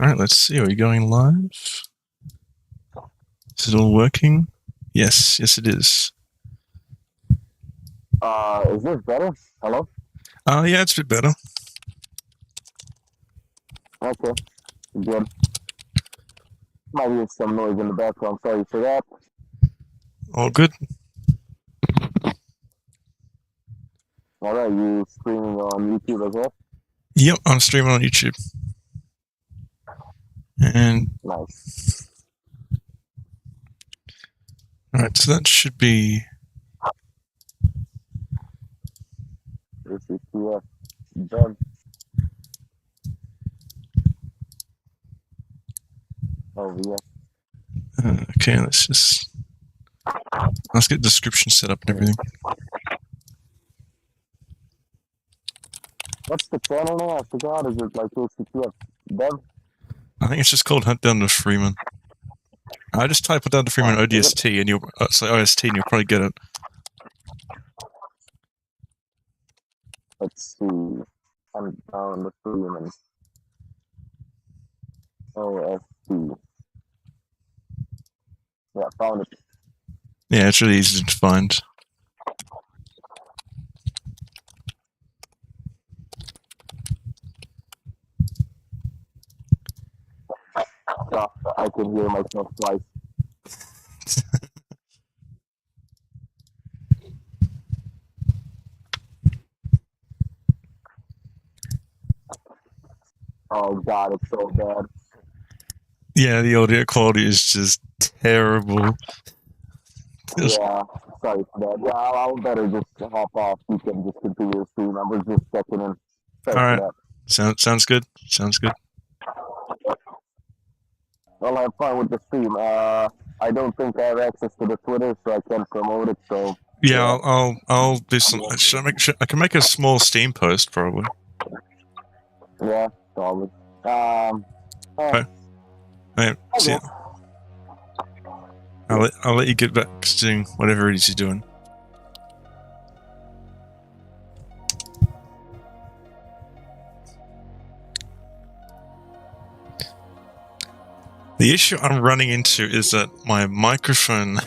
Alright, let's see. Are we going live? Is it all working? Yes, it is. Is this better? Hello? Yeah, it's a bit better. Okay, good. Might be some noise in the background. Sorry for that. All good. Alright, you streaming on YouTube as well? Yep, I'm streaming on YouTube. And Nice. alright, so that should be HDTF done. Oh yeah. okay, let's get description set up and everything. What's the channel name? I forgot. Is it like HDTF Dev? I think it's just called Hunt Down the Freeman. I just type it down to Freeman ODST and you'll say OST and you'll probably get it. Let's see. I'm down the Freeman. OST. Yeah, found it. Yeah, it's really easy to find. Oh, I can hear myself twice. Oh god, it's so bad. Yeah, the audio quality is just terrible. Yeah, sorry for that. Yeah, I'll better just hop off. You can just continue to stream. I was just checking in. Sorry Alright. for Sounds good. Sounds good. that. Well, I'm fine with the stream. I don't think I have access to the Twitter, so I can't promote it. So yeah, I'll do some. I can make a small Steam post probably. yeah, probably. Okay. Right, see ya. I'll let you get back to doing whatever it is you're doing. The issue I'm running into is that my microphone.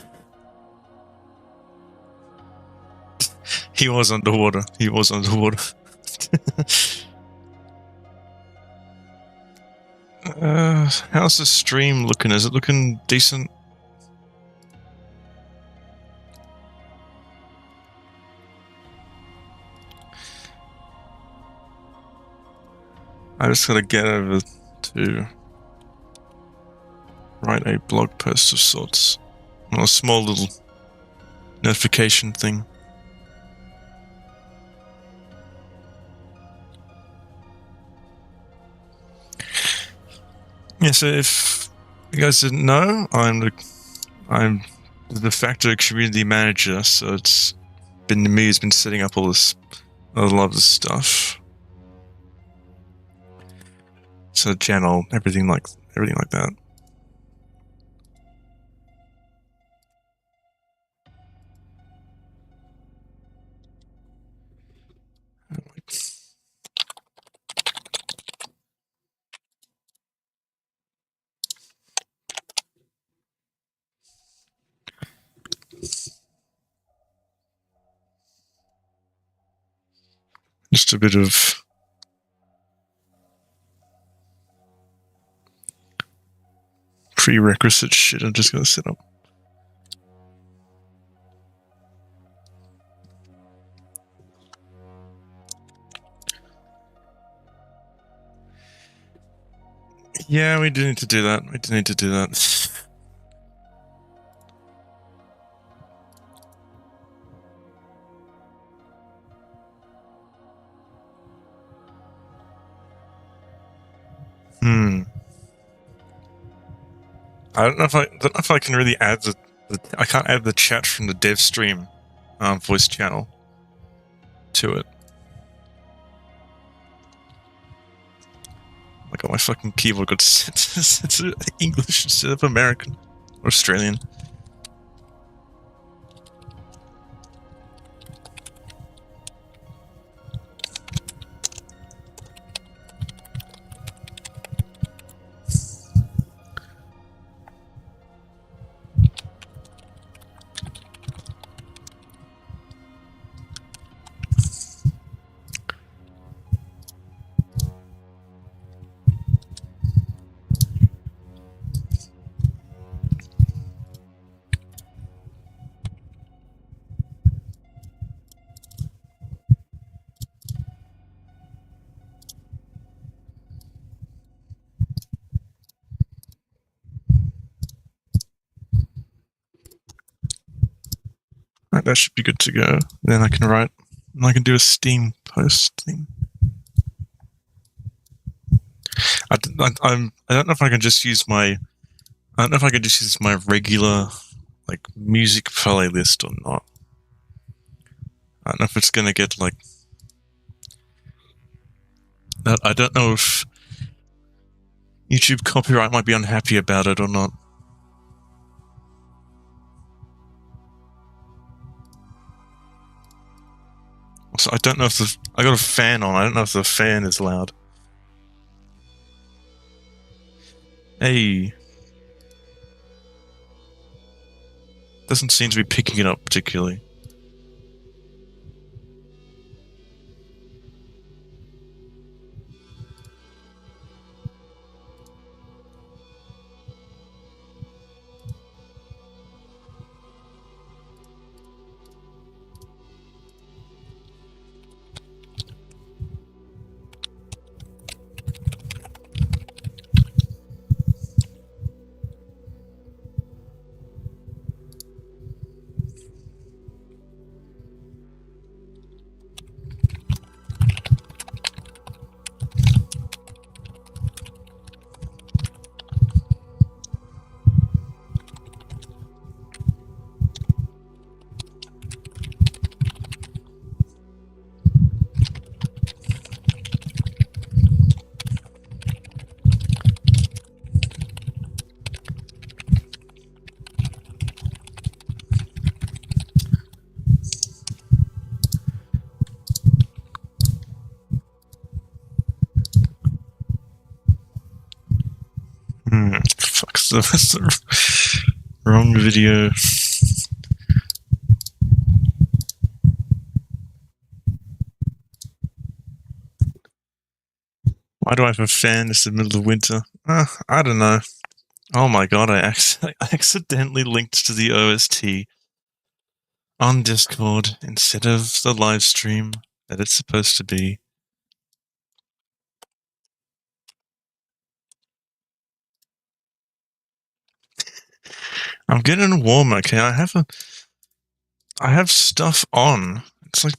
He was underwater. How's the stream looking? Is it looking decent? I just gotta get over to write a blog post of sorts. Well, a small little notification thing. Yeah, so if you guys didn't know, I'm the de facto community manager, so it's been me who's been setting up all this, a lot of this stuff. So channel, everything like that. Just a bit of prerequisite shit I'm just gonna set up. Yeah, we do need to do that. I don't know if I can really add I can't add the chat from the dev stream voice channel to it. I got my fucking keyboard got set to English instead of American or Australian. that should be good to go. Then I can write, and I can do a Steam post thing. I don't know if I can just use my. I don't know if I can just use my regular, like, music playlist or not. I don't know if it's gonna get like. I don't know if YouTube copyright might be unhappy about it or not. So I don't know if I got a fan on. I don't know if the fan is loud. Hey. Doesn't seem to be picking it up particularly. Fuck, that's the wrong video. Why do I have a fan? It's the middle of winter. I don't know. Oh my god, I accidentally linked to the OST on Discord instead of the live stream that it's supposed to be. I'm getting warm, okay? I have stuff on. It's like,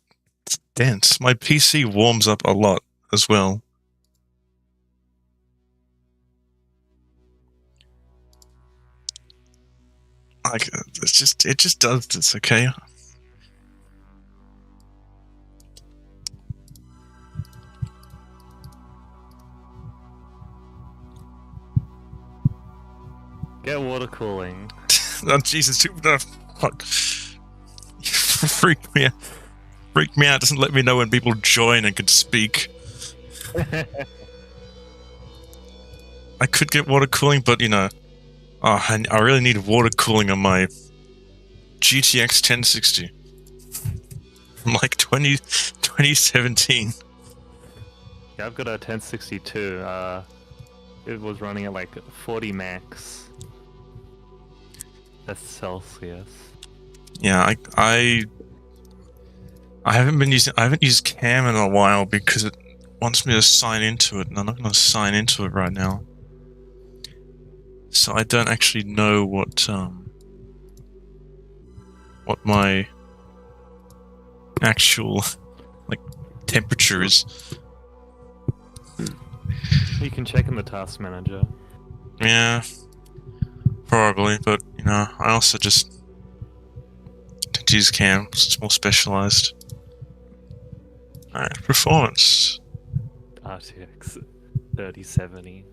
it's dense. My PC warms up a lot as well. Like, it just does this, okay? Get water cooling. Oh, Jesus, fuck. Freak me out. Freak me out. Doesn't let me know when people join and can speak. I could get water cooling, but you know, I really need water cooling on my GTX 1060 from like 2017. Yeah, I've got a 1062. It was running at like 40 max. That's Celsius. Yeah, I haven't used Cam in a while because it wants me to sign into it, and I'm not going to sign into it right now. So I don't actually know what my actual like temperature is. You can check in the task manager. Yeah, probably, but you know, I also just tend to use Cam. It's more specialized. Alright, performance. RTX 3070.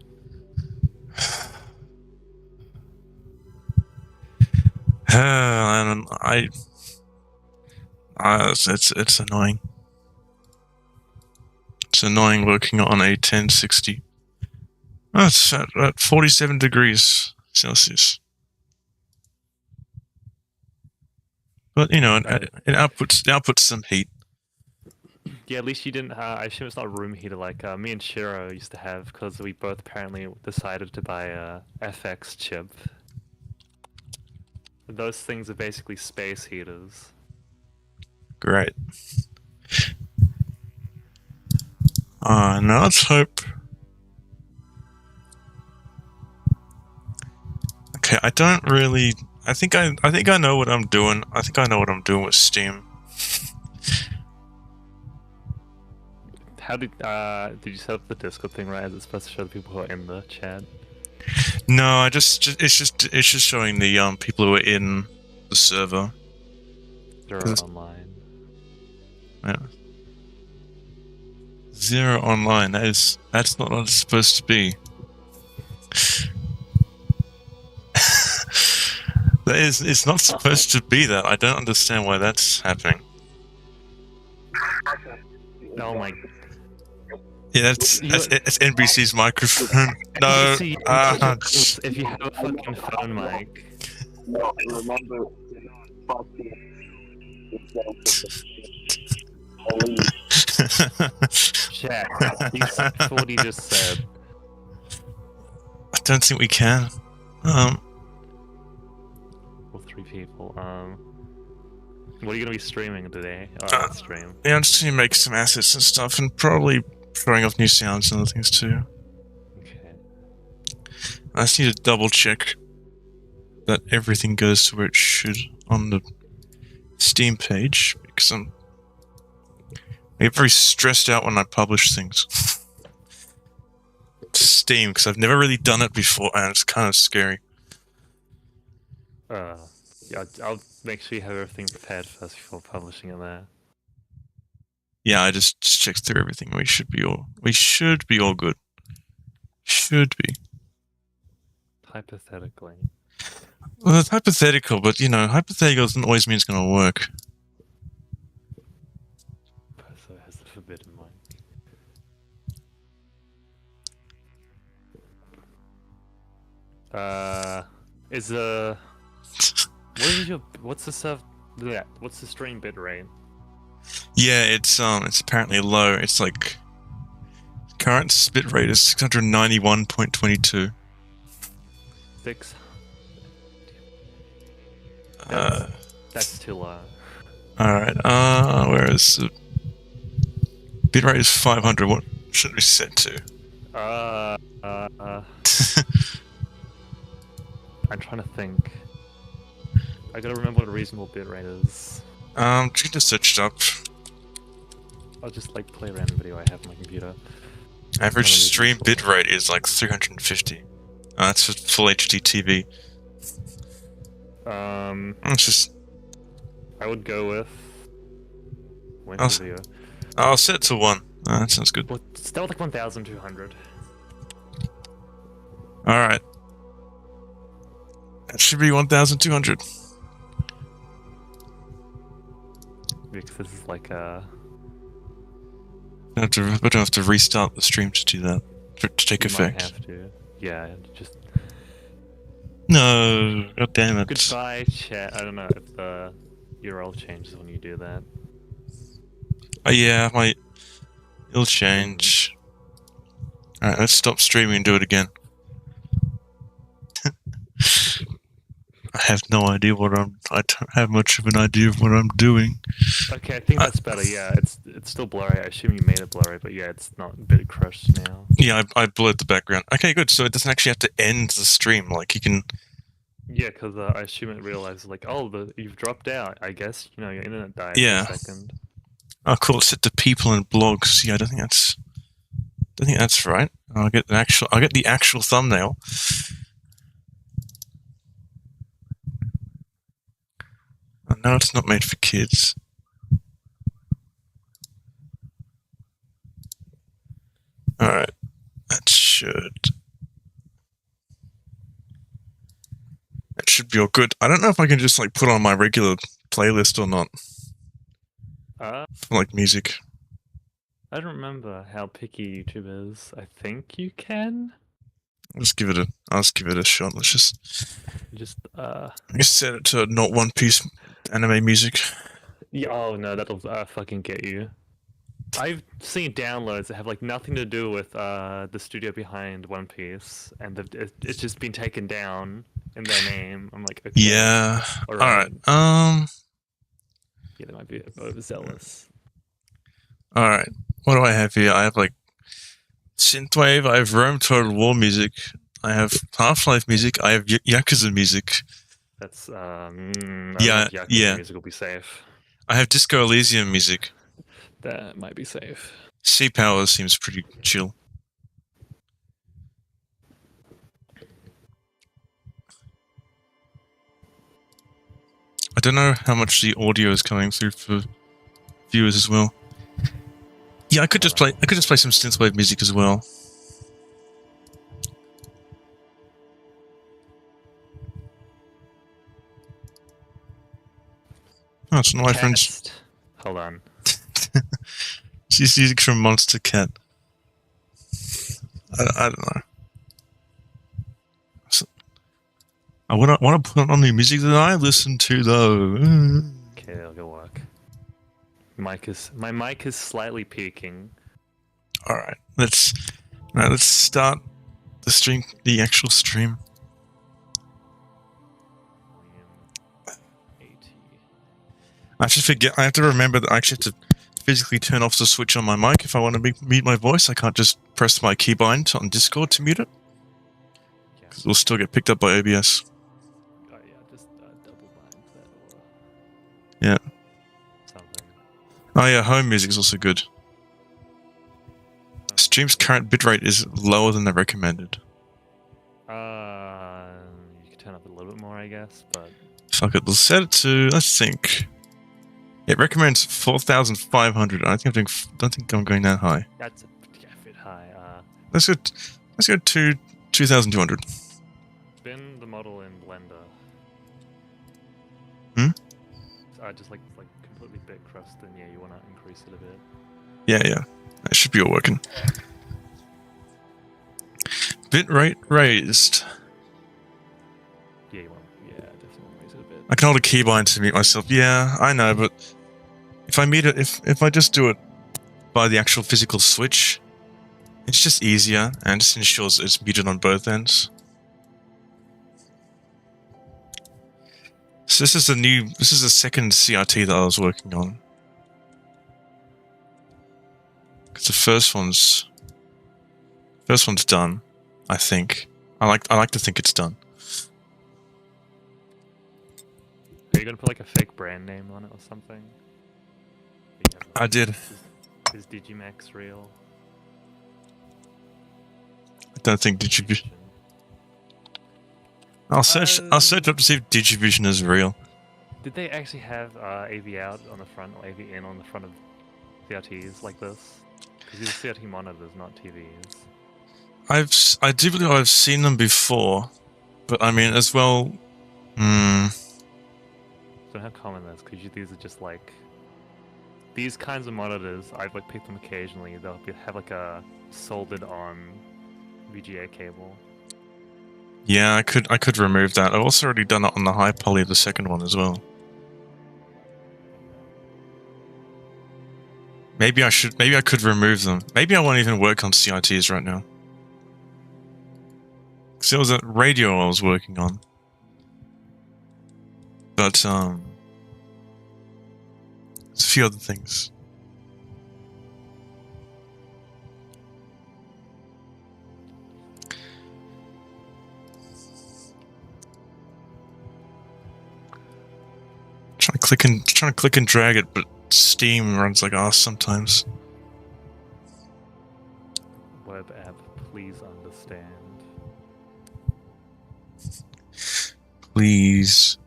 And it's annoying. It's annoying working on a 1060. Oh, it's at 47 degrees Celsius. But you know, it outputs some heat. Yeah, at least you didn't. I assume it's not a room heater like me and Shiro used to have, because we both apparently decided to buy a FX chip. Those things are basically space heaters. Great. Now let's hope. Okay, I don't I think I know what I'm doing. I think I know what I'm doing with Steam. How did you set up the Discord thing right? Is it supposed to show the people who are in the chat? No, it's just showing the people who are in the server. Zero online. Yeah. 0 online. That's not what it's supposed to be. It's not supposed to be that. I don't understand why that's happening. Oh my. Yeah, that's NBC's microphone. No. NBC, if you have a fucking phone mic. No, remember. Jack, you said what he just said. I don't think we can. Well, 3 people. What are you gonna be streaming today? Or stream? Yeah, I'm just gonna make some assets and stuff, and probably throwing off new sounds and other things too. Okay. I just need to double check that everything goes to where it should on the Steam page, because I get very stressed out when I publish things to Steam, because I've never really done it before, and it's kind of scary. Yeah, I'll make sure you have everything prepared first before publishing it there. Yeah, I just checked through everything. We should be all good. Should be. Hypothetically. Well, it's hypothetical, but hypothetical doesn't always mean it's going to work. So it has the forbidden mic. What's the stream bitrate? Yeah, it's apparently low. It's like current bit rate is 691.22. 6. Uh, That's too low. Alright, whereas the bitrate is 500, what should we set to? I'm trying to think. I gotta remember what a reasonable bitrate is. Just to search it up. I'll just play a random video I have on my computer. Average stream bitrate is like 350. That's for full HDTV. It's just... I would go with... I'll set it to 1. That sounds good. Well, still 1,200. Alright. That should be 1,200. Because this is like a... I don't have to restart the stream to do that. To take effect. Might have to. Yeah, just... No, god damn it. Goodbye, chat. I don't know if the URL changes when you do that. Yeah, it'll change. Alright, let's stop streaming and do it again. I have no idea I don't have much of an idea of what I'm doing. Okay, I think that's better. Yeah, it's still blurry. I assume you made it blurry, but yeah, it's not a bit crushed now. Yeah, I blurred the background. Okay, good. So it doesn't actually have to end the stream. Like you can. Yeah, because I assume it realizes you've dropped out. I guess your internet died Yeah. for a second. Oh, cool. It's set to people and blogs. Yeah, I don't think that's right. I'll get the actual thumbnail. Oh, no, it's not made for kids. Alright. That should be all good. I don't know if I can just put on my regular playlist or not. For music. I don't remember how picky YouTube is. I think you can. I'll just give it a shot. Let's just set it to not One Piece anime music. Yeah, oh no, that'll fucking get you. I've seen downloads that have nothing to do with the studio behind One Piece, and it's just been taken down in their name. I'm like, okay. Yeah. Alright. Yeah, they might be overzealous. Alright. What do I have here? I have Synthwave, I have Rome Total War music, I have Half-Life music, I have Yakuza music, That's I don't know Yeah, if Yakuza yeah. music will be safe. I have Disco Elysium music. That might be safe. Sea Power seems pretty chill. I don't know how much the audio is coming through for viewers as well. Yeah, I could just play some synthwave music as well. Oh, it's one of my friends. Test. Hold on. She's music from Monster Cat. I don't know. I want to put on the music that I listen to though. Okay, it'll go work. My mic is slightly peaking. All right, let's start the stream, the actual stream. I should forget. I have to remember that I actually have to physically turn off the switch on my mic if I want to mute my voice. I can't just press my keybind on Discord to mute it, because it'll still get picked up by OBS. Oh yeah, just double bind that or Yeah. something. Oh yeah, home music is also good. Stream's current bitrate is lower than the recommended. You can turn up a little bit more, I guess, but Fuck it, let's set it to, let's think. It recommends 4,500. I don't think I'm going that high. that's a bit high. Let's go to 2,200. Spin the model in Blender. Just like completely bit crust, and yeah, you want to increase it a bit. Yeah. That should be all working. Bitrate raised. Yeah, definitely raise it a bit. I can hold a keybind to mute myself. Yeah, I know, but if I mute it, if I just do it by the actual physical switch, it's just easier and just ensures it's muted on both ends. So this is the second CRT that I was working on. Because the first one's done, I think. I like to think it's done. Are you gonna put like a fake brand name on it or something? I did. Is Digimax real? I don't think Digivision. I'll search up to see if Digivision is real. Did they actually have AV out on the front or AV in on the front of CRTs like this? Because these are CRT monitors, not TVs. I do believe I've seen them before, but I mean as well. So how common that is? Because these are just like these kinds of monitors. I've like picked them occasionally. They'll have like a soldered on VGA cable. Yeah, I could remove that. I've also already done it on the high poly of the second one as well. Maybe I could remove them. Maybe I won't even work on CRTs right now. Because it was a radio I was working on. But, there's a few other things. Trying to click and drag it, but Steam runs like ass sometimes. Web app, please understand. Please.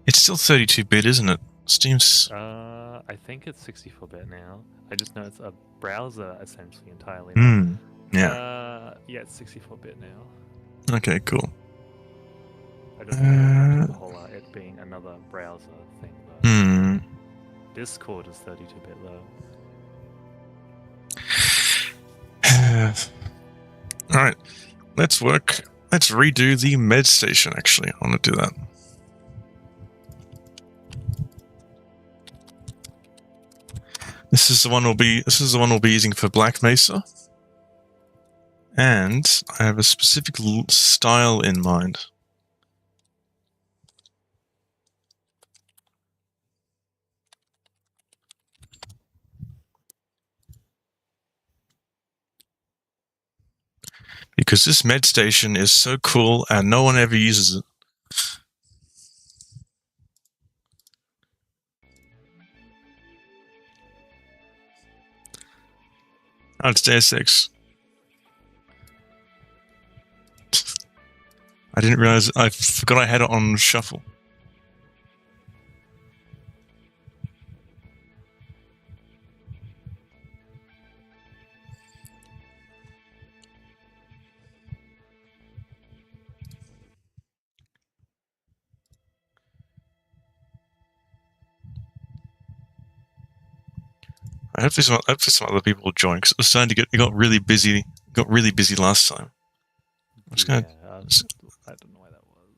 It's still 32-bit, isn't it? Steam's... I think it's 64-bit now. I just know it's a browser essentially entirely. Yeah. Yeah, it's 64-bit now. Okay, cool. I don't know the whole it being another browser thing though. Discord is 32-bit though. Alright, let's redo the med station actually. I want to do that. This is the one we'll be using for Black Mesa. And I have a specific style in mind. Because this med station is so cool and no one ever uses it. Oh, it's Deus Ex. I didn't realize. I forgot I had it on shuffle. I hope some other people will join because it was starting to get. It got really busy. Got really busy last time. I'm just gonna. I don't know why that was.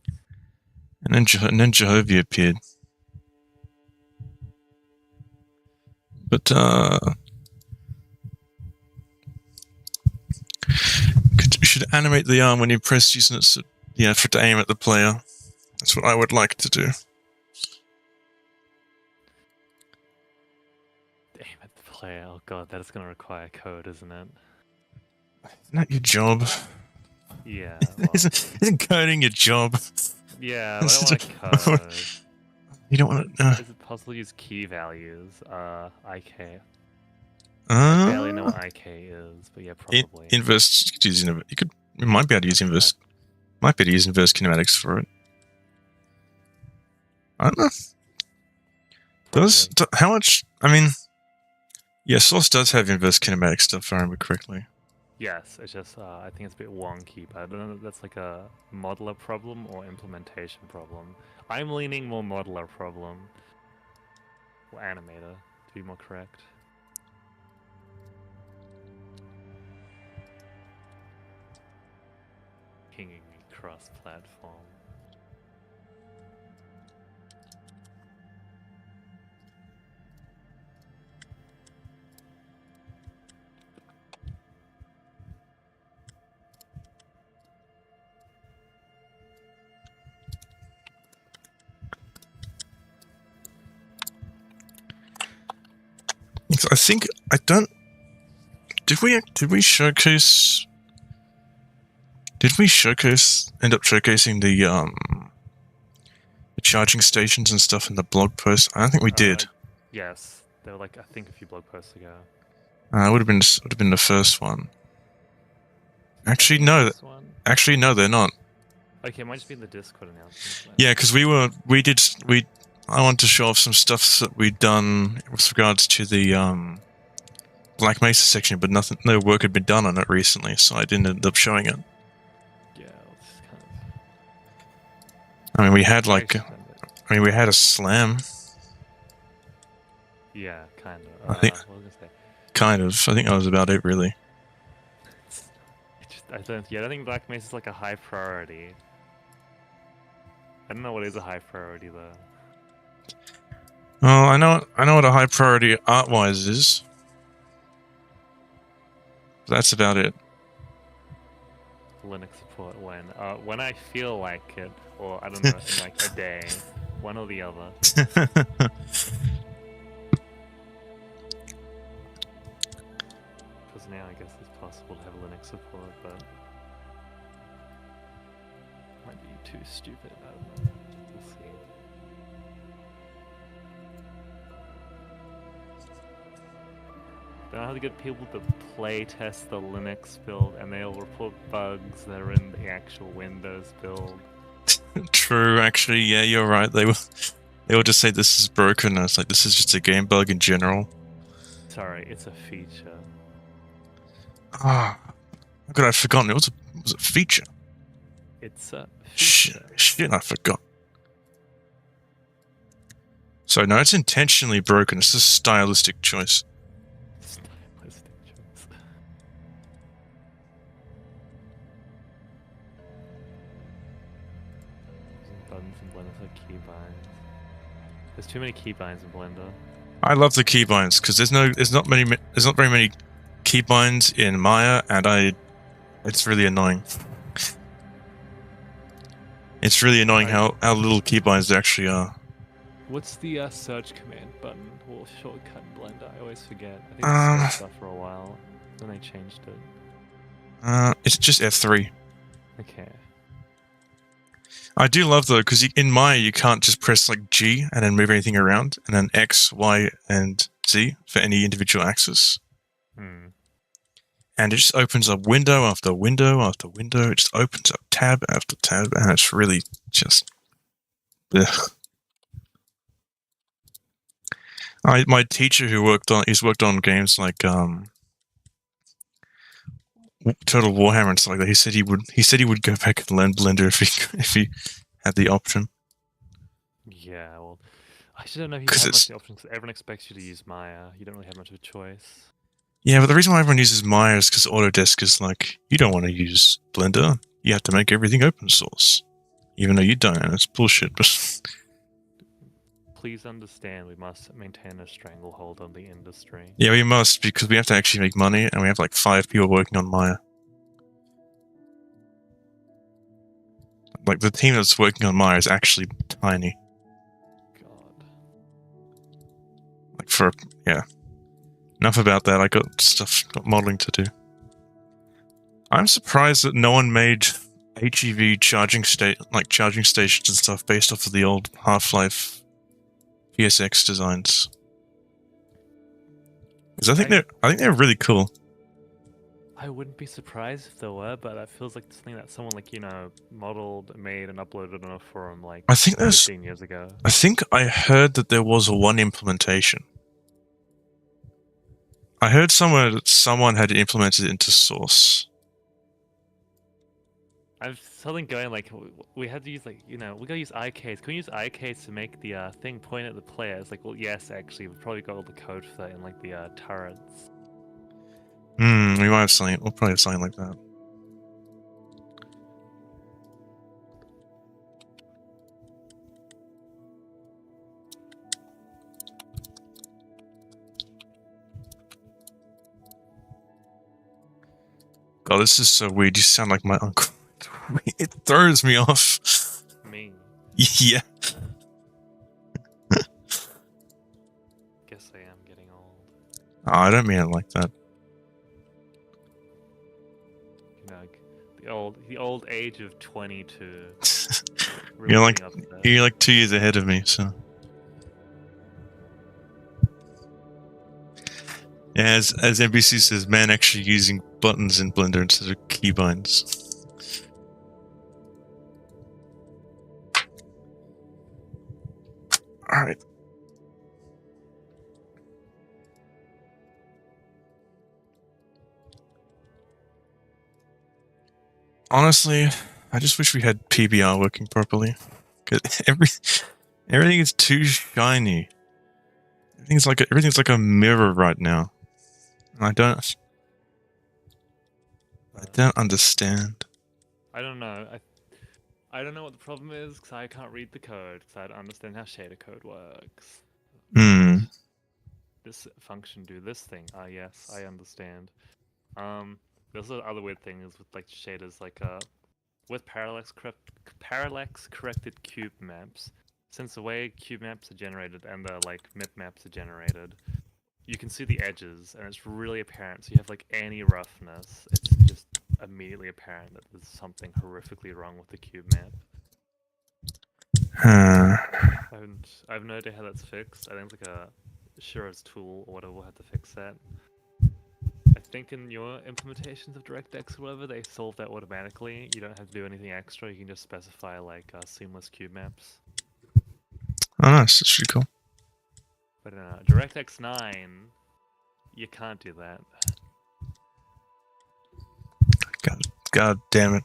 And then Jehovah appeared. But you should animate the arm when you press using it. Yeah, for to aim at the player. That's what I would like to do. Aim at the player. Oh god, that is going to require code, isn't it? Isn't that your job? Yeah. Well, isn't coding your job? Yeah, but I don't want to code. You don't want to. Is it possible to use key values? IK. I barely know what IK is, but yeah, probably. Inverse. You could use you might be able to use inverse. Might be able to use inverse kinematics for it. I don't know. How much? I mean, yeah, Source does have inverse kinematic stuff, if I remember correctly. Yes, it's just I think it's a bit wonky, but I don't know if that's like a modeler problem or implementation problem. I'm leaning more modeler problem. Or animator, to be more correct. Pinging cross-platform. I think I don't. Did we showcase? Did we end up showcasing the charging stations and stuff in the blog post? I don't think we did. Yes, they were like I think a few blog posts ago. It would have been the first one. Actually, no. Actually, no, they're not. Okay, it might just be in the Discord announcement. Yeah, because I want to show off some stuff that we'd done with regards to the Black Mesa section, but no work had been done on it recently, so I didn't end up showing it. Yeah, it's kind of. I mean, we had we had a slam. Yeah, kind of. I think. What was I gonna say? Kind of. I think that was about it, really. I don't think Black Mesa is like a high priority. I don't know what is a high priority though. Well, I know what a high priority art-wise is. That's about it. Linux support when I feel like it, or I don't know, in like a day, one or the other. Because now I guess it's possible to have Linux support, but might be too stupid. I don't know. We'll see. Don't know how to get people to play test the Linux build, and they'll report bugs that are in the actual Windows build. True, actually, yeah, you're right. They will just say this is broken, and it's like this is just a game bug in general. Sorry, it's a feature. Ah, how could I have forgotten? It was a feature. It's a feature. Shit, I forgot. So no, it's intentionally broken. It's a stylistic choice. Buttons in Blender for keybinds. There's too many keybinds in Blender. I love the keybinds because there's not very many keybinds in Maya, and it's really annoying. It's really annoying how little keybinds there actually are. What's the search command button or shortcut in Blender? I always forget. I think it's search stuff for a while. Then they changed it. It's just F3. Okay. I do love though, because in Maya you can't just press like G and then move anything around, and then X, Y, and Z for any individual axis. and it just opens up window after window after window. It just opens up tab after tab, and it's really just. Ugh. My teacher he's worked on games like Total Warhammer and stuff like that. He said he would go back and learn Blender if he had the option. Yeah, well, I just don't know if you 'Cause have it's- much of the options. Everyone expects you to use Maya. You don't really have much of a choice. Yeah, but the reason why everyone uses Maya is because Autodesk is like, you don't want to use Blender. You have to make everything open source, even though you don't, and it's bullshit. But Please understand, we must maintain a stranglehold on the industry. yeah, we must, because we have to actually make money, and we have like 5 people working on Maya. Like, the team that's working on Maya is actually tiny. God. Like, yeah. Enough about that, I got modeling to do. I'm surprised that no one made HEV charging stations and stuff based off of the old Half-Life PSX designs. Because I think they're really cool. I wouldn't be surprised if there were, but that feels like something that someone modeled, made, and uploaded on a forum like I think 15 years ago. I think I heard that there was one implementation. I heard somewhere that someone had implemented it into Source. I've something going like we had to use we gotta use iCase. Can we use iCase to make the thing point at the player? It's like, well, yes, actually, we've probably got all the code for that in like the turrets. We might have something. We'll probably have something like that. God, this is so weird. You sound like my uncle. It throws me off. Me. Yeah. Guess I am getting old. Oh, I don't mean it like that. You know, the old age of 22. You're like 2 years ahead of me, so. Yeah, as NBC says, man actually using buttons in Blender instead of keybinds. Alright. Honestly, I just wish we had PBR working properly. Cause everything is too shiny. Everything's like a mirror right now. And I don't understand. I don't know. I don't know what the problem is because I can't read the code because I don't understand how shader code works. This function do this thing. Ah, yes, I understand. There's other weird things with like shaders, with parallax corrected cube maps. Since the way cube maps are generated and the MIP maps are generated, you can see the edges and it's really apparent. So you have like any roughness, it's just immediately apparent that there's something horrifically wrong with the cube map. I have no idea how that's fixed. I think it's like a Shira's tool or whatever will have to fix that. I think in your implementations of DirectX or whatever, they solve that automatically. You don't have to do anything extra. You can just specify seamless cube maps. Oh, nice. That's pretty cool. But in DirectX 9, you can't do that. God damn it.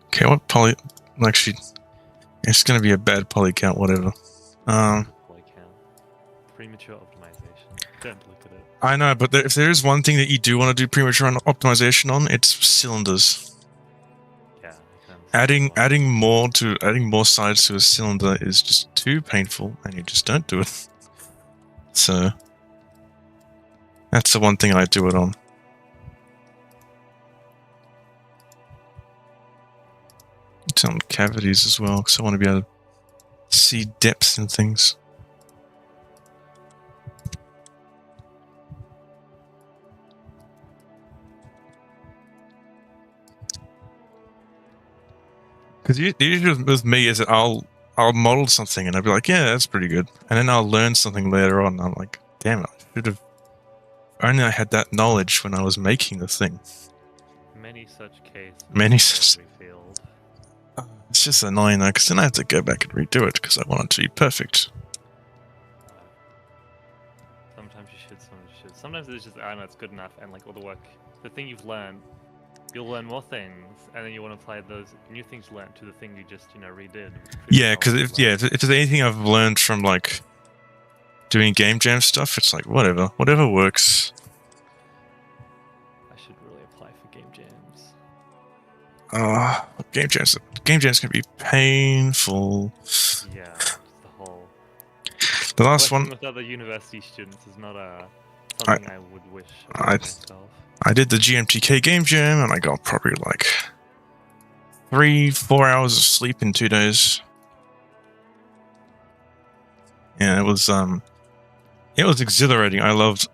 Okay, what poly... Actually, it's gonna be a bad poly count, whatever. Poly count. Premature optimization. Don't look at it. I know, but if there is one thing that you do want to do premature optimization on, it's cylinders. Yeah. Adding more sides to a cylinder is just too painful, and you just don't do it. So that's the one thing I do it on. It's on cavities as well, because I want to be able to see depth in things. Because the issue with me is that I'll I'll model something and I'll be like, yeah, that's pretty good. And then I'll learn something later on. And I'm like, damn it, I should have. Only I had that knowledge when I was making the thing. Many such cases. Many in such. every field. It's just annoying though, because then I have to go back and redo it because I want it to be perfect. Sometimes you should, sometimes you should. Sometimes it's just, I don't know, it's good enough, and like all the work, the thing you've learned, you'll learn more things, and then you want to apply those new things you learned to the thing you just, redid. Yeah, because if there's anything I've learned from like doing game jam stuff, it's like whatever works. I should really apply for game jams. Game jams can be painful. Yeah, just the whole. The last Working one, with other university students is not something I would wish for myself. I did the GMTK game jam, and I got probably like 3-4 hours of sleep in 2 days. Yeah, it was exhilarating. I loved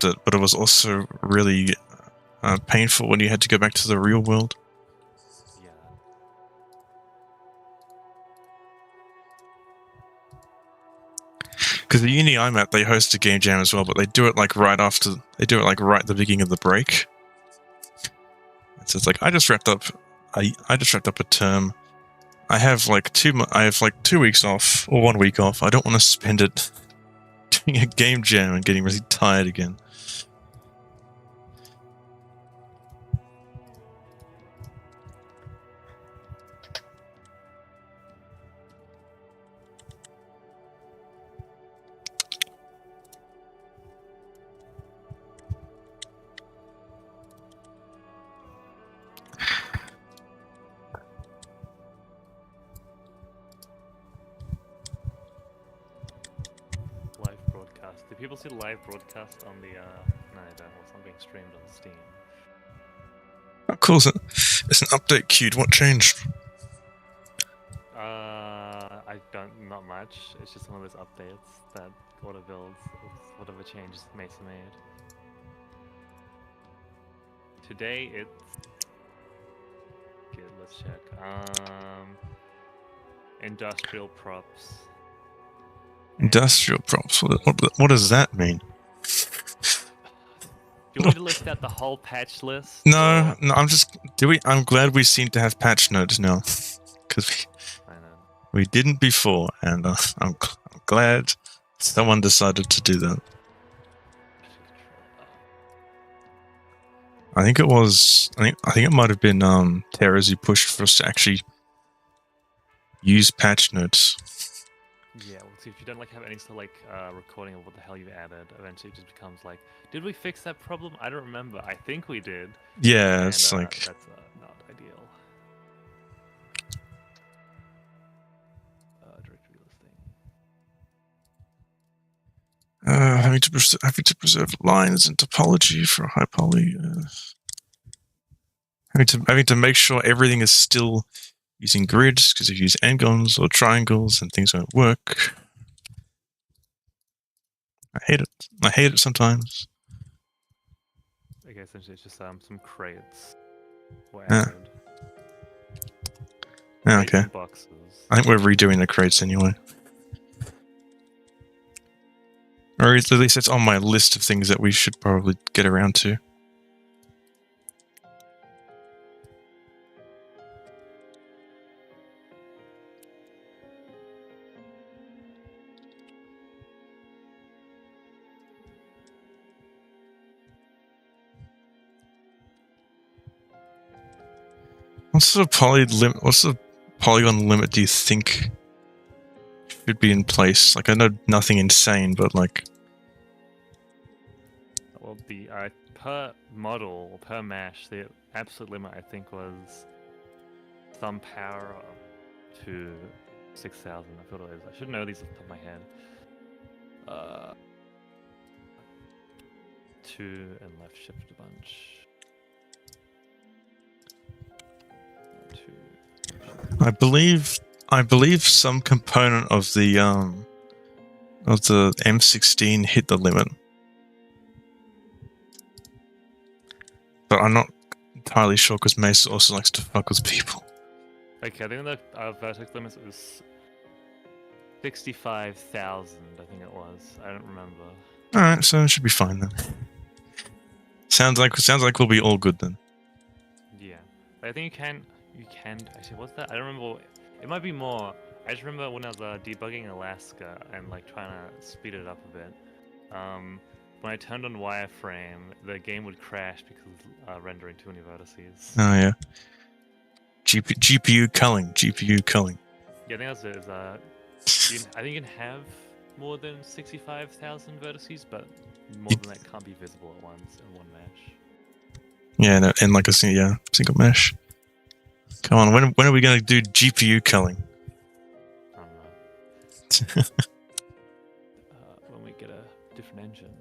it, but it was also really painful when you had to go back to the real world. Yeah. Because the uni I'm at, they host a game jam as well, but they do it like right at the beginning of the break. So it's like I just wrapped up a term. I have like 2 weeks off or 1 week off. I don't want to spend it doing a game jam and getting really tired again. Live broadcast. Do people see the live broadcast on the? No, they don't. It's not being streamed on Steam. Oh, cool. It's an update queued. What changed? I don't. Not much. It's just one of those updates that auto builds with whatever changes Mesa made. Today it's. Okay, let's check. Industrial props. Industrial props. What does that mean? Do you want me to list out the whole patch list? No. I'm glad we seem to have patch notes now, because we didn't before, and I'm glad someone decided to do that. I think it was. I think it might have been Terra's who pushed for us to actually use patch notes. Yeah, well, see, if you don't have any sort of recording of what the hell you added, eventually it just becomes like, did we fix that problem? I don't remember. I think we did. Yeah, and, it's like that's not ideal. Directory listing. having to preserve lines and topology for high poly. Having to make sure everything is still using grids, because if you use n-gons or triangles and things won't work. I hate it. I hate it sometimes. Okay, essentially it's just some crates were Yeah. added. Yeah, Crates okay. and boxes. I think we're redoing the crates anyway. Or at least it's on my list of things that we should probably get around to. What's the polygon limit do you think should be in place? Like, I know nothing insane, but like... Well, the per model or per mesh, the absolute limit I think was some power up to 6,000. I thought it was. I should know these off the top of my head. 2 and left shift a bunch. 2. I believe some component of the M16 hit the limit, but I'm not entirely sure because Mesa also likes to fuck with people. Okay, I think the vertex limit is 65,000, I think it was. I don't remember. Alright, so it should be fine then. Sounds like we'll be all good then. Yeah. I think you can, actually, what's that? I don't remember, it might be more. I just remember when I was debugging Alaska and like trying to speed it up a bit. When I turned on wireframe, the game would crash because rendering too many vertices. Oh yeah. GPU culling. Yeah, I think that's it. I think you can have more than 65,000 vertices, but more than that can't be visible at once in one mesh. Yeah, no, and like a single mesh. Come on, when are we gonna do GPU culling? I don't know. When we get a different engine.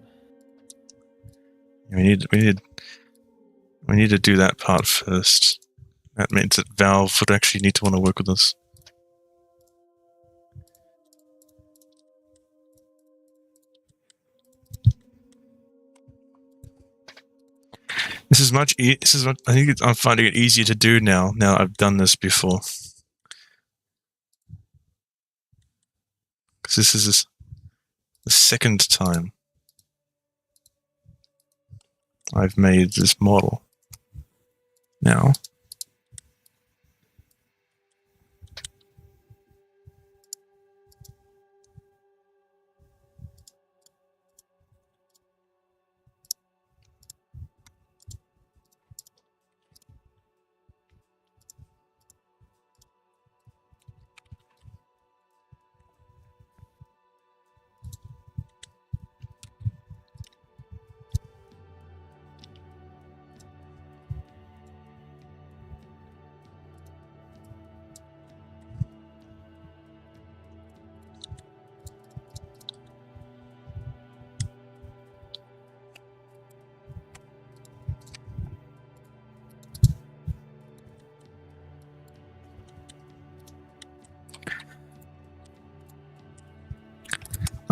We need to do that part first. That means that Valve would actually need to want to work with us. I think I'm finding it easier to do now. Now I've done this before, because this is the second time I've made this model. Now,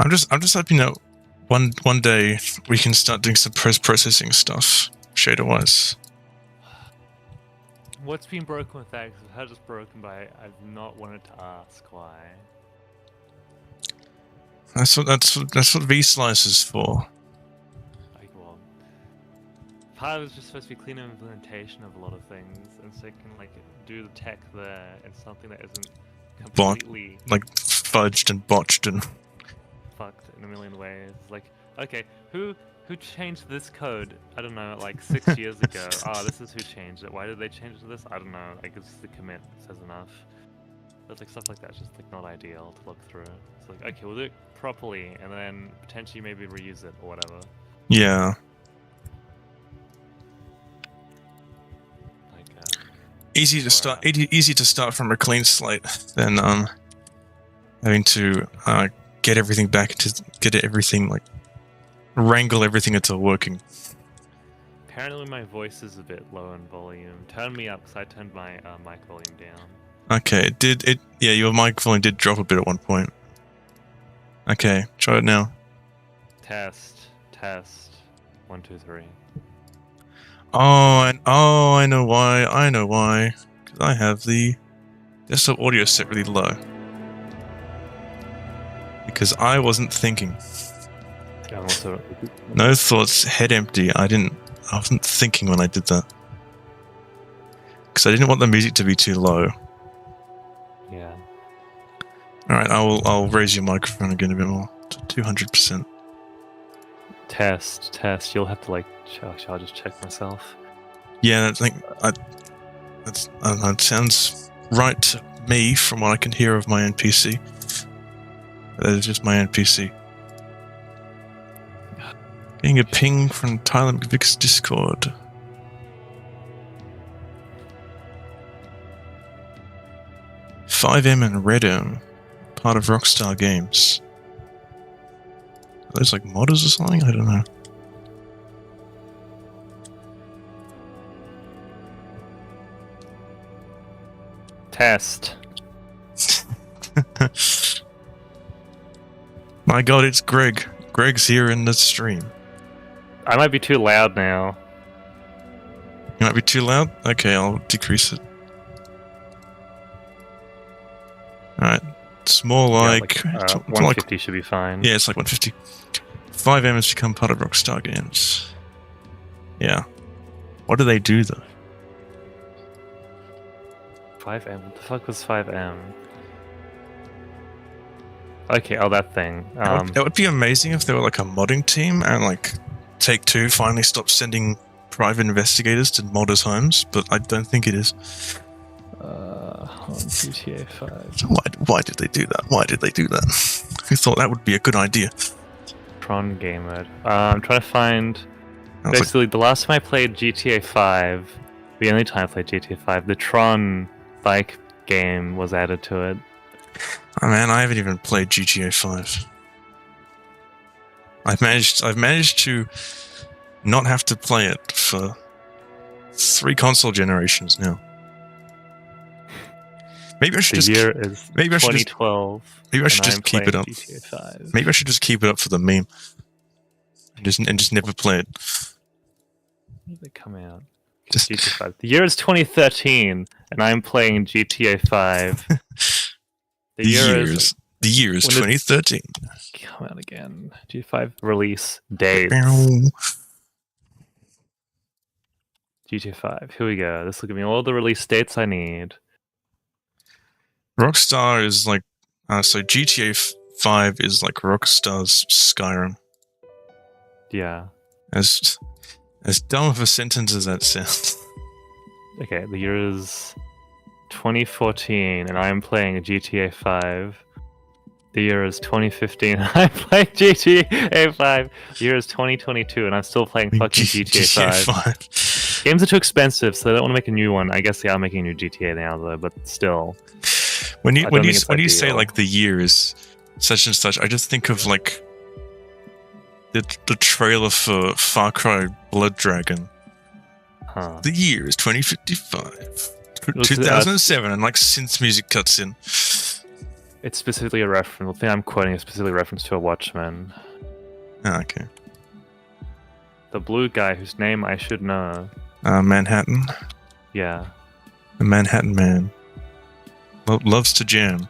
I'm just hoping that one day we can start doing some post-processing stuff, shader-wise. What's been broken with that? Because I've had it broken, but I've not wanted to ask why. That's what V-Slice is for. Like, well, part of it's just supposed to be cleaner implementation of a lot of things, and so it can like do the tech there and something that isn't completely like fudged and botched and fucked in a million ways. Like, okay, who changed this code? I don't know, like 6 years ago. Oh, this is who changed it. Why did they change this? I don't know. I guess the commit says enough. But like stuff like that's just like not ideal to look through. It's like, okay, we'll do it properly, and then potentially maybe reuse it or whatever. yeah. Like, Easy to start from a clean slate than having to get everything like wrangle everything into working. Apparently my voice is a bit low in volume. Turn me up because I turned my mic volume down. Okay, yeah, your mic volume did drop a bit at one point. Okay, try it now. Test. 1, 2, 3. I know why. Because I have the desktop audio set really low. Because I wasn't thinking. Also, No thoughts, head empty. I wasn't thinking when I did that. Because I didn't want the music to be too low. yeah. Alright, I'll raise your microphone again a bit more. To 200%. Test. You'll have to like. I'll just check myself. Yeah, I think I don't know, it sounds right to me from what I can hear of my NPC. That is just my NPC. Getting a ping from Tyler McVick's Discord. FiveM and Redm, part of Rockstar Games. Are those like modders or something? I don't know. Test. My god, it's Greg. Greg's here in the stream. I might be too loud now. You might be too loud? Okay, I'll decrease it. Alright. It's more like, yeah, it's 150 should be fine. Yeah, it's like 150. 5M has become part of Rockstar Games. Yeah. What do they do though? 5M. What the fuck was 5M? Okay, oh, that thing. That would be amazing if they were like a modding team and like Take-Two finally stopped sending private investigators to modders' homes, but I don't think it is. On GTA 5. So why did they do that? Why did they do that? Who thought that would be a good idea? Tron game mode. I'm trying to find. I was Basically, the last time I played GTA 5, the only time I played GTA 5, the Tron bike game was added to it. oh man, I haven't even played GTA 5. I've managed to not have to play it for 3 console generations now. Maybe I should The just year is maybe I should just 2012. maybe I should and just I'm keep it playing up. GTA 5. Maybe I should just keep it up for the meme. And just never play it. When did it come out? Just GTA 5. The year is 2013, and I'm playing GTA 5. The year is when did 2013. come out again. GTA 5 release date. GTA 5. Here we go. This will give me all the release dates I need. Rockstar is like so GTA 5 is like Rockstar's Skyrim. Yeah. As dumb of a sentence as that sounds. Okay, the year is 2014, and I'm playing GTA 5. The year is 2015, and I'm playing GTA 5. The year is 2022, and I'm still playing fucking GTA 5. Games are too expensive, so they don't want to make a new one. I guess they are making a new GTA now, though, but still. When you say like the year is such and such, I just think of like the trailer for Far Cry Blood Dragon. Huh. The year is 2055. 2007, and like synth music cuts in. It's specifically a reference. The thing I'm quoting is specifically a reference to a Watchman. Ah, okay. The blue guy whose name I should know. Manhattan. Yeah. The Manhattan Man. Loves to jam.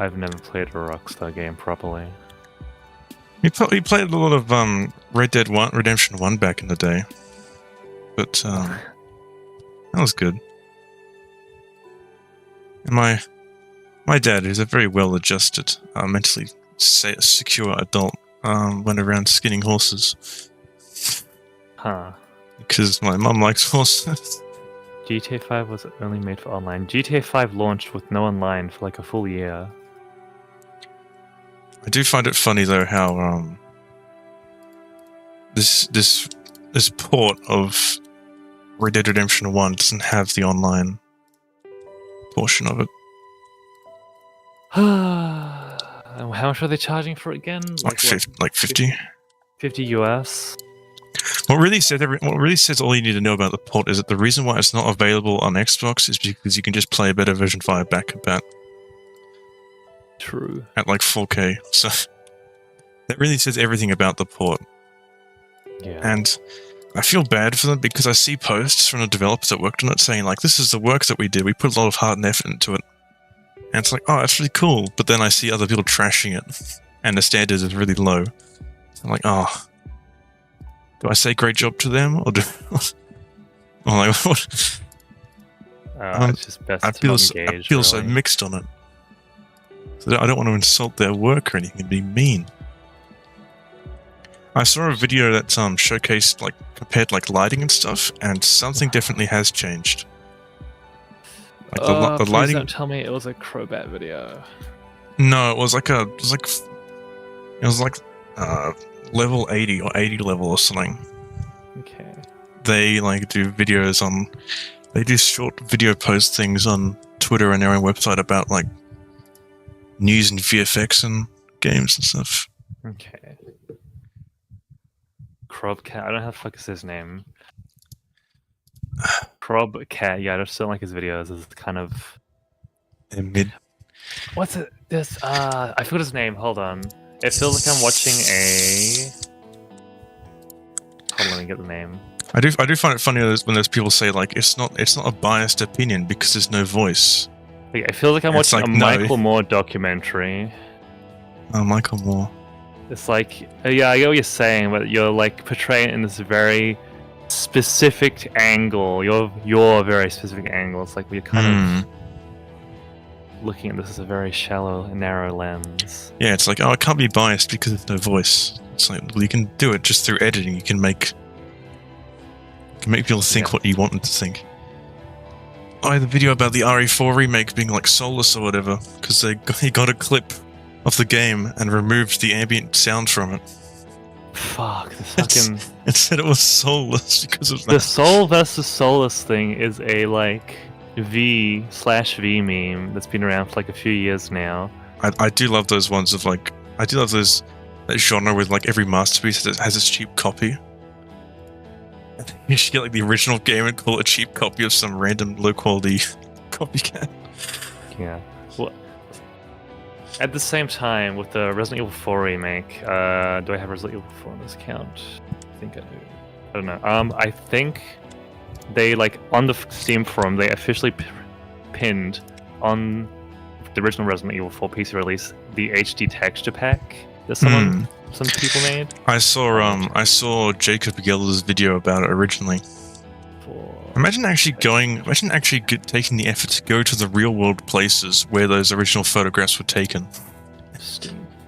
I've never played a Rockstar game properly. He played a lot of Red Dead Redemption 1 back in the day. But that was good. And my dad, who's a very well-adjusted, mentally secure adult, went around skinning horses. Huh. Because my mum likes horses. GTA 5 was only made for online. GTA 5 launched with no online for like a full year. I do find it funny though how this port of Red Dead Redemption 1 doesn't have the online portion of it. How much are they charging for it again? Like 50. 50 US. What really says all you need to know about the port is that the reason why it's not available on Xbox is because you can just play a better version via back-compat. True. At like 4K. So that really says everything about the port. Yeah. And I feel bad for them because I see posts from the developers that worked on it saying like, this is the work that we did. We put a lot of heart and effort into it. And it's like, oh, that's really cool. But then I see other people trashing it. And the standards is really low. I'm like, oh. Do I say great job to them? Or do... I'm like, what? It's just best I feel so really. mixed on it. So I don't want to insult their work or anything and be mean. I saw a video that showcased like compared like lighting and stuff, and something definitely has changed. Like the lighting. Don't tell me it was a Crobat video. No, it was like level 80 or 80 level or something. Okay. They like do videos on. They do short video post things on Twitter and their own website about like news and VFX and games and stuff. Okay. Crobcat. I don't know how the fuck is his name. Crobcat. Yeah, I just don't like his videos. It's kind of. They're mid. What's it? This. I forgot his name. Hold on. It feels like I'm watching a. Hold on, let me get the name. I do find it funny when those people say like it's not a biased opinion because there's no voice. Like, I feel like I'm It's watching like, a no. Michael Moore documentary. Oh, Michael Moore. It's like, yeah, I get what you're saying, but you're like portraying it in this very specific angle. Your very specific angle. It's like we're kind of looking at this as a very shallow and narrow lens. Yeah, it's like, oh, it can't be biased because there's no voice. It's like, well, you can do it just through editing. You can make people think what you want them to think. Oh, the video about the RE4 remake being like soulless or whatever, because he got a clip of the game and removed the ambient sound from it. Fuck, the fucking... It said it was soulless because of that. The soul versus soulless thing is a, like, V/V meme that's been around for, like, a few years now. I do love those ones of, like... I do love that genre with, like, every masterpiece that has its cheap copy. You should get, like, the original game and call it a cheap copy of some random low-quality copycat. Yeah. Well, at the same time, with the Resident Evil 4 remake, do I have Resident Evil 4 on this account? I think I do. I don't know. I think they, like, on the Steam forum, they officially pinned on the original Resident Evil 4 PC release the HD texture pack that some people made. I saw Jacob Geller's video about it originally. Imagine actually taking the effort to go to the real world places where those original photographs were taken.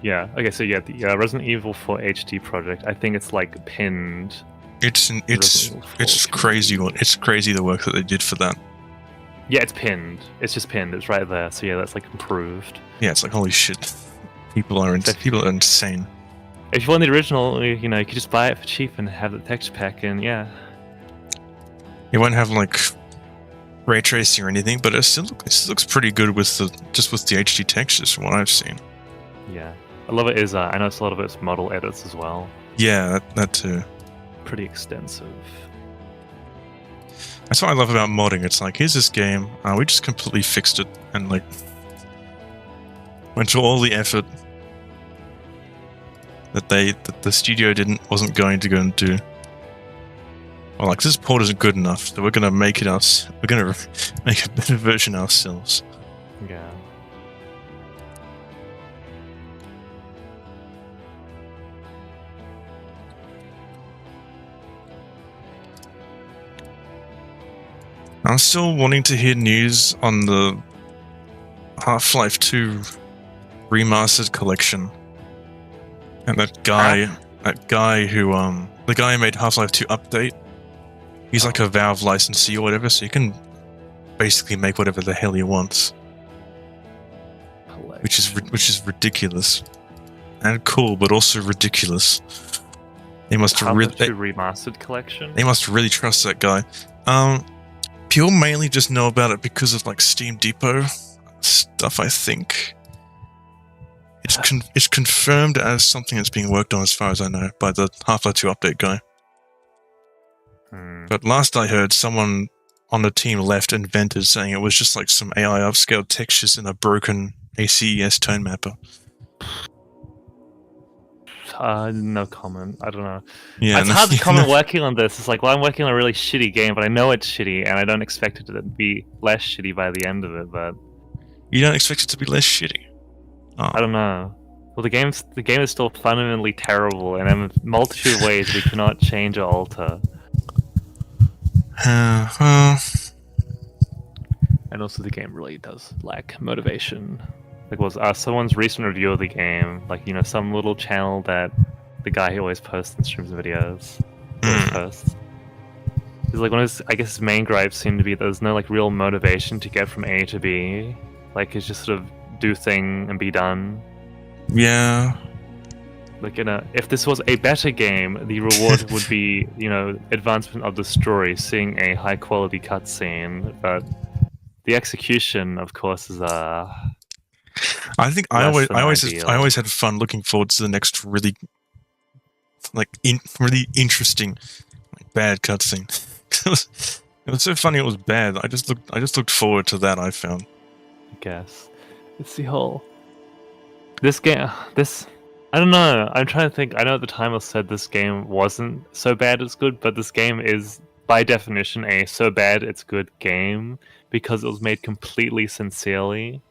Yeah. Okay. So yeah, the Resident Evil 4 HD project. I think it's like pinned. It's crazy. It's crazy the work that they did for that. Yeah, it's pinned. It's just pinned. It's right there. So yeah, that's like improved. Yeah, it's like holy shit. People are insane. If you want the original, you know, you could just buy it for cheap and have the texture pack, and yeah. It won't have like ray tracing or anything, but it still looks pretty good with the HD textures from what I've seen. Yeah, a lot of it is. I know it's a lot of it's model edits as well. Yeah, that too. Pretty extensive. That's what I love about modding. It's like, here's this game, we just completely fixed it and like went to all the effort that the studio wasn't going to go and do. Well, like, this port isn't good enough, so we're gonna make it us. We're gonna make a better version ourselves. Yeah. I'm still wanting to hear news on the Half-Life 2 remastered collection, and that guy who the guy who made Half-Life 2 update. He's like a Valve licensee or whatever, so you can basically make whatever the hell he wants, which is ridiculous and cool, but also ridiculous. They must remastered collection. They must really trust that guy. People mainly just know about it because of like Steam Depot stuff. I think it's confirmed as something that's being worked on, as far as I know, by the Half-Life 2 update guy. But last I heard, someone on the team left and vented, saying it was just like some AI upscaled textures in a broken ACES tone mapper. No comment. I don't know. Yeah, it's hard to comment working on this. It's like, well, I'm working on a really shitty game, but I know it's shitty, and I don't expect it to be less shitty by the end of it. But you don't expect it to be less shitty? Oh. I don't know. Well, the game is still fundamentally terrible, and in a multitude of ways we cannot change or alter. And also the game really does lack motivation. Like, was someone's recent review of the game, like, you know, some little channel that the guy who always posts and streams videos posts. He's like, one of his, I guess his main gripes seem to be that there's no like real motivation to get from A to B. Like, it's just sort of do thing and be done. Yeah. Like, if this was a better game, the reward would be, you know, advancement of the story, seeing a high quality cutscene. But the execution, of course, is I think I always had fun looking forward to the next really really interesting bad cutscene. It was so funny it was bad. I just looked forward to that. I found. I guess it's the whole this game. I don't know. I'm trying to think. I know at the time I said this game wasn't so bad it's good, but this game is by definition a so bad it's good game because it was made completely sincerely.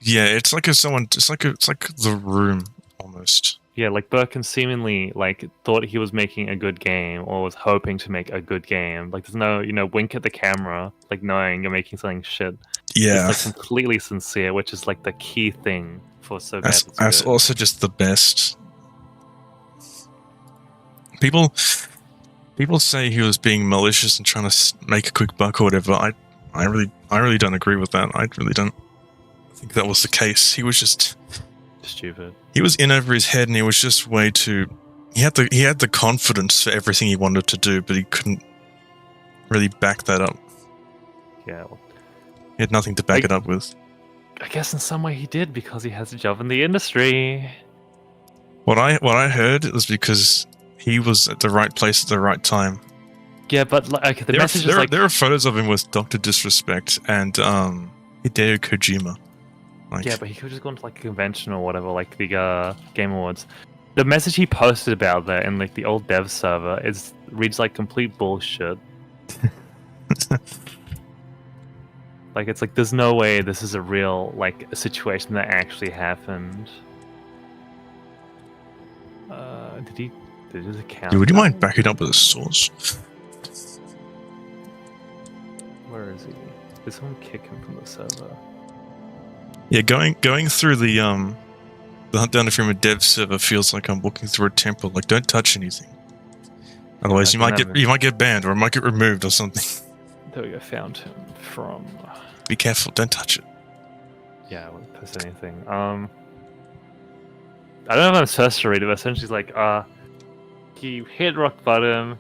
Yeah, it's like if someone, it's like The Room almost. Yeah, like Birkin seemingly like thought he was making a good game or was hoping to make a good game. Like there's no, wink at the camera, like knowing you're making something shit. Yeah, It's like completely sincere, which is like the key thing for so bad it's that's good. also just the best. People say he was being malicious and trying to make a quick buck or whatever. I really don't agree with that. I really don't think that was the case. He was just Stupid. He was in over his head, and he was just way too. He had the confidence for everything he wanted to do, but he couldn't really back that up. Yeah. Well, He had nothing to back it up with. I guess in some way he did because he has a job in the industry. What I heard was because he was at the right place at the right time. Yeah, but like the message is like there are photos of him with Dr. Disrespect and Hideo Kojima. Like, yeah, but he could have just gone to like a convention or whatever, like the Game Awards. The message he posted about that in like the old dev server reads like complete bullshit. Like it's like there's no way this is a real like a situation that actually happened. Did his account? Dude, would you mind backing up with a source? Where is he? Did someone kick him from the server? Yeah, going through the Hunt Down the Freeman dev server feels like I'm walking through a temple. Like, don't touch anything. Otherwise, you might get banned or it might get removed or something. There we go. Found him from. Be careful. Don't touch it. Yeah, I wouldn't post anything. I don't know if I'm supposed to read it, but essentially it's like, he hit rock bottom,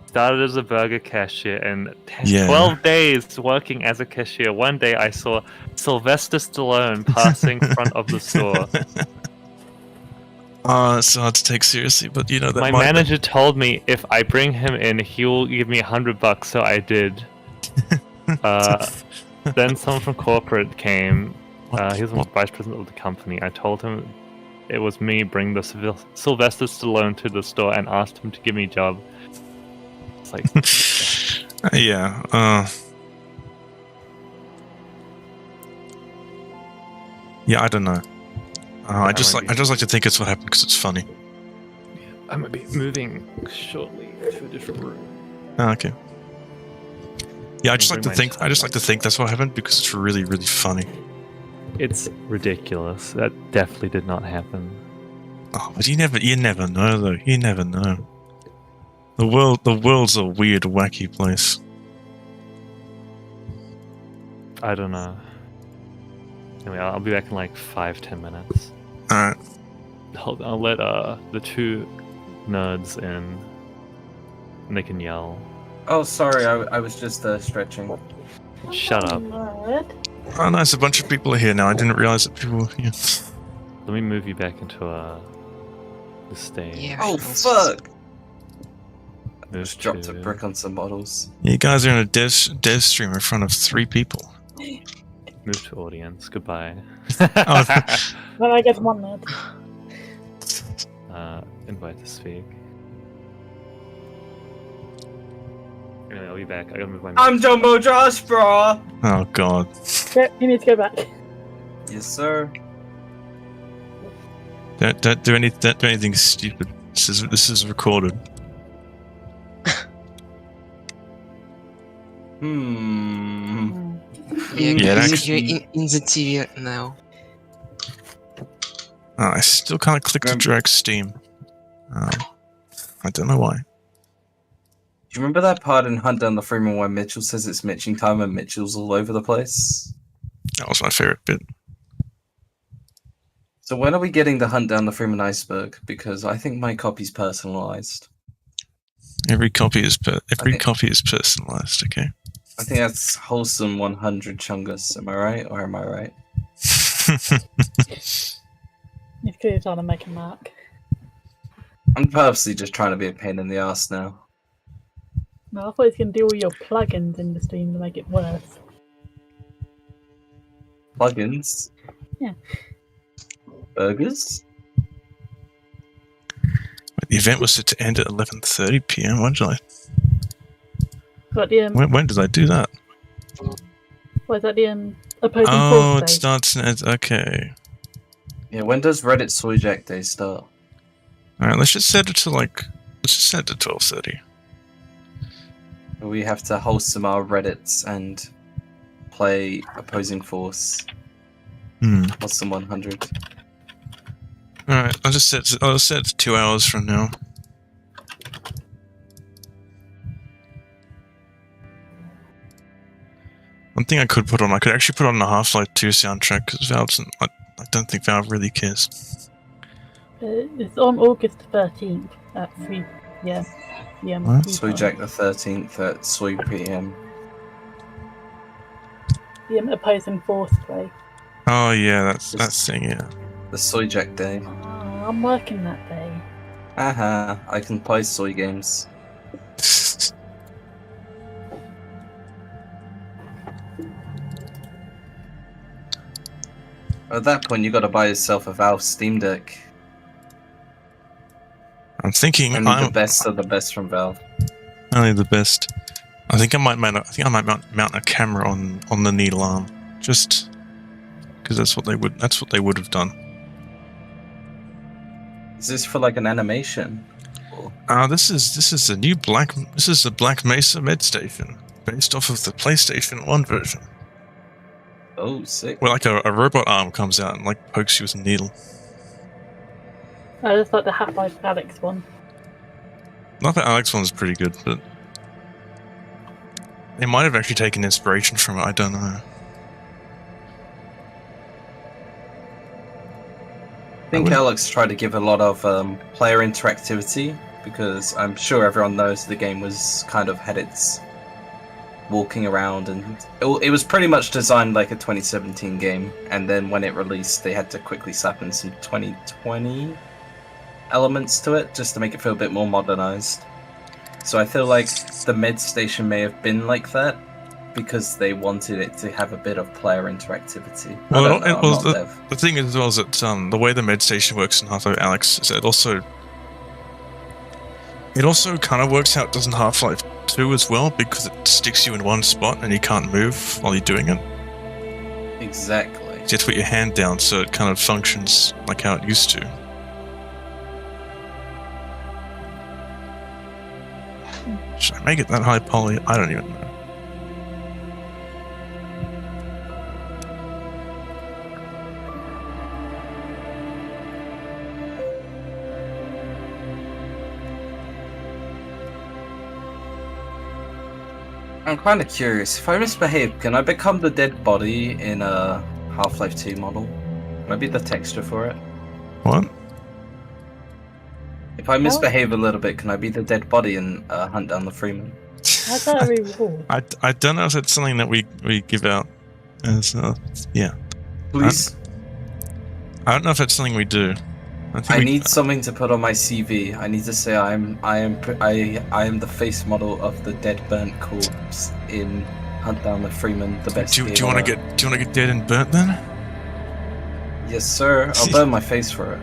started as a burger cashier, and 12 days working as a cashier. One day I saw Sylvester Stallone passing front of the store. It's hard to take seriously, but you know that my manager told me if I bring him in, he will give me $100, so I did. Then someone from corporate came. He was the vice president of the company. I told him it was me bring the Sylvester Stallone to the store and asked him to give me a job. It's like, yeah. Yeah, I don't know. I just like to think it's what happened because it's funny. I might be moving shortly to a different room. Okay. Yeah, I just like to think that's what happened because it's really, really funny. It's ridiculous. That definitely did not happen. Oh, but you never know though. You never know. The world's a weird, wacky place. I don't know. Anyway, I'll be back in like 5-10 minutes. Alright. I'll let the two nerds in, and they can yell. Oh, sorry, I was just stretching. Shut up. Oh, nice. A bunch of people are here now. I didn't realize that people were here. Let me move you back into the stage. Yeah, Oh, fuck! Move Just dropped to- a brick on some models. You guys are in a dev stream in front of 3 people. Move to audience. Goodbye. Oh. Then I get one nerd. Invite to speak. Anyway, I'll be back. I gotta move my. I'm Jumbo Josh, bro! Oh god. You need to go back. Yes, sir. Don't do anything stupid. This is recorded. Yeah, actually- you're in the TV now. I still can't click to drag Steam. I don't know why. Do you remember that part in Hunt Down the Freeman where Mitchell says it's mitching time and Mitchell's all over the place? That was my favorite bit. So when are we getting the Hunt Down the Freeman iceberg? Because I think my copy's personalized. Every copy is personalized. Okay. I think that's wholesome 100 chungus. Am I right, or am I right? He's clearly trying to make a mark. I'm purposely just trying to be a pain in the ass now. No, I thought he's going to do all your plugins in the stream to make it worse. Plugins? Yeah. Burgers? The event was set to end at 11:30 p.m. When did I? Got the When did I do that? was that the opposing Oh, force it day? starts and ends. Okay. Yeah, when does Reddit Soyjack Day start? All right. Let's just set it to Let's just set it to 12:30. We have to host some our Reddits and play opposing force. What's some 100? All right. I'll set it to 2 hours from now. One thing I could actually put on the Half-Life 2 soundtrack because Valve's. I don't think Valve really cares. It's on August 13th at 3 p.m. What? Soyjack the 13th at Soy PM. The opposing force day. Oh yeah, that's thing. Yeah. The Soyjack Day. I'm working that day. I can play soy games. At that point, you got to buy yourself a Valve Steam Deck. I'm thinking Only the best of the best from Valve. Only the best. I think I might mount a camera on the needle arm, just because that's what they would have done. Is this for like an animation? This is the Black Mesa Med Station, based off of the PlayStation 1 version. Oh, sick. Where like a robot arm comes out and like pokes you with a needle. I just like the Half-Life Alex one. Not that Alex one's pretty good, but they might have actually taken inspiration from it. I don't know. I think Alex tried to give a lot of player interactivity, because I'm sure everyone knows the game was kind of had its walking around, and it was pretty much designed like a 2017 game, and then when it released they had to quickly slap in some 2020 elements to it just to make it feel a bit more modernized. So I feel like the Med Station may have been like that because they wanted it to have a bit of player interactivity. Well, the thing is, well, is that the way the Med Station works in Half-Life Alex is it also kind of works how it does in Half-Life 2 as well, because it sticks you in one spot and you can't move while you're doing it. Exactly. You have to put your hand down so it kind of functions like how it used to. Should I make it that high poly? I don't even know. I'm kind of curious. If I misbehave, can I become the dead body in a Half-Life 2 model? Can I be the texture for it? What? If I misbehave a little bit, can I be the dead body in Hunt Down the Freeman? How's that a reward? I don't know if it's something that we give out as yeah. Please. I don't know if that's something we do. I need something to put on my CV. I need to say I am the face model of the dead burnt corpse in Hunt Down the Freeman, the best. Do you want to get dead and burnt then? Yes, sir. I'll burn my face for it.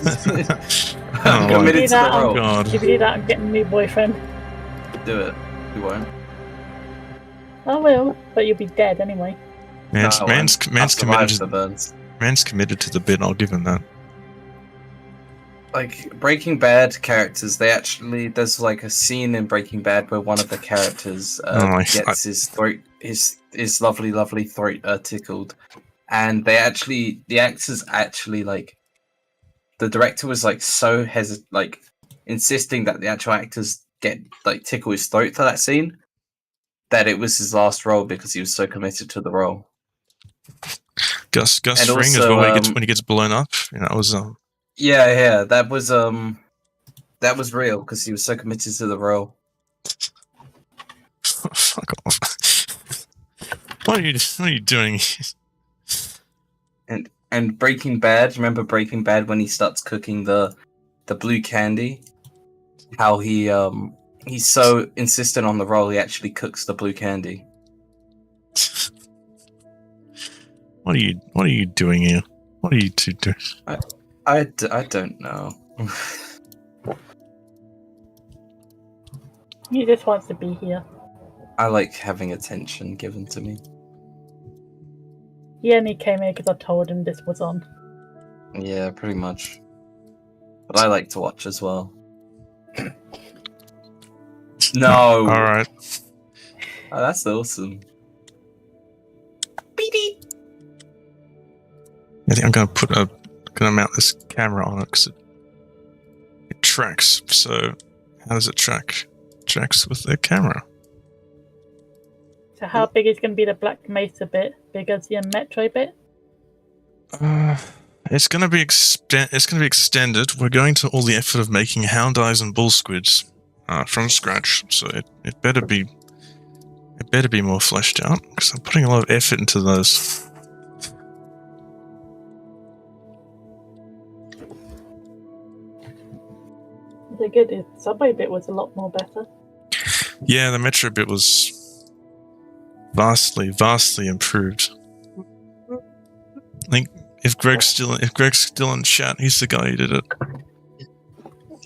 Oh, I'm committed to the role. God. If you do that, I'm getting a new boyfriend. Do it. You won't. I will, but you'll be dead anyway. Man's committed to the burns. Man's committed to the bit. I'll give him that. Like Breaking Bad characters, there's like a scene in Breaking Bad where one of the characters gets his throat, his lovely throat tickled, and the actors actually like, the director was like so insisting that the actual actors get like tickle his throat for that scene, that it was his last role because he was so committed to the role. Gus Fring as well, when he gets blown up. You know, it was Yeah, that was real because he was so committed to the role. Fuck off! What are you doing? And Breaking Bad. Remember Breaking Bad when he starts cooking the blue candy? How he's so insistent on the role, he actually cooks the blue candy. What are you doing here? What are you two doing? I don't know. He just wants to be here. I like having attention given to me. He only came here because I told him this was on. Yeah, pretty much. But I like to watch as well. No! Alright. Oh, that's awesome. I think I'm gonna mount this camera on it because it tracks. So how does it track? It tracks with the camera. So how big is going to be the Black Mesa bit? Big as the Metro bit? It's gonna be extended. We're going to all the effort of making hound eyes and bull squids from scratch. So it better be more fleshed out because I'm putting a lot of effort into those. The good subway bit was a lot more better. Yeah, the Metro bit was vastly improved. I think if Greg's still in chat, he's the guy who did it.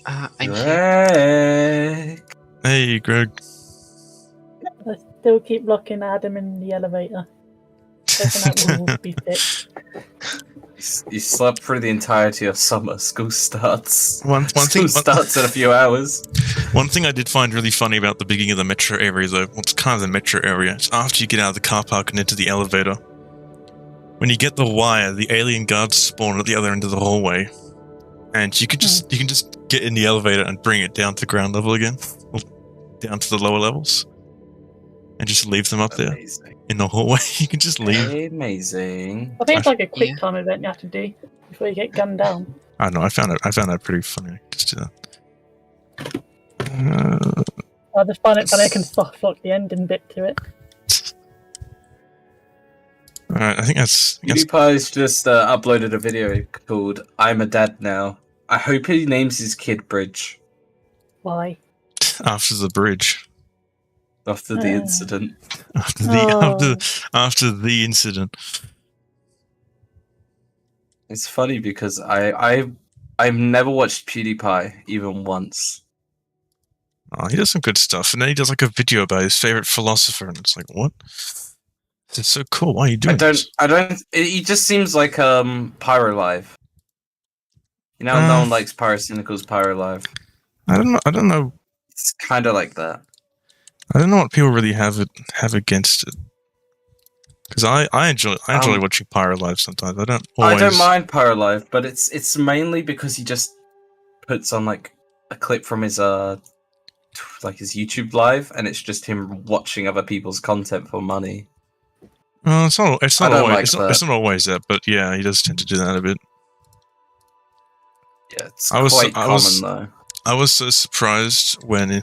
I'm here. Greg. Hey, Greg. I still keep locking Adam in the elevator. Hoping that will be fixed. You slept through the entirety of summer. School starts. School starts in a few hours. One thing I did find really funny about the beginning of the metro area, though, well, it's kind of the metro area, it's after you get out of the car park and into the elevator. When you get the wire, the alien guards spawn at the other end of the hallway, and you can just get in the elevator and bring it down to ground level again, or down to the lower levels, and just leave them up there in the hallway. You can just leave. Amazing. I think it's like a quick time event you have to do before you get gunned down. I don't know. I found that pretty funny. Just do that. I just find it funny I can soft lock the ending bit to it. Alright, I think that's PewDiePie's just uploaded a video called "I'm a Dad Now." I hope he names his kid Bridge Why? after the bridge. after the incident. After the incident. It's funny because I've never watched PewDiePie even once. Oh, he does some good stuff, and then he does like a video about his favorite philosopher, and it's like, what? It's so cool. Why are you doing this? He just seems like Pyro Live. You know, no one likes Pyrocynical's Pyro Live. I don't know. It's kind of like that. I don't know what people really have against it. Because I enjoy watching Pyro Live sometimes. I don't mind Pyro Live, but it's mainly because he just puts on like a clip from his his YouTube live, and it's just him watching other people's content for money. It's not always that, but yeah, he does tend to do that a bit. Yeah, it's quite common though. I was so surprised when he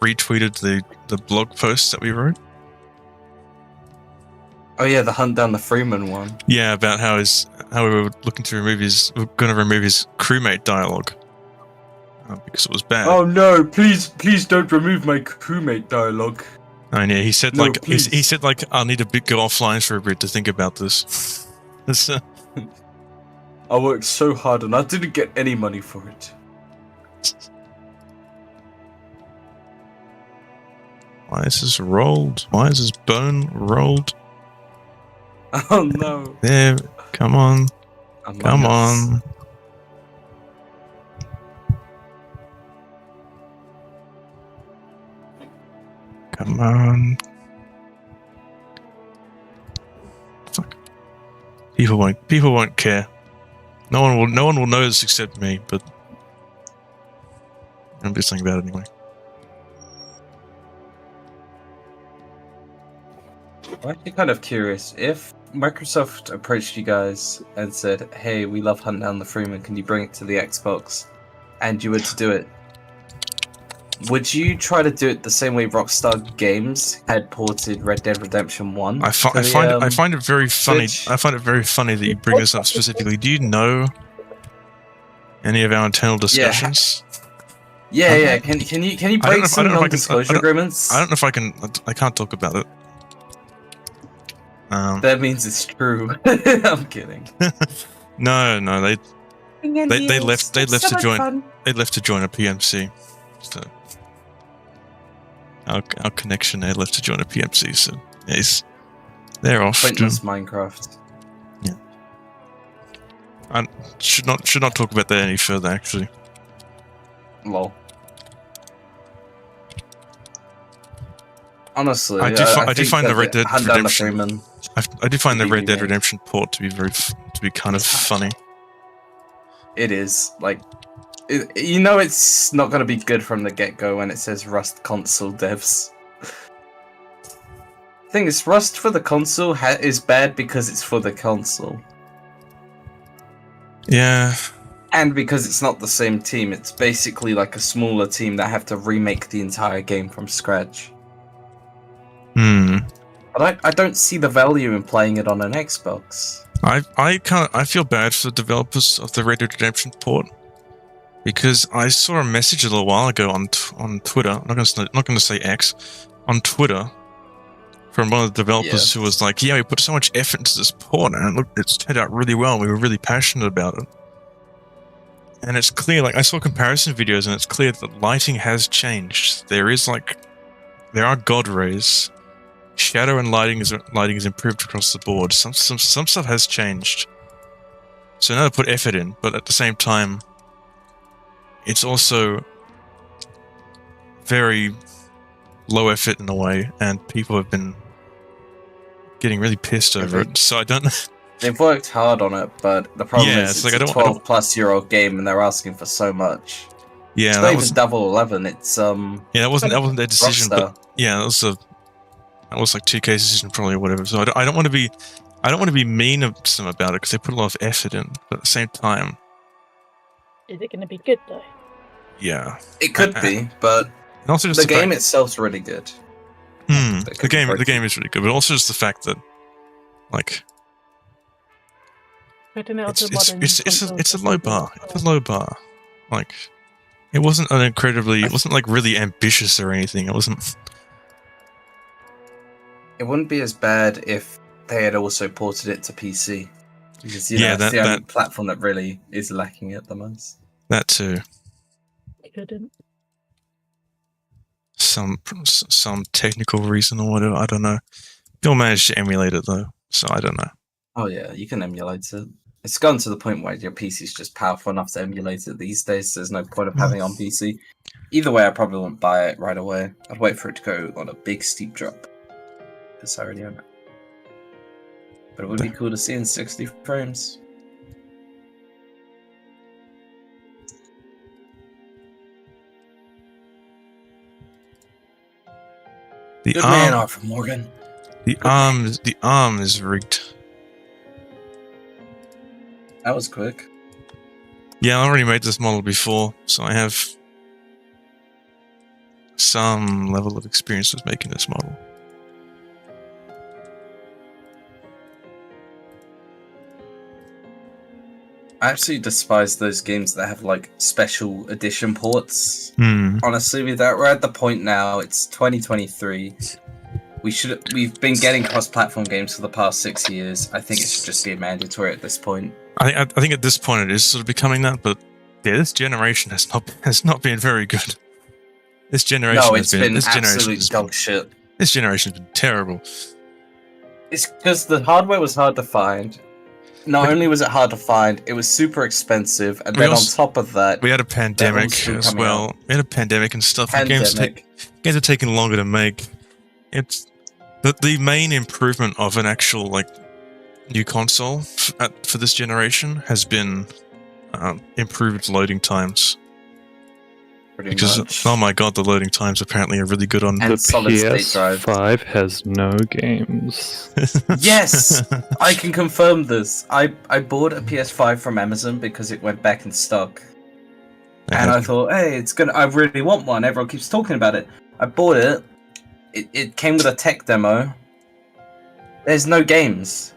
retweeted the blog post that we wrote. Oh yeah, the hunt down the Freeman one. Yeah, about how we were looking to remove his crewmate dialogue because it was bad. Oh no! Please don't remove my crewmate dialogue. And yeah, he said he said I'll need to go offline for a bit to think about this. I worked so hard and I didn't get any money for it. Why is this rolled? Why is this bone rolled? Oh no! There, come on, come on. Come on. Fuck. People won't care. No one will know this except me, but I'm just thinking about it anyway. I'm actually kind of curious. If Microsoft approached you guys and said, "Hey, we love Hunt Down the Freeman, can you bring it to the Xbox?" and you were to do it, would you try to do it the same way Rockstar Games had ported Red Dead Redemption 1? I find it very funny. I find it very funny that you bring this up specifically. Do you know any of our internal discussions? Yeah. Can you break some non-disclosure agreements? I don't know if I can. I can't talk about it. That means it's true. I'm kidding. No, they left to join. They left to join a PMC. So our connection there left to join a PMC, so yeah, they're off. Pointless Minecraft. I should not talk about that any further. Actually, Lol. Honestly, I do find the Red Dead Redemption. Freeman I do find the Red Dead remade. Redemption port to be kind of funny. It is like, you know, it's not going to be good from the get-go when it says Rust console devs. Thing is, Rust for the console is bad because it's for the console. Yeah. And because it's not the same team, it's basically like a smaller team that have to remake the entire game from scratch. But I don't see the value in playing it on an Xbox. I feel bad for the developers of the Red Dead Redemption port because I saw a message a little while ago on Twitter. I'm not going to say X, on Twitter, from one of the developers who was like, "Yeah, we put so much effort into this port, and look, it's turned out really well. And we were really passionate about it." And it's clear, like I saw comparison videos, and it's clear that lighting has changed. There are god rays. Shadow and lighting is improved across the board. Some stuff has changed. So now they put effort in, but at the same time, it's also very low effort in a way, and people have been getting really pissed over it. So I don't know. They've worked hard on it, but the problem is it's like, a 12-plus-year-old game, and they're asking for so much. Yeah, it's not even Double 11. It's yeah, that wasn't their decision, Rockstar. but yeah, that was like 2K's decision probably, or whatever. So I don't want to be mean to them about it because they put a lot of effort in, but at the same time, Is it going to be good though? yeah, It could be, but and also just the game itself's really good. The game is really good, but also just the fact that, like, Putting it onto it's modern a low bar. It's a low bar. Like, it wasn't it wasn't like really ambitious or anything. It wasn't. It wouldn't be as bad if they had also ported it to PC. Because, that's the only platform that really is lacking it the most. That too. Couldn't. Some technical reason or whatever, I don't know. You'll manage to emulate it though, so I don't know. Oh yeah, you can emulate it. It's gone to the point where your PC is just powerful enough to emulate it these days. There's no point of having it on PC. Either way, I probably wouldn't buy it right away. I'd wait for it to go on a big steep drop. Because I already own it. But it would be cool to see in 60 frames. The Good man, Arthur Morgan. The arm is rigged. That was quick. Yeah, I already made this model before, so I have some level of experience with making this model. I absolutely despise those games that have like special edition ports. Honestly, we're at the point now. It's 2023. We've been getting cross-platform games for the past 6 years. I think it should just be mandatory at this point. I think at this point it is sort of becoming that, but yeah, this generation has not been very good. This generation has been absolute dog shit. This generation's been terrible. It's because the hardware was hard to find. Not only was it hard to find, it was super expensive, and then on top of that, we had a pandemic as well. We had a pandemic and stuff. Games are taking longer to make. It's the main improvement of an actual like new console for this generation has been improved loading times. Oh my god, the loading times apparently are really good on the PS5 has no games. Yes, I can confirm this. I bought a PS5 from Amazon because it went back in stock, and I thought, hey, I really want one. Everyone keeps talking about it. I bought it. It came with a tech demo. There's no games.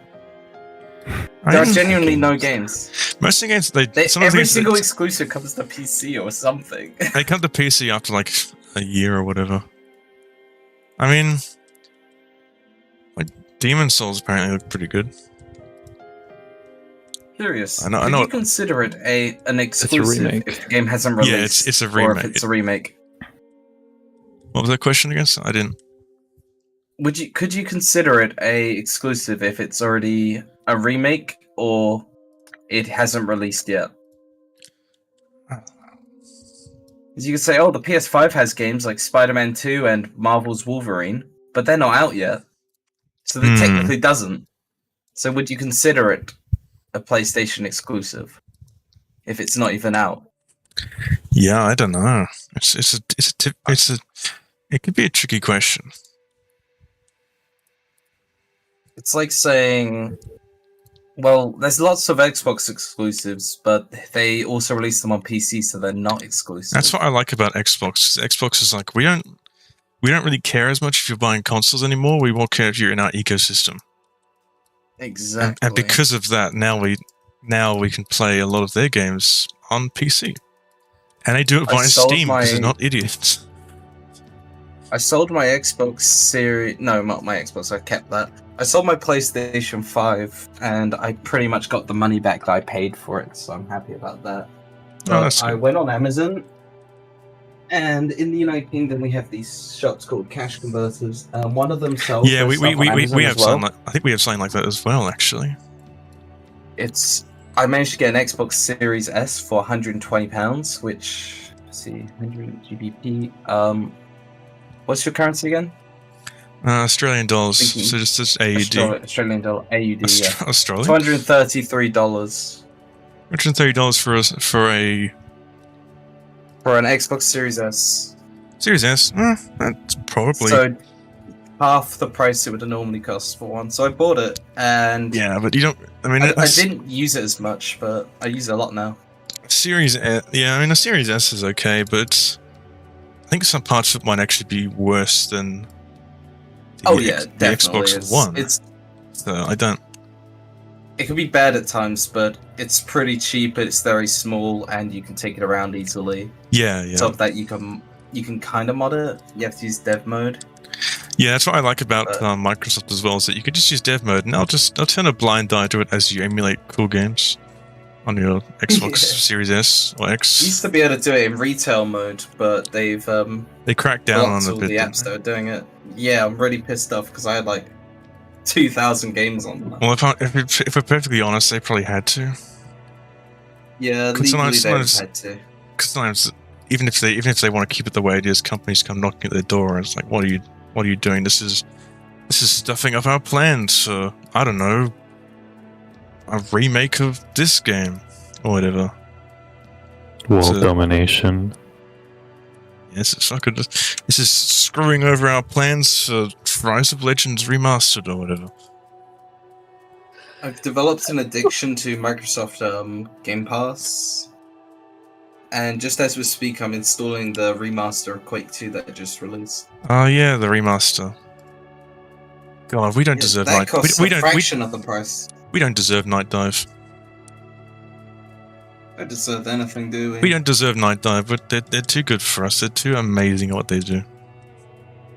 There are genuinely no games. Most of the games, every single exclusive comes to PC or something. They come to PC after like a year or whatever. I mean, like Demon's Souls apparently look pretty good. Curious. I know. Can you consider it an exclusive if the game hasn't released? Yeah, it's a remake. Or if it's a remake. What was that question again? I didn't. Could you consider it a exclusive if it's already a remake or it hasn't released yet? As you could say, oh, the PS5 has games like Spider-Man 2 and Marvel's Wolverine, but they're not out yet, so that technically doesn't. So would you consider it a PlayStation exclusive if it's not even out? Yeah, I don't know. It could be a tricky question. It's like saying, well, there's lots of Xbox exclusives, but they also release them on PC, so they're not exclusive. That's what I like about Xbox. Xbox is like we don't really care as much if you're buying consoles anymore. We more care if you're in our ecosystem. Exactly. And because of that, now we can play a lot of their games on PC, and they do it via Steam because they're not idiots. I sold my Xbox Series. No, not my Xbox. I kept that. I sold my PlayStation 5, and I pretty much got the money back that I paid for it, so I'm happy about that. But I went on Amazon, and in the United Kingdom, we have these shops called cash converters. One of them sells. Yeah, we have something. I think we have something like that as well, actually. I managed to get an Xbox Series S for £120, which, let's see, 100 GBP. What's your currency again? Australian dollars. So just AUD. Australian dollar, AUD, yeah. Australian? $233. $130 for an Xbox Series S. Series S? That's probably... So, half the price it would have normally cost for one. So I bought it, and... Yeah, but you don't... I mean... I didn't use it as much, but I use it a lot now. Series S... Yeah, I mean, the Series S is okay, but... I think some parts of it might actually be worse than... the Xbox One. So I don't... It can be bad at times, but it's pretty cheap, it's very small, and you can take it around easily. Yeah. On top of that, you can kind of mod it. You have to use dev mode. Yeah, that's what I like about Microsoft as well, is that you can just use dev mode, and I'll turn a blind eye to it as you emulate cool games on your Xbox Series S or X. You used to be able to do it in retail mode, but they cracked down on all the apps that are doing it. Yeah, I'm really pissed off because I had like 2,000 games on them. Well, if we're perfectly honest, they probably had to. Yeah, legally they had to. Because sometimes, even if they want to keep it the way it is, companies come knocking at their door, and it's like, what are you doing? This is stuffing up our plans. So I don't know, a remake of this game or whatever. World domination. Yes, this is screwing over our plans for Rise of Legends Remastered or whatever. I've developed an addiction to Microsoft Game Pass, and just as we speak, I'm installing the remaster of Quake 2 that just released. Oh yeah, the remaster. God, we don't deserve that costs a fraction of the price. We don't deserve Night Dive. I don't deserve anything, do we? We don't deserve Night Dive, but they're too good for us. They're too amazing at what they do.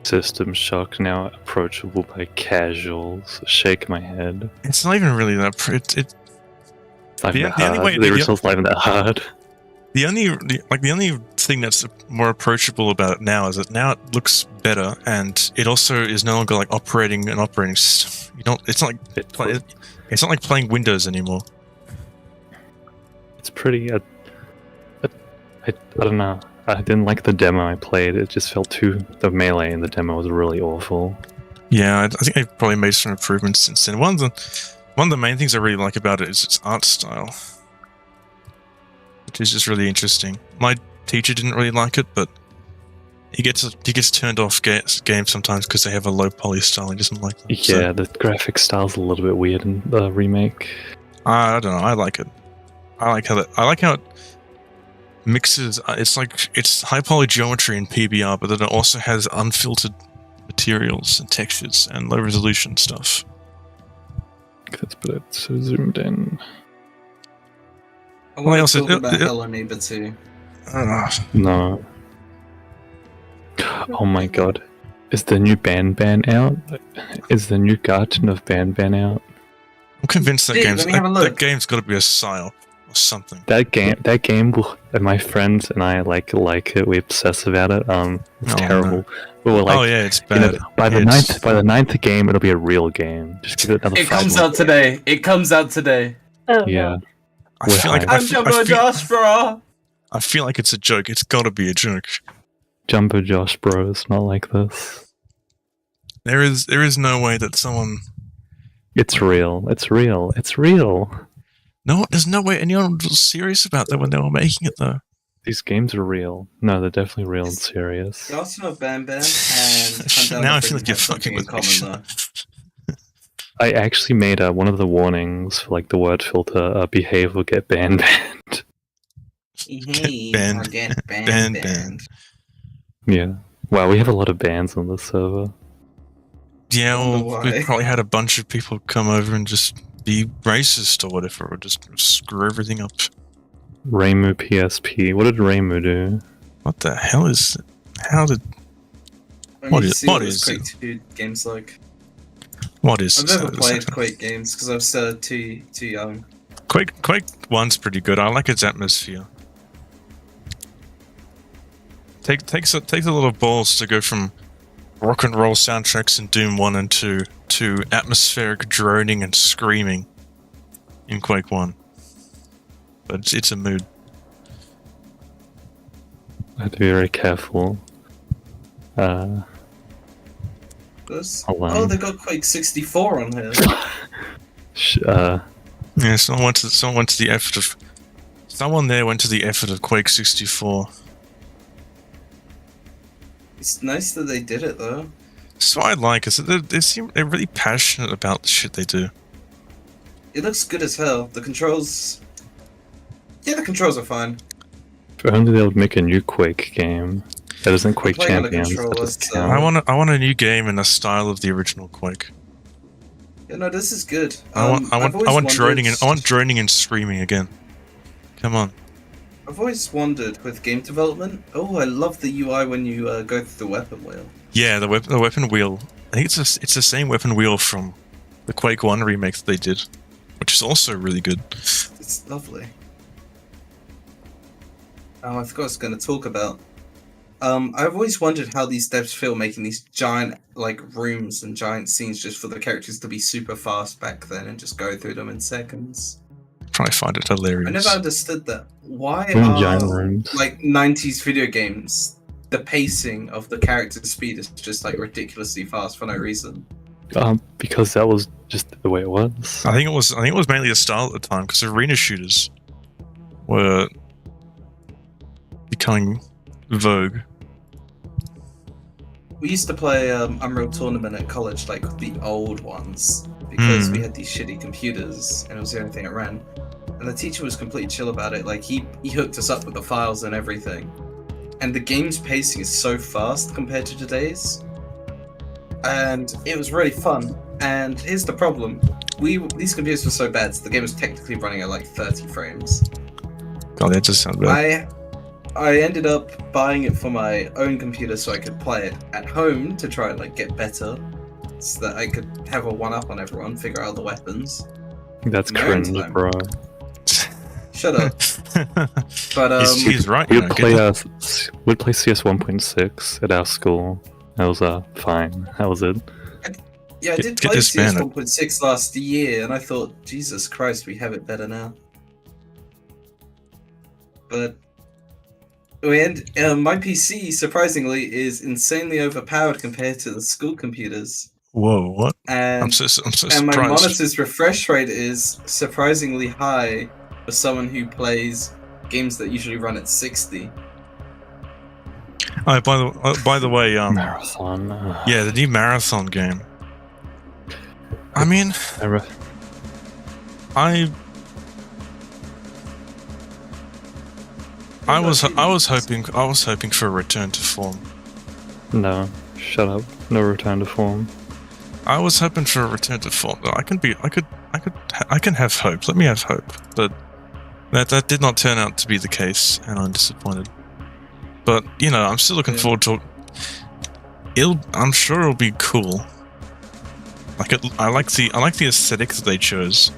System Shock now approachable by casuals. Shake my head. It's not even really that. The original's not even that hard. The only thing that's more approachable about it now is that now it looks better, and it also is no longer like operating an operating system. It's not like playing Windows anymore. It's pretty. I don't know. I didn't like the demo I played. It just felt the melee in the demo was really awful. Yeah, I think they've probably made some improvements since then. One of the main things I really like about it is its art style, which is just really interesting. My teacher didn't really like it, but he gets turned off games sometimes because they have a low poly style. He doesn't like them. Yeah, the graphic style's a little bit weird in the remake. I don't know. I like it. I like how it mixes. It's high poly geometry in PBR, but then it also has unfiltered materials and textures and low resolution stuff. Let's put it so zoomed in. I want to talk about Hello Neighbor 2. No. Oh my god. Is the new Ban out? Is the new Garden of Ban out? I'm convinced that game's got to be a psyop. or something. That game, and my friends and I like it. We obsess about it. It's Oh, terrible. no. We were like, Oh yeah, it's you know, bad. by the It's- ninth game, it'll be a real game. Just give it another It 5 comes months. out today. It comes out today. Oh, Yeah. no. I feel like I'm Jumbo Josh, bro. I feel like it's a joke. It's got to be a joke. Jumbo Josh, bro, it's not like this. There is no way that someone. It's real. It's real. It's real. No, there's no way anyone was serious about that when they were making it, though. These games are real. No, they're definitely real and serious. You also know Bam Bam and Hunt Down Now the I feel like Freeman you're have something fucking in with me. common, though. I actually made one of the warnings for like the word filter behave will get banned. Hey, banned. I'll get Banned. banned. Yeah. Wow, we have a lot of bans on this server. Yeah, Wonder well, why. we probably had a bunch of people come over and just be racist or whatever, or just screw everything up. Reimu PSP. What did Reimu do? What the hell is? How did? I What need to is- see what this is Quake 2 game's like. What is? I've this? never How does played that- Quake games because I was too young. Quake 1's pretty good. I like its atmosphere. Takes a lot of balls to go from rock and roll soundtracks in Doom 1 and 2 to atmospheric droning and screaming in Quake 1. But it's a mood. I have to be very careful. This? Hold on. Oh, they got Quake 64 on here. Yeah, someone went to the effort of. Someone there went to the effort of Quake 64. It's nice that they did it though. So I like is that they're really passionate about the shit they do. It looks good as hell. The controls. Yeah, the controls are fine. If only they would make a new Quake game. That isn't Quake playing on a Champions. That controller, just so- counts. I want a new game in the style of the original Quake. Yeah, no, this is good. I want I've always droning wondered- I want droning and screaming again. Come on. I've always wondered with game development. Oh, I love the UI when you go through the weapon wheel. Yeah, the weapon wheel. I think it's the same weapon wheel from the Quake 1 remake that they did, which is also really good. It's lovely. Oh, I forgot I was going to talk about. I've always wondered how these devs feel making these giant like rooms and giant scenes just for the characters to be super fast back then and just go through them in seconds. Probably find it hilarious. I never understood that. Why Giant are rooms. like 90s video games, the pacing of the character speed is just like ridiculously fast for no reason? Because that was just the way it was. I think it was mainly a style at the time because arena shooters were becoming vogue. We used to play Unreal Tournament at college, like the old ones, because we had these shitty computers and it was the only thing that ran. And the teacher was completely chill about it. Like he hooked us up with the files and everything. And the game's pacing is so fast compared to today's. And it was really fun. And here's the problem: these computers were so bad, so the game was technically running at like 30 frames. God, that just sounds bad. I ended up buying it for my own computer so I could play it at home to try and like get better, so that I could have a one-up on everyone, figure out the weapons. That's My own cringe, time. bro. Shut up. But he's right. We You know, would play we'd play CS 1.6 at our school. That was fine. That was it. yeah, I Get- did get play this CS banner. 1.6 last year, and I thought, Jesus Christ, we have it better now. But my PC surprisingly is insanely overpowered compared to the school computers. Whoa, what? And I'm so and my surprised. monitor's refresh rate is surprisingly high for someone who plays games that usually run at 60. Oh, by the way, Marathon. yeah, the new Marathon game. I mean, I was hoping for a return to form. No, shut up. No return to form. I was hoping for a return to form. I can have hope. Let me have hope. But that did not turn out to be the case, and I'm disappointed. But you know, I'm still looking forward to. I'm sure it'll be cool. I like the aesthetic that they chose.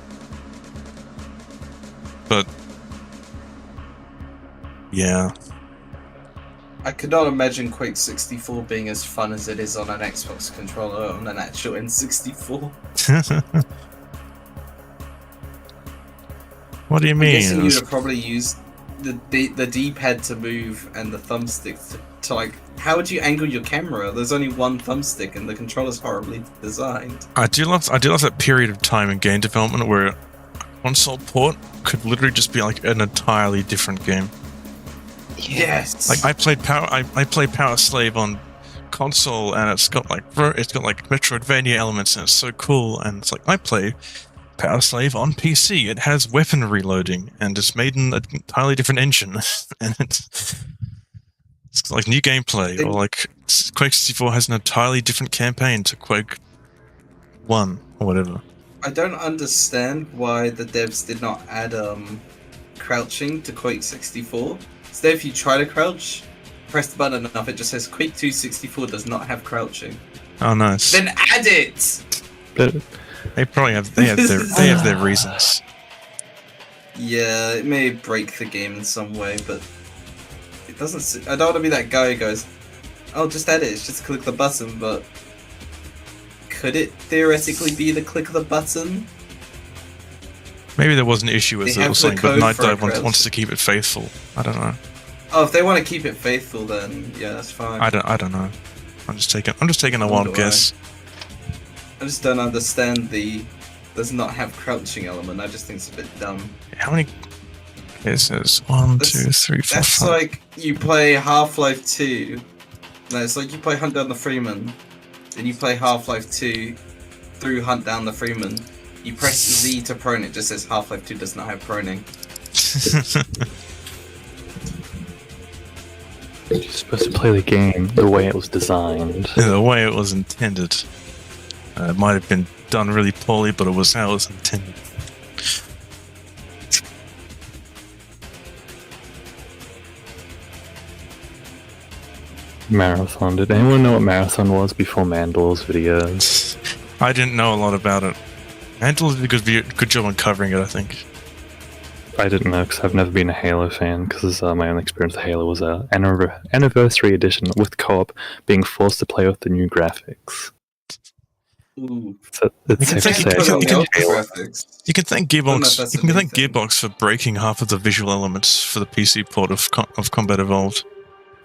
But Yeah. I could not imagine Quake 64 being as fun as it is on an Xbox controller on an actual N64. What do you I'm mean? guessing you'd have probably used the D-pad to move and the thumbstick to like. How would you angle your camera? There's only one thumbstick and the controller's horribly designed. I do love that period of time in game development where a console port could literally just be like an entirely different game. Yes. Like I played Power Slave on console, and it's got like Metroidvania elements, and it's so cool. And it's like I play Power Slave on PC. It has weapon reloading, and it's made in an entirely different engine, and it's like new gameplay. Or like Quake 64 has an entirely different campaign to Quake 1 or whatever. I don't understand why the devs did not add crouching to Quake 64. So if you try to crouch, press the button enough, it just says Quake 264 does not have crouching. Oh, nice. Then add it. But They probably have their reasons. Yeah, it may break the game in some way, but it doesn't. I don't want to be that guy who goes, "Oh, just add it. It's just click the button." But could it theoretically be the click of the button? Maybe there was an issue with They it or have the something, but code Night for a Dive crouch. wants to keep it faithful. I don't know. Oh, if they want to keep it faithful, then yeah, that's fine. I don't know. I'm just taking a Nor wild do guess. I just don't understand the does not have crouching element. I just think it's a bit dumb. How many? Okay, it says 1, That's- 2, 3, 4, That's 5. like you play Half-Life 2. No, it's like you play Hunt Down the Freeman. Then you play Half-Life 2 through Hunt Down the Freeman. You press Z to prone, it just says Half-Life 2 does not have proning. you're supposed to play the game the way it was designed. The way it was intended. It might have been done really poorly, but it was how it was intended. Marathon. Did anyone know what Marathon was before Mandal's videos? I didn't know a lot about it. Antle did a good job on covering it, I think. I didn't know because I've never been a Halo fan. Because my only experience with Halo was an anniversary edition with co-op, being forced to play with the new graphics. Ooh. So it's safe to say. Put on you the can- ultra graphics. You can thank don't know if Gearbox. that's You a can new thank thing. Gearbox for breaking half of the visual elements for the PC port of Combat Evolved.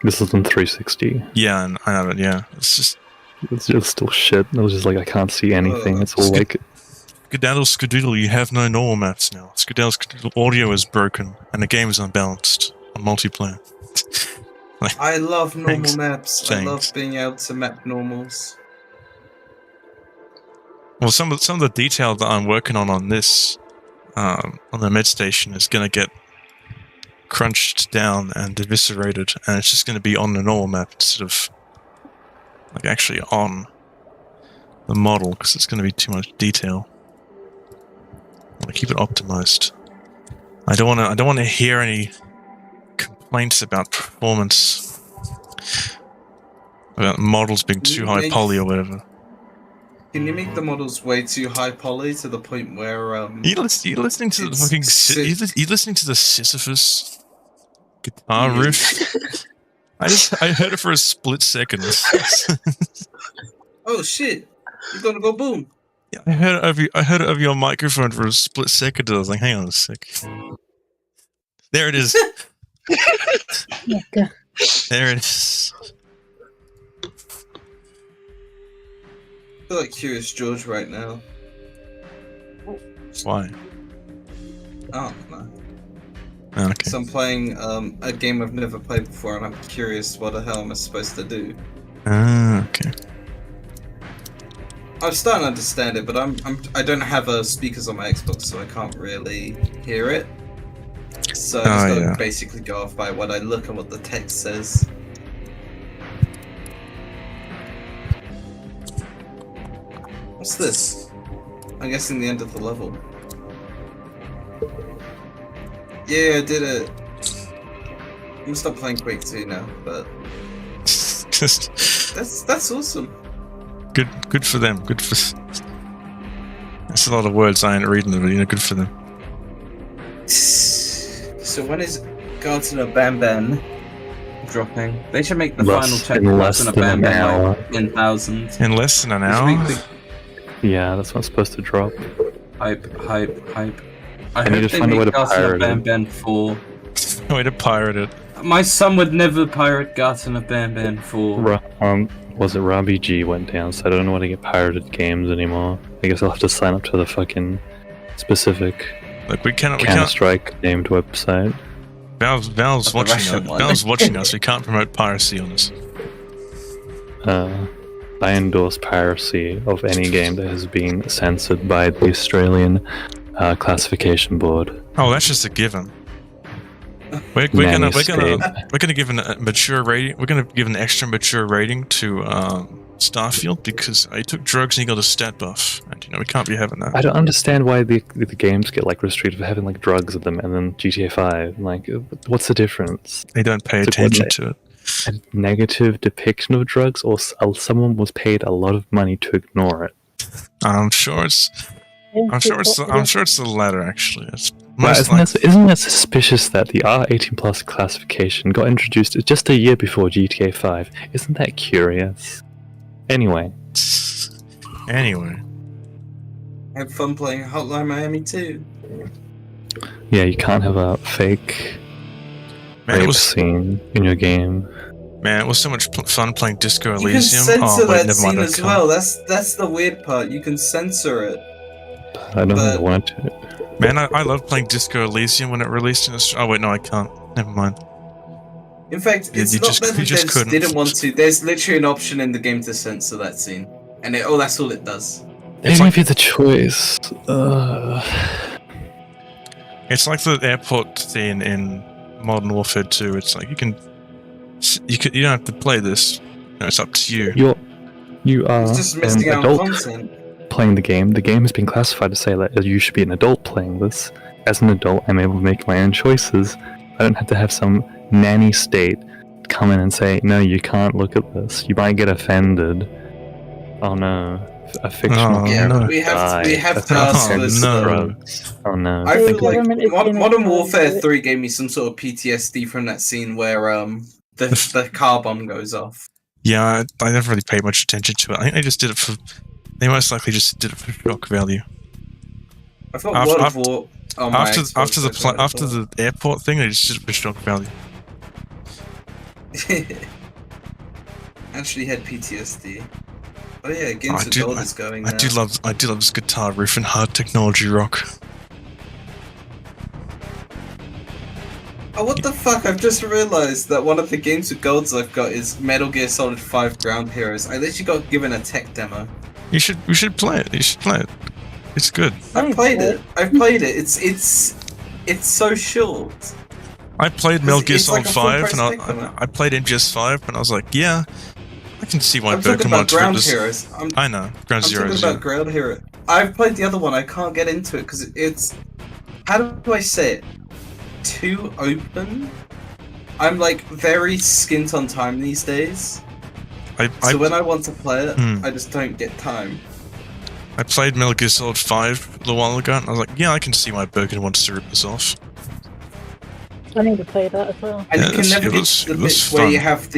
This is on 360. Yeah, and I know it. Yeah, it's just It's just still shit. It was just like I can't see anything. It's all like Skedaddle Skadoodle. You have no normal maps now. Skedaddle Skadoodle audio is broken, and the game is unbalanced on multiplayer. I love normal Thanks. maps. I love Thanks. being able to map normals. Well, some of the detail that I'm working on this, on the med station, is going to get crunched down and eviscerated, and it's just going to be on the normal map instead of like actually on the model, because it's going to be too much detail. I want to keep it optimized. I don't want to hear any complaints about performance, about models being too high poly or whatever. Can you make the models way too high poly to the point where You listening to the It's fucking sick. you listening to the Sisyphus guitar riff? I heard it for a split second. oh shit, you're gonna go boom. I heard it over your microphone for a split second. I was like, hang on a sec. There it is. Okay. There it is. I feel like Curious George right now. Why? I don't know. Oh, okay. So I'm playing a game I've never played before, and I'm curious what the hell am I supposed to do. Ah, okay. I'm starting to understand it, but I don't have speakers on my Xbox, so I can't really hear it. So I just gotta basically go off by what I look and what the text says. What's this? I'm guessing the end of the level. Yeah, I did it. I'm gonna stop playing Quake 2 now, but Just that's awesome. good for them. Good for. That's a lot of words I ain't reading, but good for them. So when is Garden of Banban dropping. They should make the Less- final check in for less Garden of than an Banban hour. like 10,000. In less than an They should hour? make the Yeah, that's what's supposed to drop. hype. I need hope to they find a way make to Garden of pirate it. Banban 4. Way to pirate it. My son would never pirate Garden of Banban 4. Was it Robbie G went down, so I don't know how to get pirated games anymore. I guess I'll have to sign up to the fucking specific Like we can't. Counter-Strike named website. Valve's The watching Russian us. one. Valve's watching us. We can't promote piracy on us. I endorse piracy of any game that has been censored by the Australian Classification Board. Oh, that's just a given. We're gonna give a mature rating. We're gonna give an extra mature rating to Starfield because he took drugs and he got a stat buff, and we can't be having that. I don't understand why the games get like restricted for having like drugs in them, and then GTA 5. Like, what's the difference? They don't pay It's like, attention to it. A negative depiction of drugs, or someone was paid a lot of money to ignore it. I'm sure it's the latter actually. It's Right, most isn't that suspicious that the R18 plus classification got introduced just a year before GTA 5? Isn't that curious? Anyway. Anyway. Have fun playing Hotline Miami 2. Yeah, you can't have a fake rape scene in your game. Man, it was so much fun playing Disco You can Elysium. censor that never mind, scene I as can't. well. That's the weird part. You can censor it. I don't think I But- want to. Man, I love playing Disco Elysium when it released in Australia. Oh wait, no, I can't. Never mind. In fact, You it's just- not that you they just just couldn't. didn't want to. There's literally an option in the game to censor that scene, and that's all it does. They It's gave like you the choice. it's like the airport scene in Modern Warfare 2. It's like you don't have to play this. No, it's up to you. You are It's just an missing out on adult content. playing the game. The game has been classified to say that you should be an adult playing this. As an adult, I'm able to make my own choices. I don't have to have some nanny state come in and say, no, you can't look at this. You might get offended. Oh no. A fictional Oh, Yeah, no. but we have to Oh, ask for this. no. drugs. Oh no. I The feel like government is gonna Modern try Warfare to- 3 gave me some sort of PTSD from that scene where the car bomb goes off. Yeah, I never really paid much attention to it. I think they just did it for. They most likely just did it for shock value. I thought After- World of War. Oh, my After Xbox the airport thing, they just did it for shock value. actually had PTSD. Oh yeah, Games I of do- Gold is going I now. do love this guitar riff and hard technology rock. Oh, what the fuck? I've just realized that one of the Games of Golds I've got is Metal Gear Solid 5 Ground Heroes. I literally got given a tech demo. You should play it. You should play it. It's good. I've played it. It's so short. I played Metal Gear it's Solid like a full 5 and price takeover. I played MGS5 and I was like, yeah, I can see why I'm talking Birkin about wants to rip Ground this. Heroes. I know, Ground I'm Zero. talking about Ground Hero. I've played the other one. I can't get into it because it's. How do I say it? Too open. I'm like very skint on time these days. So when I want to play it, I just don't get time. I played Metal Gear Solid 5 a little while ago and I was like, yeah, I can see why Birkin wants to rip this off. I need to play that as well. And Yeah, you can never it get was- to the it was bits where you fun. have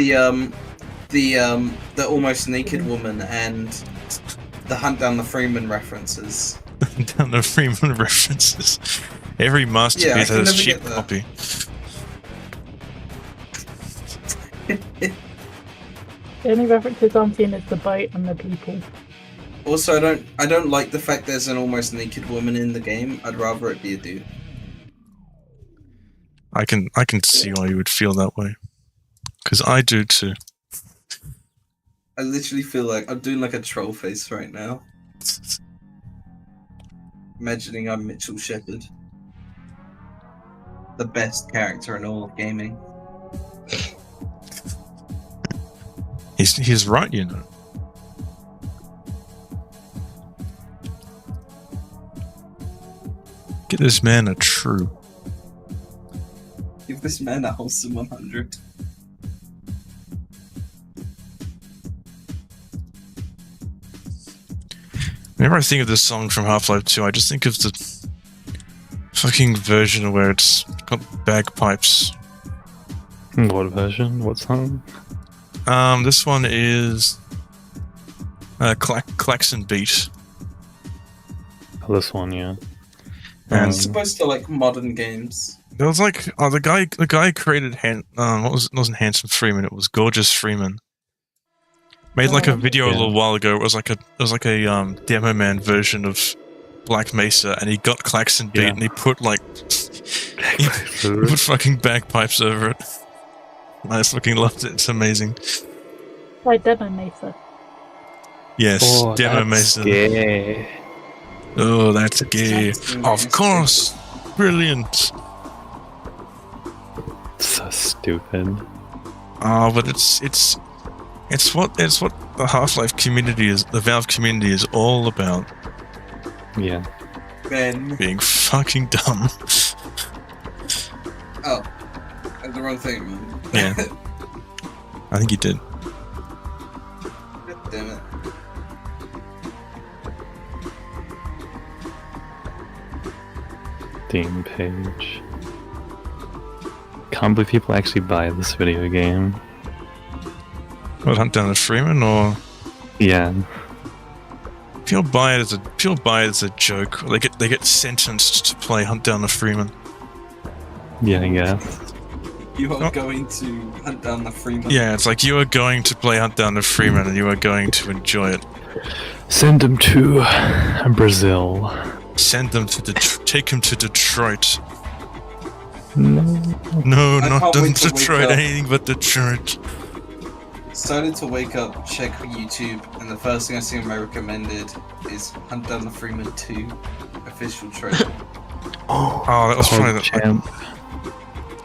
the almost naked woman and the hunt down the Freeman references. Down the Freeman references. Every Yeah, I masterpiece can has a never cheap get that. copy. The only references I'm seeing is the boat and the people. Also, I don't like the fact there's an almost naked woman in the game. I'd rather it be a dude. I can see why you would feel that way. Because I do too. I literally feel like I'm doing like a troll face right now. Imagining I'm Mitchell Shepard. The best character in all of gaming. He's right, you know. Get this man a true. Give this man a wholesome 100. Whenever I think of this song from Half-Life 2, I just think of the fucking version where it's got bagpipes What version? What song? This one is Klaxon Beat. Oh, this one, yeah. And I'm supposed to like modern games. there was like the guy who created it wasn't Handsome Freeman, it was Gorgeous Freeman. Made like a video a little while ago. It was like a demo man version of Black Mesa, and he got Klaxon Beat and he put like he put fucking bagpipes over it. I fucking loved it. It's amazing. By Demo Mesa. Yes, Demo Mesa. Gay. Oh, that's gay. Of course, brilliant. So stupid. Oh, but it's what the Half-Life community is, the Valve community is all about. Yeah. Ben. Being fucking dumb. Oh, I did the wrong thing. Yeah. I think you did. God damn it. Steam page. Can't believe people actually buy this video game. What, Hunt Down the Freeman, or Yeah. people buy it as a joke. Or they get sentenced to play Hunt Down the Freeman. Yeah, I guess. You are going to hunt down the Freeman. Yeah, it's like you are going to play Hunt Down the Freeman, and you are going to enjoy it. Send them to Brazil. Send them to take him to Detroit. No. No, I not can't wait to wake Detroit. up. Anything but Detroit. Started to wake up, check YouTube, and the first thing I see on my recommended is Hunt Down the Freeman 2 official trailer. Oh, that was probably the. champ.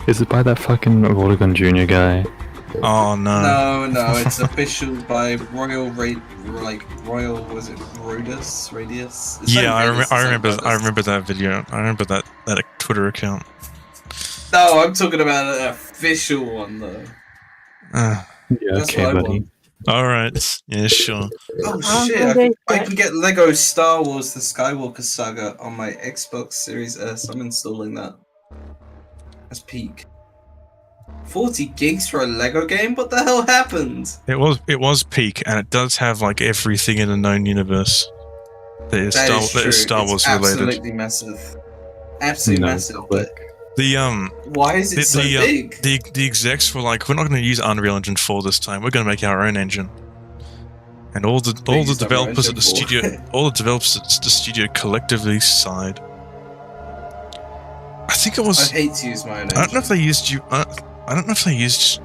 Is it by that fucking Vortigon Jr. guy? Oh no. No, it's official by Royal was it Radius? It's Yeah, like I Radius, remember that video. I remember that Twitter account. No, I'm talking about an official one though. Uh, Yeah, That's okay, what I buddy. want. all right. Yeah, sure. Oh shit! I can get Lego Star Wars: The Skywalker Saga on my Xbox Series S. I'm installing that. That's peak. 40 gigs for a Lego game? What the hell happened? It was peak, and it does have like everything in the known universe that is Star Wars related. Absolutely massive. Absolutely massive. But The why is it so big? the execs were like, we're not going to use Unreal Engine 4 this time. We're going to make our own engine. And all the developers at the studio collectively sighed. I think it was. I hate to use my own engine. I don't know if they used you. I don't know if they used.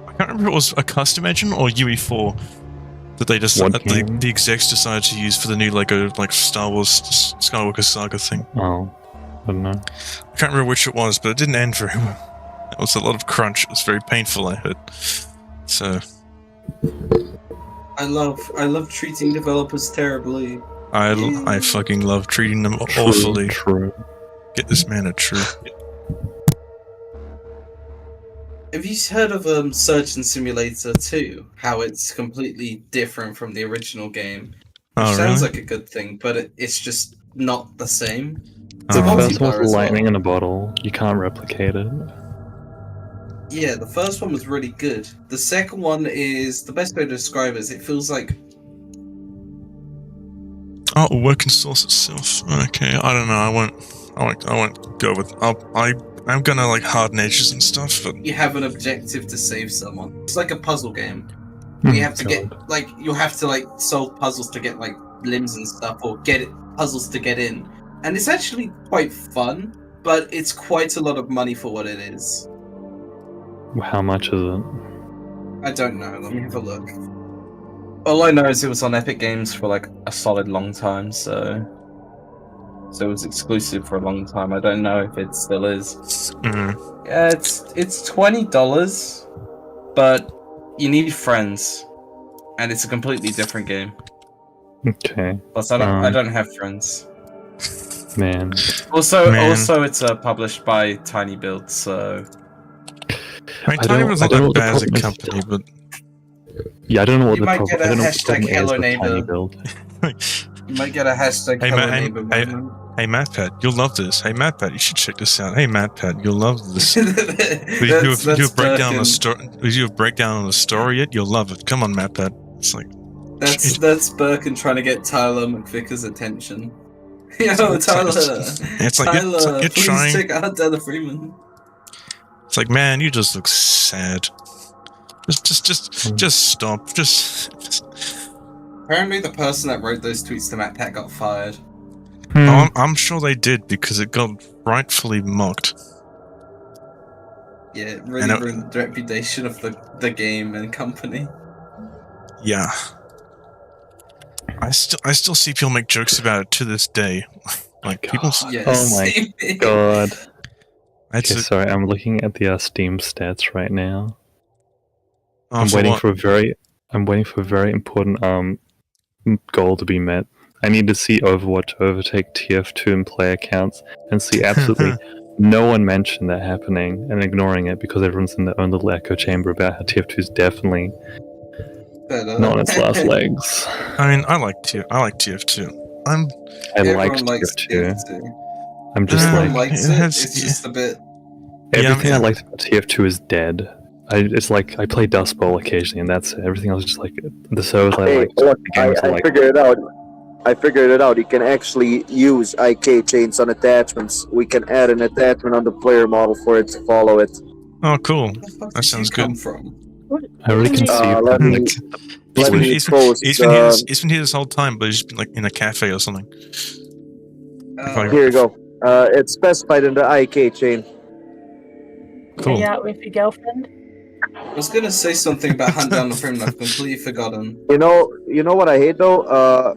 I can't remember if it was a custom engine or UE4 that they just the execs decided to use for the new Lego like Star Wars Skywalker Saga thing. Oh, I don't know. I can't remember which it was, but it didn't end very well. It was a lot of crunch. It was very painful, I heard. So I love treating developers terribly. I fucking love treating them awfully. True. Get this man a true. Have you heard of Surgeon Simulator 2? How it's completely different from the original game. Which sounds like a good thing, but it's just not the same. The first one was lightning in a bottle. You can't replicate it. Yeah, the first one was really good. The second one is the best way to describe it is it feels like working source itself. Okay, I don't know. I won't go with. I'm gonna like harden edges and stuff, but you have an objective to save someone. It's like a puzzle game. You have to get you'll have to solve puzzles to get limbs and stuff, or puzzles to get in. And it's actually quite fun, but it's quite a lot of money for what it is. How much is it? I don't know. Let me have a look. All I know is it was on Epic Games for a solid long time, so it was exclusive for a long time. I don't know if it still is. Mm-hmm. Yeah, it's $20, but you need friends, and it's a completely different game. Okay. Plus, I don't have friends. Man. Also, it's published by Tiny Build, so. I mean, Tiny Build's not that bad as a company, but yeah, I don't know what you the might problem. get a I don't know what the hashtag problem is Hello with Neighbor. Tiny Build. You might get a hashtag Hello Neighbor moment. Hey MatPat, you'll love this. Hey MatPat, you should check this out. Hey MatPat, you'll love this. You that's have breakdown on the Birkin. story. You have breakdown on the story yet? You'll love it. Come on, MatPat. It's like That's Birkin trying to get Tyler McVicker's attention. Yo, Tyler, it's like Tyler, you're please trying. check out Tyler Freeman. It's like, man, you just look sad. Just stop. Apparently, the person that wrote those tweets to Matt Pat got fired. Oh, I'm sure they did because it got rightfully mocked. Yeah, it really ruined the reputation of the game and company. Yeah. I still see people make jokes about it to this day. Like people. Yes. Oh my god. Okay, sorry, I'm looking at the Steam stats right now. I'm waiting for a very important goal to be met. I need to see Overwatch overtake TF2 in player counts and see absolutely no one mention that happening and ignoring it because everyone's in their own little echo chamber about how TF2 is definitely not on its last legs. I mean, I like TF2. I like TF2. I'm just it's just a bit. Everything I liked about TF2 is dead. It's like I play Dust Bowl occasionally, and that's it. Everything else is just like the servers I like. I figured it out. I figured it out. You can actually use IK chains on attachments. We can add an attachment on the player model for it to follow it. Oh, cool. That sounds good. I really can see. He's been here this whole time, but he's been like in a cafe or something. Here you go. It's specified in the IK chain. Cool. Hang out with your girlfriend. I was gonna say something about Hunt Down the Frame, and I've completely forgotten. You know what I hate though?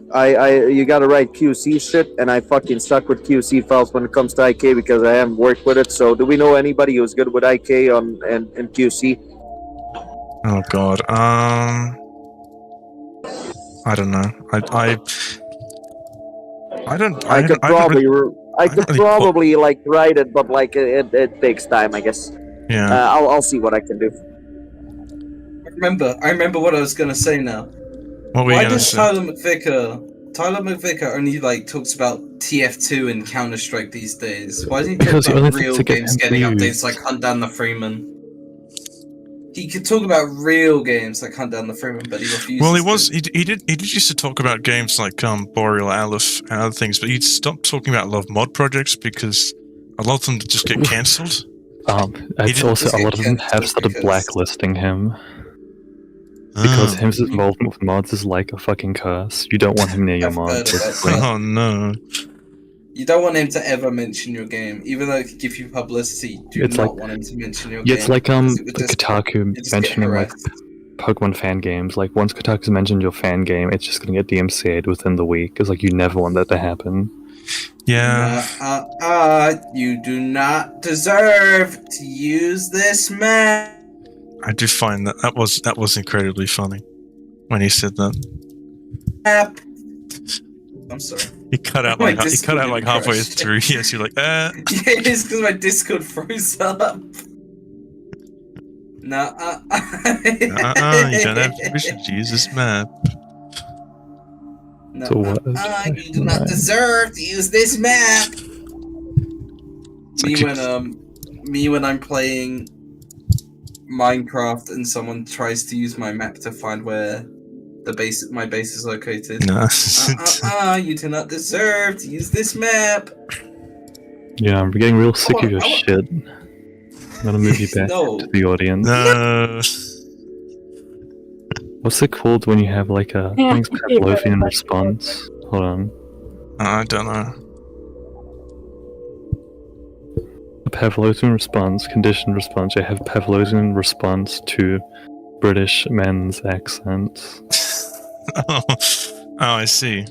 You gotta write QC shit, and I fucking stuck with QC files when it comes to IK because I haven't worked with it. So, do we know anybody who's good with IK and QC? Oh god. I don't know. I could probably like write it, but like it takes time, I guess. Yeah. I'll see what I can do. I remember what I was gonna say now. What were you gonna say? Tyler McVicker only like talks about TF2 and Counter-Strike these days? Why doesn't he talk about real games getting updates like Hunt Down the Freeman? He could talk about real games like Hunt Down the Freeman, but he refuses. Well, he did used to talk about games like Boreal Aleph and other things, but he'd stopped talking about a lot of mod projects because a lot of them just get cancelled. It's also a lot of them have started blacklisting him. Because his involvement with mods is like a fucking curse. You don't want him near your mods. Oh no. You don't want him to ever mention your game, even though it could give you publicity. You do not want him to mention your game. It's like Kotaku mentioning like Pokemon fan games. Like once Kotaku's mentioned your fan game, it's just gonna get DMCA'd within the week. It's like you never want that to happen. Yeah. You do not deserve to use this map. I do find that was incredibly funny when he said that. I'm sorry. He cut out like halfway through. Yes, you're like, Yeah, it's because my Discord froze up. No, you don't have permission to use this map. No, you do not deserve to use this map. Me when I'm playing Minecraft and someone tries to use my map to find where my base is located. No. You do not deserve to use this map. Yeah, I'm getting real sick of your shit. I'm gonna move you back to the audience. No. What's it called when you have like a Pavlovian response? Hold on. I don't know. A Pavlovian response, conditioned response. I have Pavlovian response to British men's accents. Oh, I see.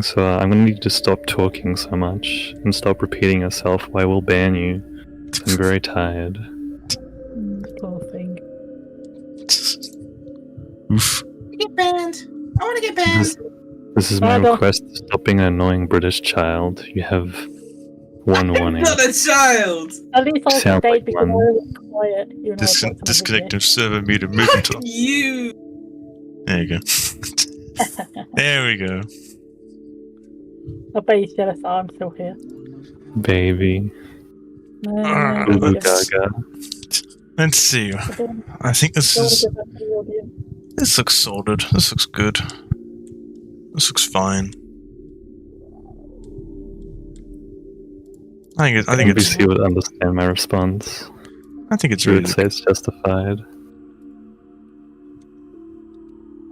So I'm gonna need you to stop talking so much and stop repeating yourself, or I will ban you. I'm very tired. Poor thing. Oof. Get banned. I want to get banned. This is my request to stop being an annoying British child. You have one warning. I'm not a child! At least I Sound stayed like because one. I was quiet. Disconnected server meter. Move until. You. There you go. There we go. I bet he's jealous that I'm still here. Baby. No, Ooh, no, gaga. Let's see. I think this is. This looks sorted. This looks good. This looks fine. I think it's. NBC would understand my response. I think it's You really. would say it's justified.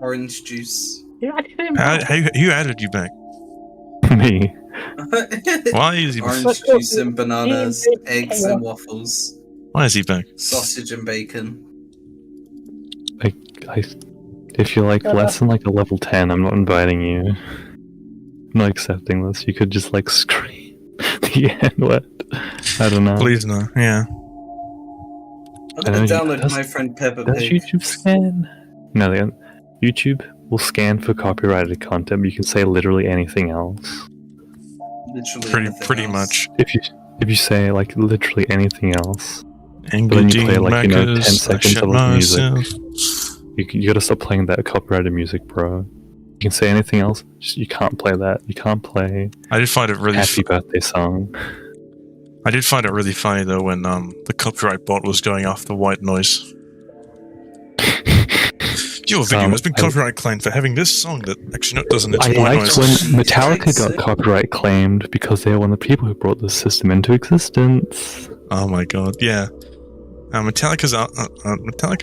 Orange juice. You added him back. Who added you back? Me. Why is he? Orange juice and bananas, eggs and waffles, Why is he back? sausage and bacon. If you're like less than like a level 10, I'm not inviting you. I'm not accepting this. You could just like scream the N-word. I don't know. Please no. Yeah. I'm gonna download my friend Peppa Does Pig. YouTube scan? No, YouTube will scan for copyrighted content, but you can say literally anything else. Literally Pretty else. much. If you say like literally anything else, Angry then you play Dean like 10 Maccas, I seconds shit of music. myself. You gotta stop playing that copyrighted music, bro. You can say anything else, just you can't play that. You can't play I did find it really. Happy Birthday song. I did find it really funny though when the copyright bot was going after white noise. Your video has been copyright claimed for having this song that actually no, it doesn't. It's I white liked noise. when Metallica got copyright claimed because they were one of the people who brought this system into existence. Oh my god, yeah. Metallica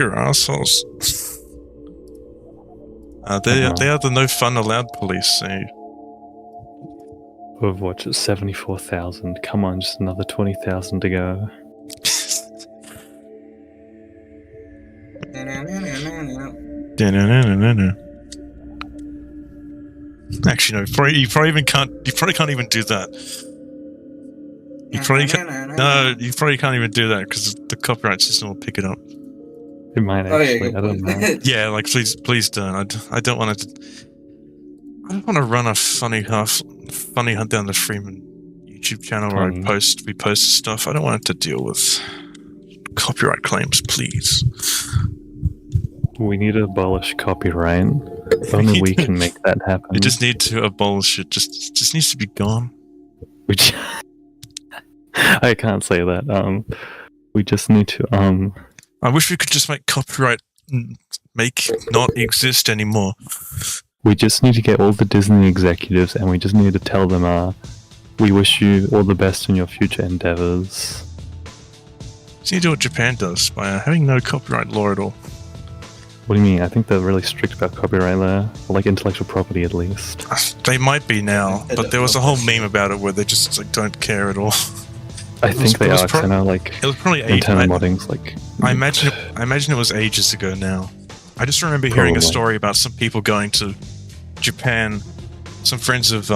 are assholes. They are the no fun allowed police. So. Overwatch at 74,000. Come on, just another 20,000 to go. Actually, no. You probably can't even do that. You probably can't. No, you probably can't even do that because the copyright system will pick it up. It might actually. I don't know. Yeah, like please don't. I don't want to. I don't want to run a funny hunt down the Freeman YouTube channel where we post stuff. I don't want it to deal with copyright claims, please. We need to abolish copyright. Only we can make that happen. We just need to abolish it. Just needs to be gone. I can't say that. We just need to. I wish we could just make copyright not exist anymore. We just need to get all the Disney executives, and we just need to tell them, we wish you all the best in your future endeavors. So you do what Japan does by having no copyright law at all. What do you mean? I think they're really strict about copyright there, or like intellectual property at least. They might be now, but there was a whole meme about it where they just like don't care at all. I think they are. I know, like it was probably internal modding's like. I imagine it was ages ago now. I just remember hearing a story about some people going to Japan, some friends of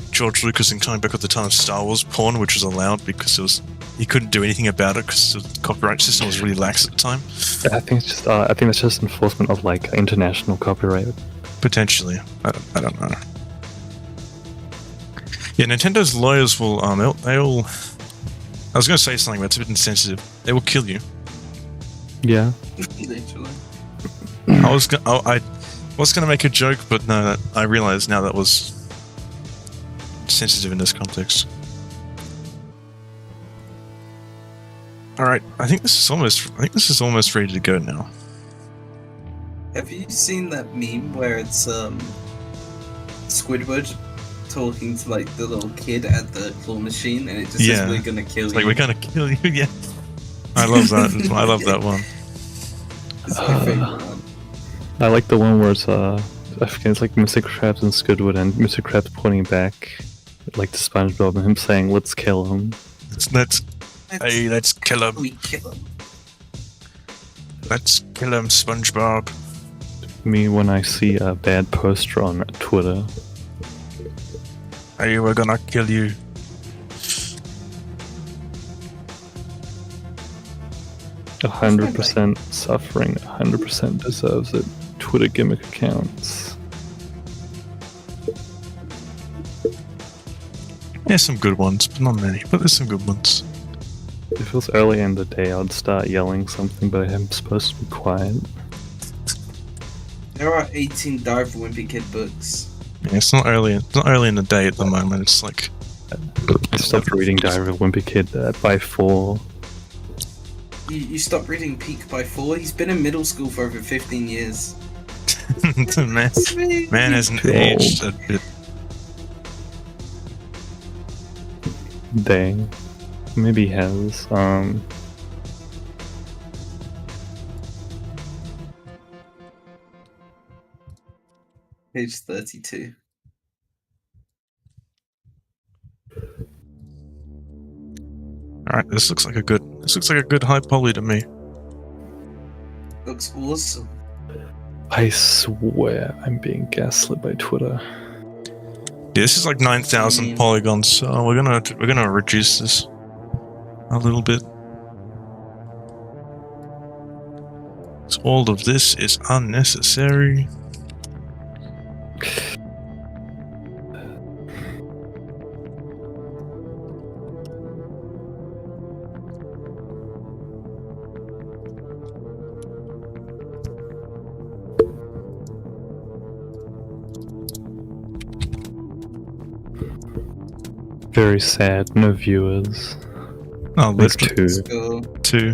George Lucas, and coming back at the time of Star Wars porn, which was allowed because he couldn't do anything about it because the copyright system was really lax at the time. I think it's just I think it's just enforcement of like international copyright. Potentially, I don't know. Yeah, Nintendo's lawyers will they'll. I was going to say something, but it's a bit insensitive. They will kill you. Yeah. Literally. I was going to make a joke, but no, I realize now that was sensitive in this context. All right, I think this is almost ready to go now. Have you seen that meme where it's Squidward talking to like the little kid at the claw machine, and it just says, "We're gonna kill you." Like, we're gonna kill you. Yeah, I love that. I love that one. It's my favorite one. I like the one where it's I forget, it's like Mr. Krabs and Squidward, and Mr. Krabs pointing back like to SpongeBob and him saying, "Let's kill him." Let's kill him. We kill him. Let's kill him, SpongeBob. Me when I see a bad poster on Twitter. Hey, we're gonna kill you. A 100% suffering, 100% deserves it. Twitter gimmick accounts. There's some good ones, but not many. But there's some good ones. If it was early in the day, I'd start yelling something, but I'm supposed to be quiet. There are 18 Dive Wimpy Kid books. Yeah, it's not early. It's not early in the day at the moment. It's like I stopped reading Diary of a Wimpy Kid by 4. You stopped reading Peak by 4? He's been in middle school for over 15 years. man hasn't aged a bit. Dang. Maybe he has. Page 32. Alright, this looks like a good high poly to me. Looks awesome. I swear I'm being gaslit by Twitter. Yeah, this is like 9,000 polygons, so we're gonna reduce this a little bit. So all of this is unnecessary. Very sad, no viewers. Oh, There's there's 2. two.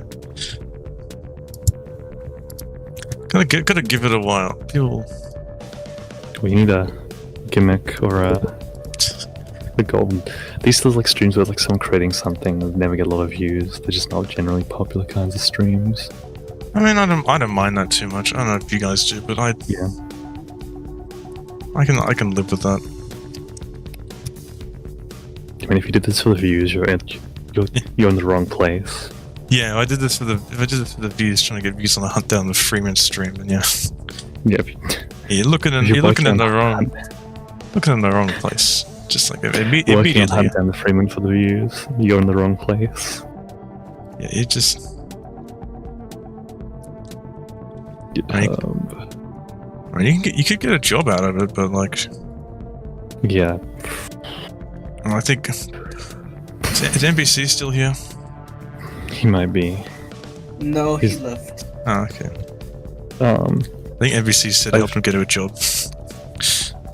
Gotta give it a while. People. We need a gimmick or the golden. These are like streams where like someone creating something that never get a lot of views. They're just not generally popular kinds of streams. I mean, I don't mind that too much. I don't know if you guys do, but I can live with that. I mean, if you did this for the views, you're in the wrong place. Yeah, if I did this for the views, trying to get views on the hunt down the Freeman stream, and yeah. Yeah. You're looking in the wrong place. Just like Working on immediately. hunt down the Freeman for the views, you're in the wrong place. Yeah, you just. I mean, you could get a job out of it, but like. Yeah. I think. Is NBC still here? He might be. No, he left. Oh, okay. I think NBC said help him get a job.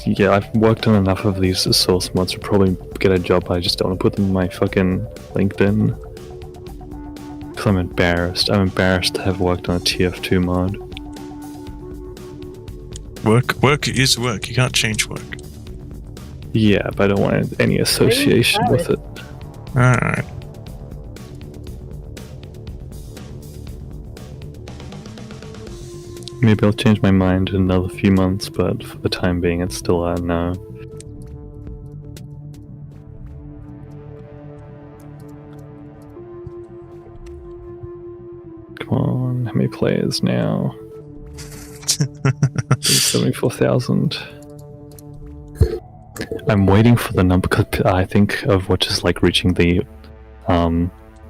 Yeah, I've worked on enough of these source mods to probably get a job. I just don't want to put them in my fucking LinkedIn. Because I'm embarrassed. I'm embarrassed to have worked on a TF2 mod. Work is work. You can't change work. Yeah, but I don't want any association with it. Alright. Maybe I'll change my mind in another few months, but for the time being, it's still a no. Come on, how many players now? 74,000. I'm waiting for the number because I think of what is like reaching the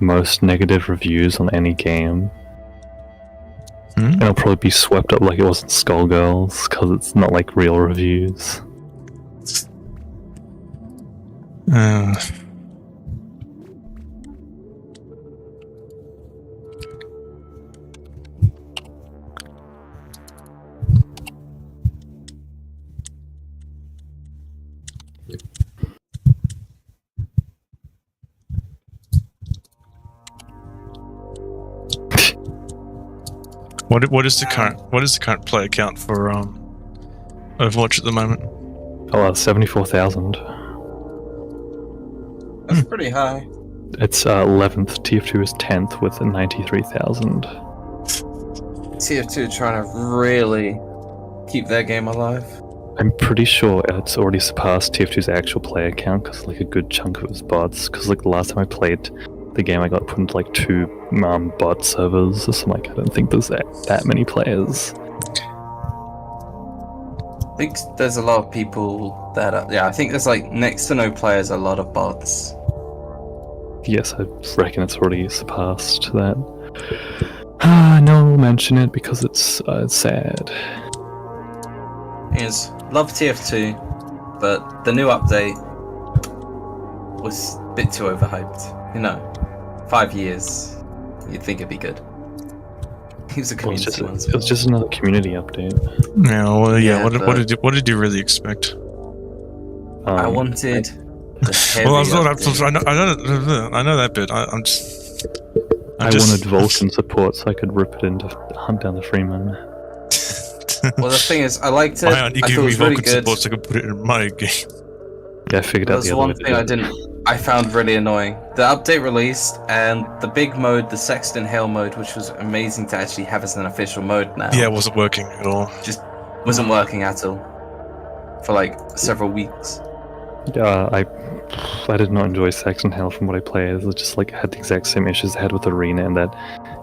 most negative reviews on any game. And it'll probably be swept up like it was in Skullgirls, because it's not like real reviews. What is the current player count for Overwatch at the moment? Oh, 74,000. That's pretty high. It's 11th. TF2 is 10th with 93,000. TF2 trying to really keep their game alive. I'm pretty sure it's already surpassed TF2's actual player count because like a good chunk of it was bots. Because like the last time I played the game, I got put into like 2 bot servers. So like I don't think there's that many players. I think there's a lot of people that I think there's like next to no players, a lot of bots. Yes, I reckon it's already surpassed that. No one will mention it because it's sad. Yes, love TF2, but the new update was a bit too overhyped. You know, 5 years, you'd think it'd be good. It was a community one. It was just another community update. Yeah, well, Yeah, what did you really expect? I wanted. The Well, I was not. update. I know that bit. I wanted Vulcan support so I could rip it into hunt down the Freeman. Well, the thing is, I liked it. Why aren't you I thought giving it me was really Vulcan good. support so I could put it in my game? Yeah, I figured out There's the other one way to thing do I it. didn't. I found really annoying. The update released, and the big mode, the Sexton Hail mode, which was amazing to actually have as an official mode now, Yeah, it wasn't working at all. just wasn't working at all for like several weeks. I did not enjoy Saxon Hell from what I played. It was just like had the exact same issues I had with Arena, and that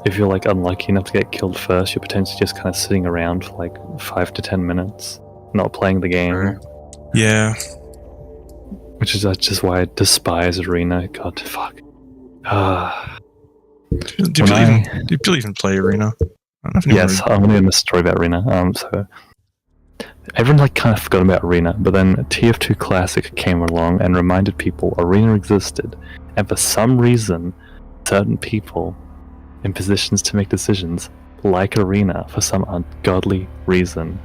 if you're like unlucky enough to get killed first, you're potentially just kind of sitting around for like 5 to 10 minutes, not playing the game. Yeah. Which is just why I despise Arena. God, fuck. Do people even play Arena? I don't know if anyone Yes, I'm going to miss a story about Arena. So everyone like kind of forgot about Arena, but then TF2 Classic came along and reminded people Arena existed, and for some reason, certain people in positions to make decisions like Arena for some ungodly reason.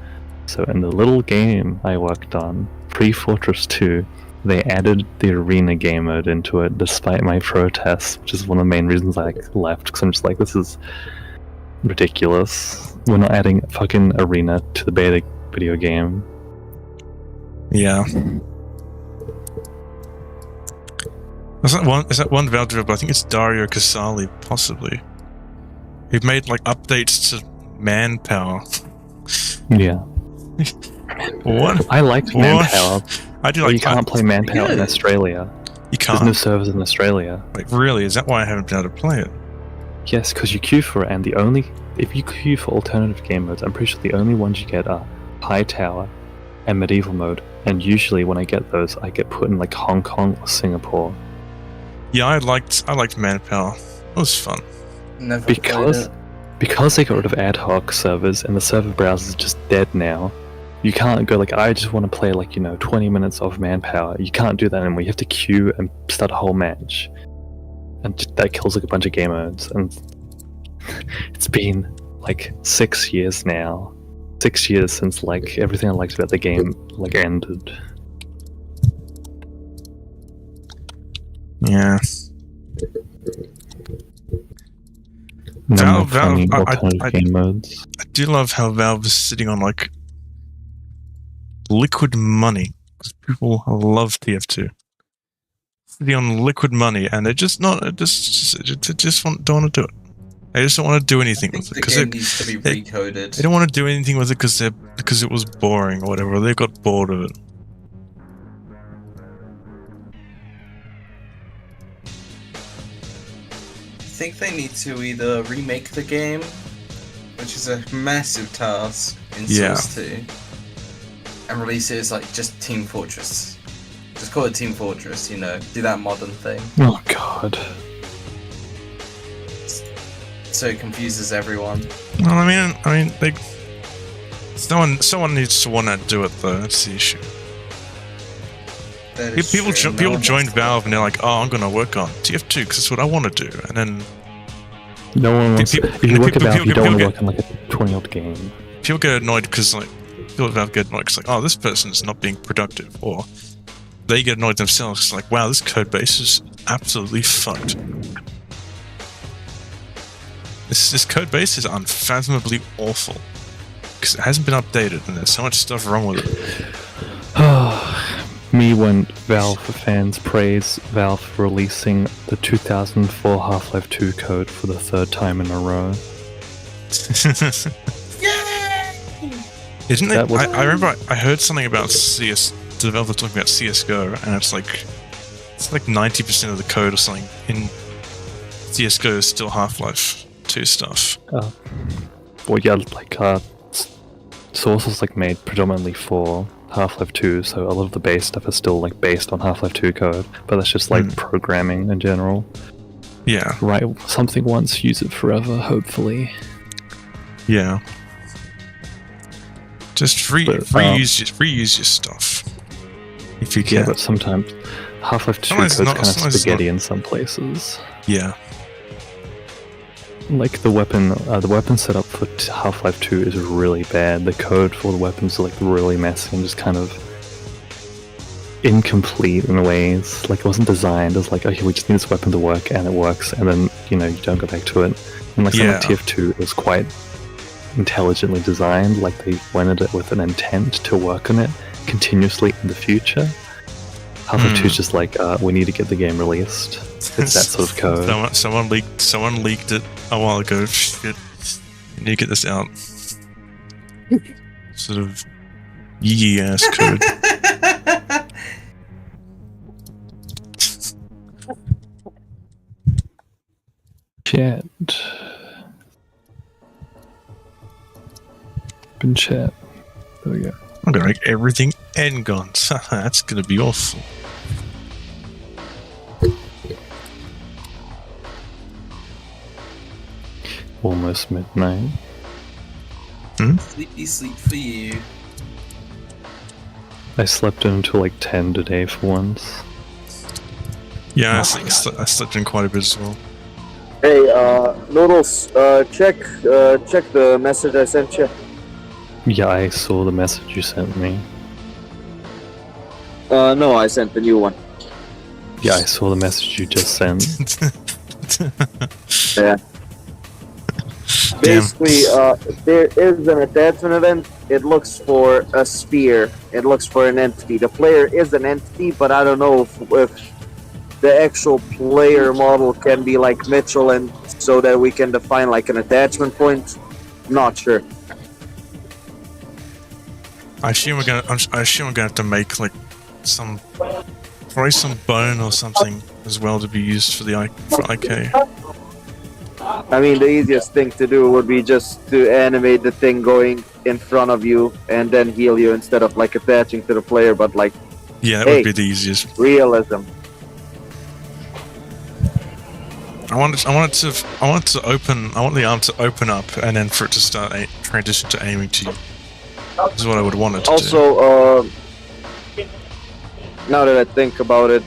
So in the little game I worked on, pre-Fortress 2, they added the Arena game mode into it despite my protests, which is one of the main reasons I left, because I'm just like, this is ridiculous. We're not adding fucking Arena to the beta video game. Yeah. Is that one Valve developer? I think it's Dario Casali, possibly. Who made like updates to Manpower. Yeah. What? I liked Manpower. I do but like. you can't play Manpower in Good. Australia. You There's no can't. servers in Australia. Like, really? Is that why I haven't been able to play it? Yes, because you queue for it, and if you queue for alternative game modes, I'm pretty sure the only ones you get are High Tower and Medieval mode. And usually when I get those, I get put in like Hong Kong or Singapore. Yeah, I liked Manpower. It was fun. Never Because they got rid of ad hoc servers and the server browser is just dead now. You can't go like, I just want to play like 20 minutes of Manpower. You can't do that anymore. You have to queue and start a whole match, and that kills like a bunch of game modes. And it's been like 6 years now. 6 years since like everything I liked about the game like ended. Yeah. No more Valve, funny I- alternative game modes. I do love how Valve is sitting on like liquid money, because people love TF2. Sitting on liquid money, and they're just not. Don't want to do it. They just don't want to do anything I with it think the because game needs to be they recoded. don't want to do anything with it because it was boring or whatever. They got bored of it. I think they need to either remake the game, which is a massive task in Yeah. Source 2, and release it as like just Team Fortress. Just call it Team Fortress, do that modern thing. Oh god. So it confuses everyone. Well, I mean, like, someone needs to want to do it though. That's the issue. That is People true, no people one joined wants to Valve work and they're on like, oh, I'm gonna work on TF2 because that's what I want to do, and then No one wants. People- If you work people- about, you people don't want to get- work on like a 20-odd game. people get annoyed because like people at Valve get annoyed because like, oh, this person's not being productive, or they get annoyed themselves 'cause like, wow, this code base is absolutely fucked. This code base is unfathomably awful because it hasn't been updated and there's so much stuff wrong with it. Me when Valve fans praise Valve for releasing the 2004 Half-Life 2 code for the 3rd time in a row. Isn't That it? was- I remember I heard something about CS. The developer talking about CS:GO, and it's like 90% of the code or something in CS:GO is still Half-Life 2 stuff. Well, yeah, like Source was like made predominantly for Half-Life 2, so a lot of the base stuff is still like based on Half-Life 2 code, but that's just like programming in general. Yeah, Write something once, use it forever, hopefully. yeah. Just reuse your stuff if you Yeah, can. but sometimes Half-Life 2 Sometimes code's it's not- kind of sometimes it's spaghetti in some places. Yeah, Like the weapon setup for Half-Life 2 is really bad. The code for the weapons are like really messy and just kind of incomplete in ways. Like, it wasn't designed as like, okay, we just need this weapon to work, and it works, and then, you know, you don't go back to it. And like, some like TF2 is quite intelligently designed, like they went at it with an intent to work on it continuously in the future. Half-Life 2 is just like, we need to get the game released. It's that sort of code. Someone leaked it a while ago. Shit. You need to get this out. Sort of yee ass code. Chat. Been chat. There we go. I'm gonna make everything end guns. That's gonna be awful. Almost midnight. Sleepy sleep for you. I slept in until like 10 today for once. Yeah, I slept in quite a bit as well. Hey, Noodles, check the message I sent you. Yeah, I saw the message you sent me. No, I sent the new one. Yeah, I saw the message you just sent. Yeah. Basically, there is an attachment event. It looks for a sphere. It looks for an entity. The player is an entity, but I don't know if the actual player model can be like Mitchell, and so that we can define like an attachment point. Not sure. I assume we're gonna have to make like probably some bone or something as well to be used for the IK. I mean, the easiest thing to do would be just to animate the thing going in front of you and then heal you instead of like attaching to the player. But like, yeah, that would be the easiest. Realism. I want the arm to open up and then for it to start transition to aiming to you. This is what I would want it to do. Also, now that I think about it,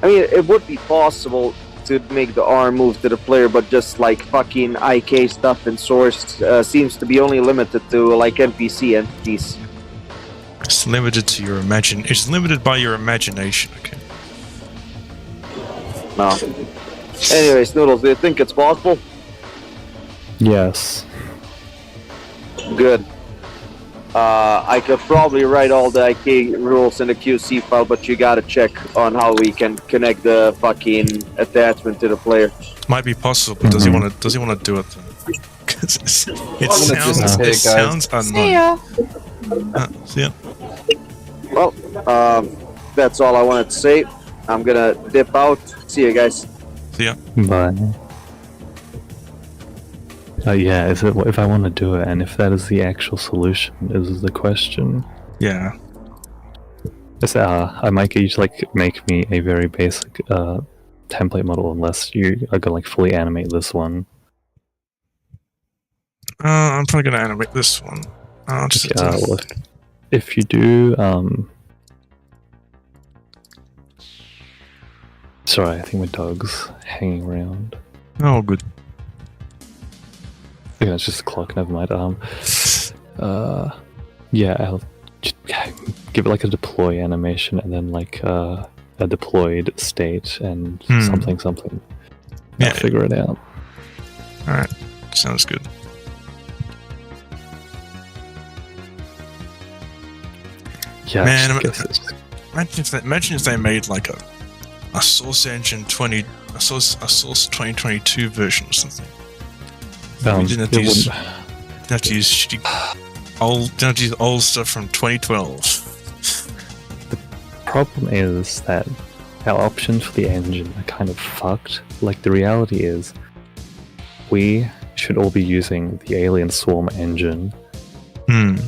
I mean, it would be possible to make the arm move to the player, but just like fucking IK stuff and Source seems to be only limited to like NPC entities. It's limited to your It's limited by your imagination. Okay. No. Anyways, Noodles, do you think it's possible? Yes. Good. I could probably write all the IK rules in the QC file, but you gotta check on how we can connect the fucking attachment to the player. Might be possible, but does he want to do it then? Because it sounds unknown. See ya. See ya. Well, that's all I wanted to say. I'm gonna dip out. See you guys. See ya. Bye. Yeah, if I want to do it, and if that is the actual solution, is the question. Yeah. I might get you to like make me a very basic template model, unless you are gonna like fully animate this one. I'm probably gonna animate this one. I'll just well, if you do, sorry, I think my dog's hanging around. Oh, good. Yeah, it's just a clock, never mind. Yeah, I'll give it like a deploy animation and then like a deployed state and something. Yeah, I'll figure it out. Alright, sounds good. Yeah, man, imagine if they made like a Source Engine 2022 version or something. You didn't have to use old stuff from 2012. The problem is that our options for the engine are kind of fucked. Like, the reality is, we should all be using the Alien Swarm engine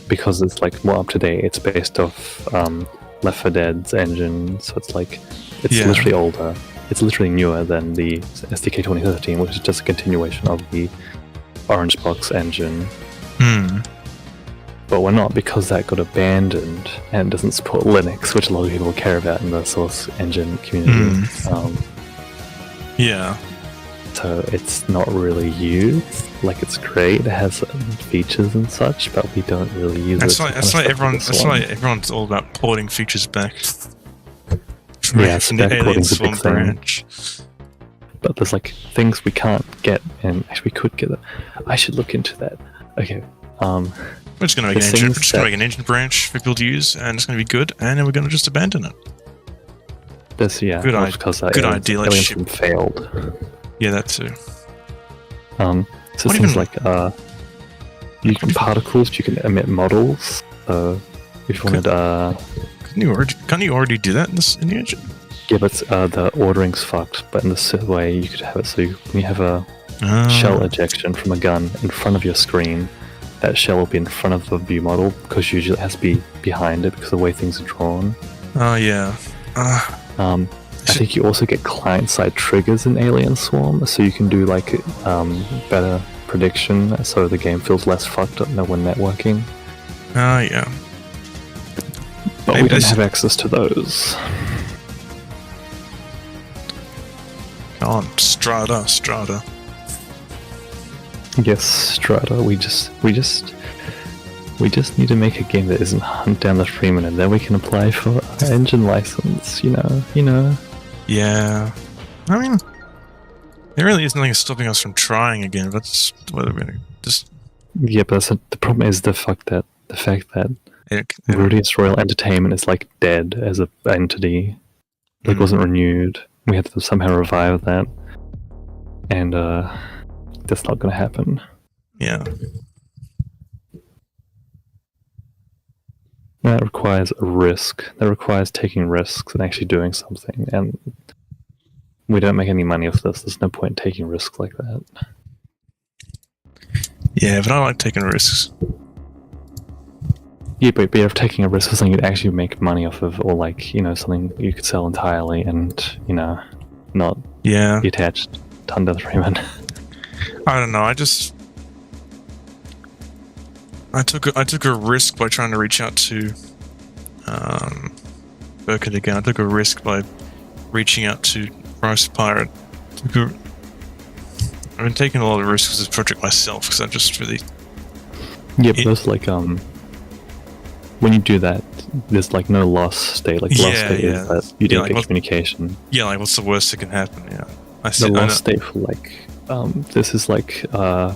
because it's like more up to date. It's based off Left 4 Dead's engine, so it's like literally older. It's literally newer than the SDK 2013, which is just a continuation of the Orange Box engine. But we're not, because that got abandoned and doesn't support Linux, which a lot of people care about in the Source engine community. Yeah. so it's not really used. Like, it's great, it has certain features and such, but we don't really use it. That's why everyone's all about porting features back. Yeah, from the Alien porting's a Swarm big thing. branch. But there's like things we can't get, and actually we could get it. I should look into that. Okay. We're just gonna make an engine branch for people to use, and it's gonna be good, and then we're gonna just abandon it. This, yeah, good idea. Let's Alien failed. Yeah, that too. So things like you can particles, you can emit models. So if you wanted, can't you already do that in the engine? Yeah, but the ordering's fucked. But in this way, you could have it so when you have a shell ejection from a gun in front of your screen, that shell will be in front of the view model, because usually it has to be behind it because of the way things are drawn. Oh yeah. I think you also get client-side triggers in Alien Swarm, so you can do like better prediction, so the game feels less fucked up when networking. Oh yeah. But maybe we don't have access to those. Come on, Strata. Yes, Strata. We just need to make a game that isn't Hunt Down the Freeman, and then we can apply for an engine license. You know. Yeah, I mean, there really is nothing stopping us from trying again. But whether we're gonna just. Yeah, but the problem is the fact that Rudius Royal Entertainment is like dead as an entity. Like, wasn't renewed. We had to somehow revive that, and that's not going to happen. Yeah. That requires a risk. That requires taking risks and actually doing something. And we don't make any money off this. There's no point in taking risks like that. Yeah, but I like taking risks. Yeah, but you're taking a risk for something you'd actually make money off of, or like, something you could sell entirely and, not be attached to Under the Freeman. I don't know, I took a risk by trying to reach out to Burkett again. I took a risk by reaching out to Bryce Pirate. I've been taking a lot of risks with this project myself, because I just really... Yeah, but there's like, when you do that, there's like no loss state. Like, loss state is that you didn't get communication. Yeah, like, what's the worst that can happen? Yeah. The loss state for like, this is like, I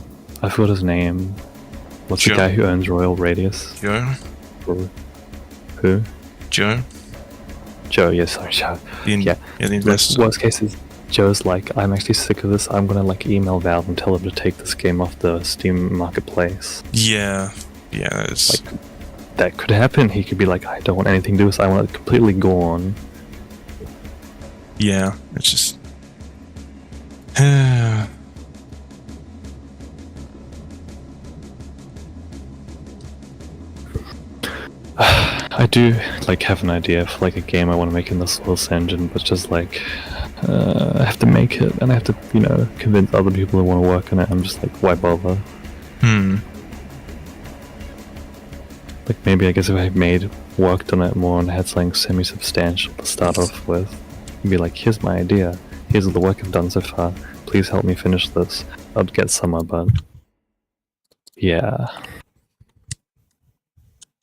forgot his name. What's the guy who owns Royal Radius? Joe? Or who? Joe? Joe, yes, sorry, Joe. The investor. Worst case is Joe's like, I'm actually sick of this. I'm gonna like email Valve and tell them to take this game off the Steam marketplace. Yeah, it's like, that could happen. He could be like, I don't want anything to do with this. I want it completely gone. Yeah, it's just... I do like have an idea for like a game I want to make in this Source engine, but just like I have to make it and I have to, convince other people who want to work on it. I'm just like, why bother? Like, maybe I guess if I worked on it more and had something semi-substantial to start off with, I'd be like, here's my idea, here's all the work I've done so far, please help me finish this. I'd get somewhere, but yeah,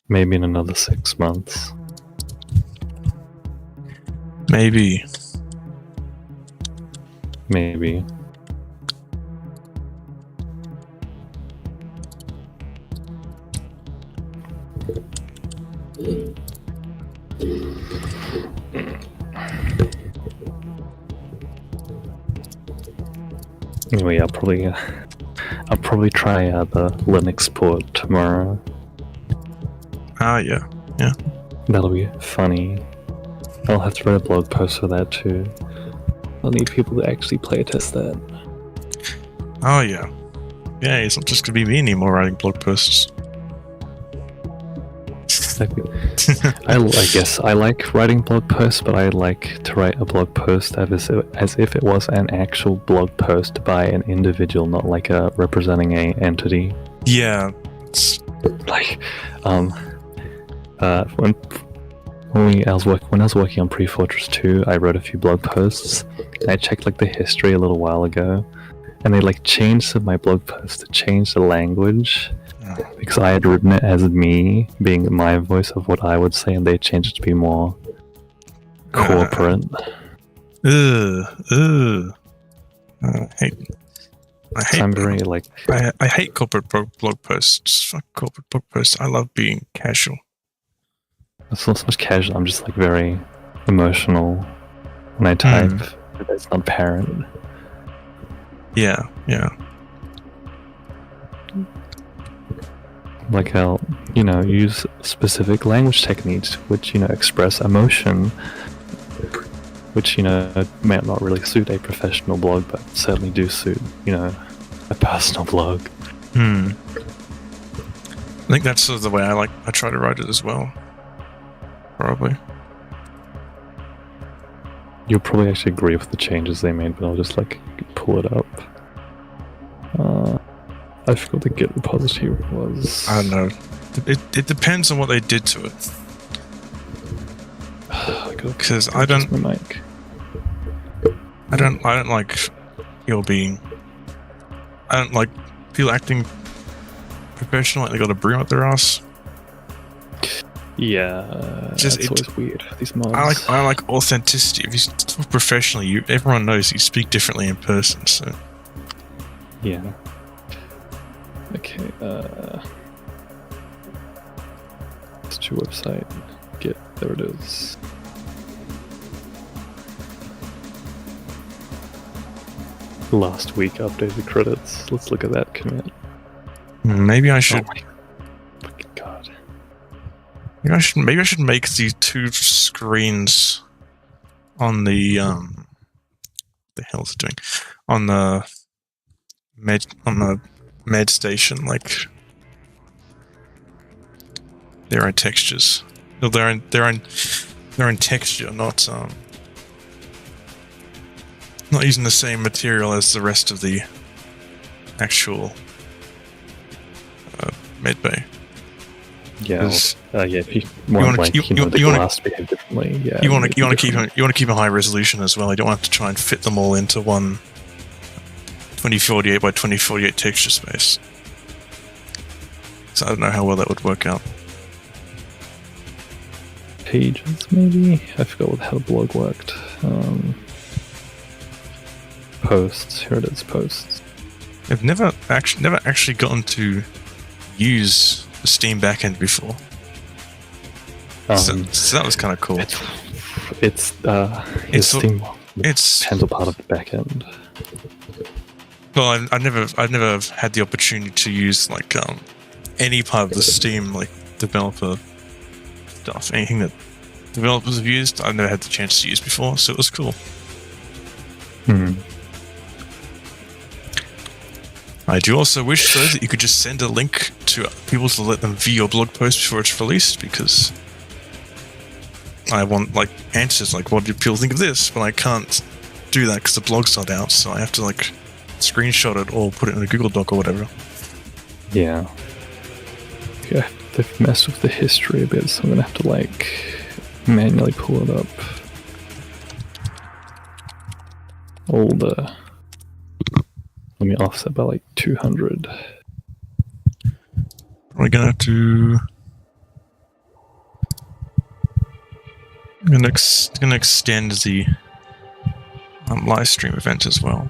maybe in another 6 months. Maybe. Anyway, I'll probably try the Linux port tomorrow. Yeah. That'll be funny. I'll have to write a blog post for that too. I'll need people to actually play test that. Oh yeah. Yeah, it's not just gonna be me anymore writing blog posts. I guess I like writing blog posts, but I like to write a blog post as if it was an actual blog post by an individual, not like representing a entity. Yeah. Like, when when I was working on Pre-Fortress 2, I wrote a few blog posts. And I checked like the history a little while ago, and they like changed my blog post to change the language because I had written it as me being my voice of what I would say, and they changed it to be more corporate. I'm very like I hate corporate blog posts. Fuck corporate blog posts. I love being casual. it's not so much casual. I'm just like very emotional when I type. It's not apparent. Yeah. Like I'll, use specific language techniques which, express emotion, which, may not really suit a professional blog, but certainly do suit, a personal blog. I think that's sort of the way I try to write it as well. Probably. You'll probably actually agree with the changes they made, but I'll just pull it up. I forgot the Git repository was. I don't know. It depends on what they did to it. Because I don't like people being. I don't like people acting professional, like they got a broom up their ass. Yeah, it's always weird. These mods. I like authenticity. If you talk professionally, everyone knows you speak differently in person. So yeah. Okay. It's your website. Git. There it is. Last week updated credits. Let's look at that commit. Maybe I should. Oh my fucking god. Maybe I should make the two screens on the the hell's it doing on the med station their own textures. No, their own texture, not using the same material as the rest of the actual med bay. Yeah, if you want the glass to behave differently, yeah. You want to keep a high resolution as well. You don't have to try and fit them all into one 2048 by 2048 texture space. So I don't know how well that would work out. Pages, maybe? I forgot how the blog worked. Posts. Here it is. Posts. I've never actually gotten to use the Steam backend before. So that was kind of cool. It's Steam. It's handle part of the backend. Well, I've never had the opportunity to use any part of the Steam developer stuff. Anything that developers have used, I've never had the chance to use before, so it was cool. I do also wish, though, that you could just send a link to people to let them view your blog post before it's released, because I want answers what do people think of this, but I can't do that because the blog's not out, so I have to screenshot it or put it in a Google Doc or whatever. Yeah. Yeah, they've messed with the history a bit, so I'm gonna have to manually pull it up. Let me offset by 200. We're gonna have to. I'm gonna extend the live stream event as well.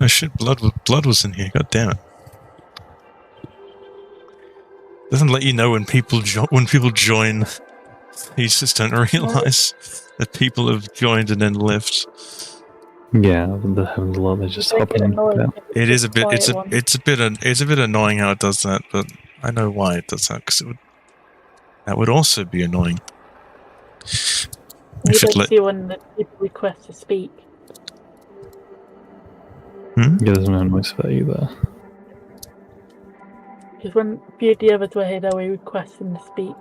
Oh shit! Blood was in here. God damn it! Doesn't let you know when people join. You just don't realize that people have joined and then left. Yeah, that happens a lot. They just hop in. It is a bit. It's a bit annoying how it does that, but I know why it does that, because that would also be annoying. You don't see when the people request to speak. Yeah, there's no noise for that either. Because when a few of the others were here, they were requesting to speak.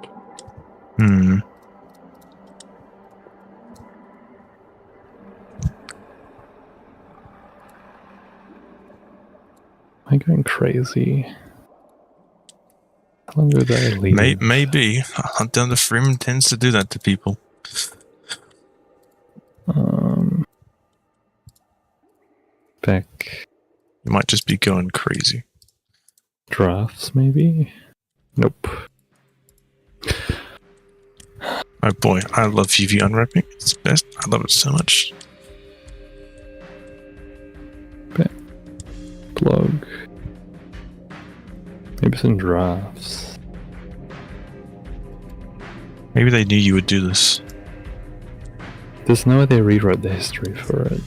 I going crazy? How long did I leave? Maybe. Hunt down the Freeman tends to do that to people. Back You might just be going crazy. drafts, maybe? Nope. Oh boy, I love UV unwrapping. It's the best. I love it so much. Blog. Maybe some drafts. Maybe they knew you would do this. There's no way they rewrote the history for it.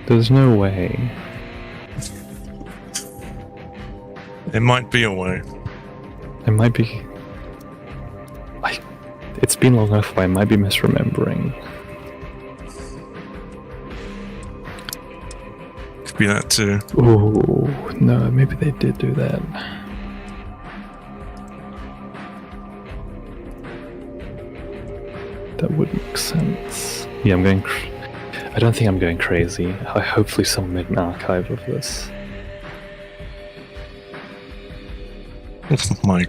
There's no way. There might be a way. It might be. It's been long enough where I might be misremembering. Could be that too. Oh, no, maybe they did do that. That would make sense. Yeah, I'm going. I don't think I'm going crazy. Hopefully, someone made an archive of this. Oh my.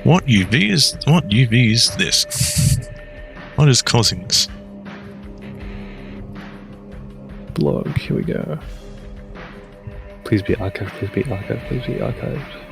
What UV is this? What is causing this? Blog, here we go. Please be archived, please be archived, please be archived.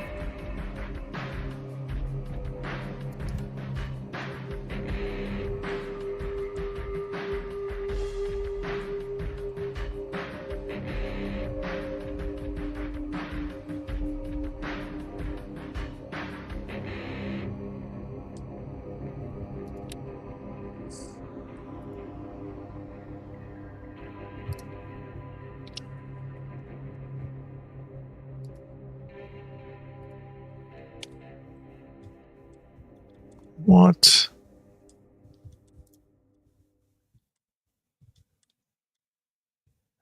What?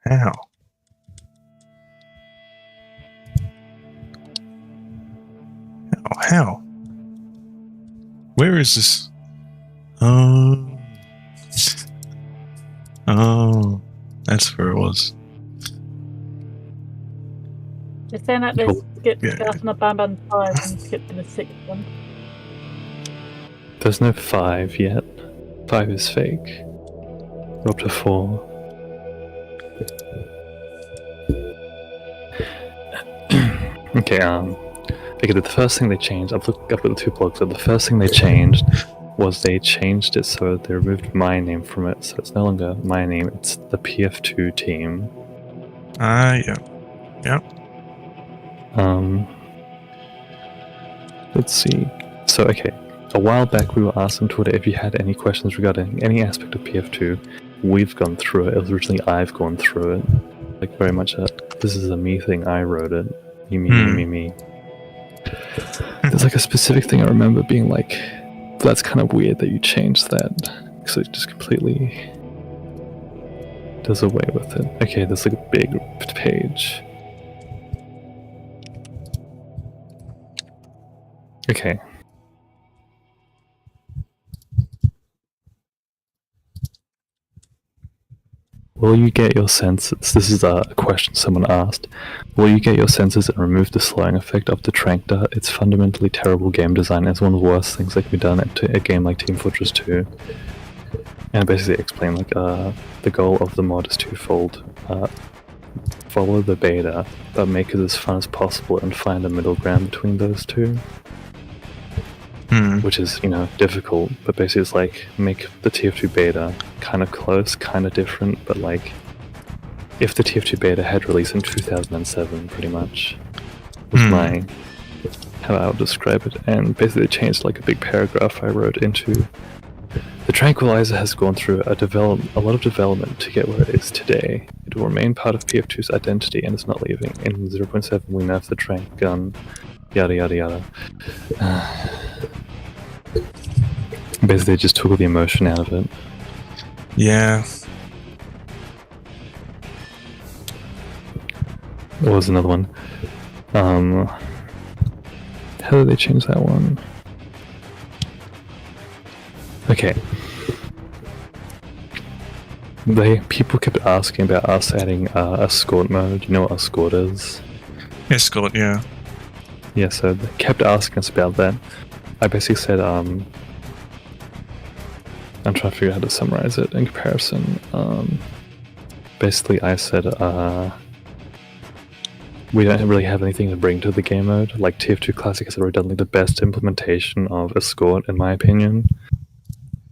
How? How? Where is this? Oh. Oh. That's where it was. You're saying that they skipped Yeah. Death on a Bam Bam 5 and skipped to the 6th one. There's no 5 yet. 5 is fake. We're up to 4. Okay, the first thing they changed, I've got the 2 blogs, but the first thing they changed was they changed it so they removed my name from it, so it's no longer my name, it's the PF2 team. Yeah. Yeah. Let's see. So, okay. A while back we were asked on Twitter if you had any questions regarding any aspect of PF2. We've gone through it. It was originally I've gone through it. Like, very much this is a me thing, I wrote it. Me. There's like a specific thing I remember being like, that's kind of weird that you changed that. So it just completely does away with it. Okay, there's like a big page. Okay. Will you get your senses? This is a question someone asked. Will you get your senses and remove the slowing effect of the Tranctor? It's fundamentally terrible game design. It's one of the worst things that can be done to a game like Team Fortress 2. And basically explain like the goal of the mod is twofold. Follow the beta, but make it as fun as possible and find a middle ground between those two. Which is, difficult, but basically it's like, make the TF2 beta kind of close, kind of different, but like, if the TF2 beta had released in 2007, pretty much, was how I would describe it, and basically changed like a big paragraph I wrote into, the Tranquilizer has gone through a lot of development to get where it is today. It will remain part of PF2's identity and is not leaving. In 0.7 we nerfed the Trank gun, yada yada yada. Basically, just took all the emotion out of it. Yeah. What was another one? How did they change that one? Okay. People kept asking about us adding escort mode. You know what escort is? Escort, yeah. Yeah, so they kept asking us about that. I basically said, I'm trying to figure out how to summarize it in comparison. Basically, I said, we don't really have anything to bring to the game mode. Like, TF2 Classic has already done like, the best implementation of escort, in my opinion.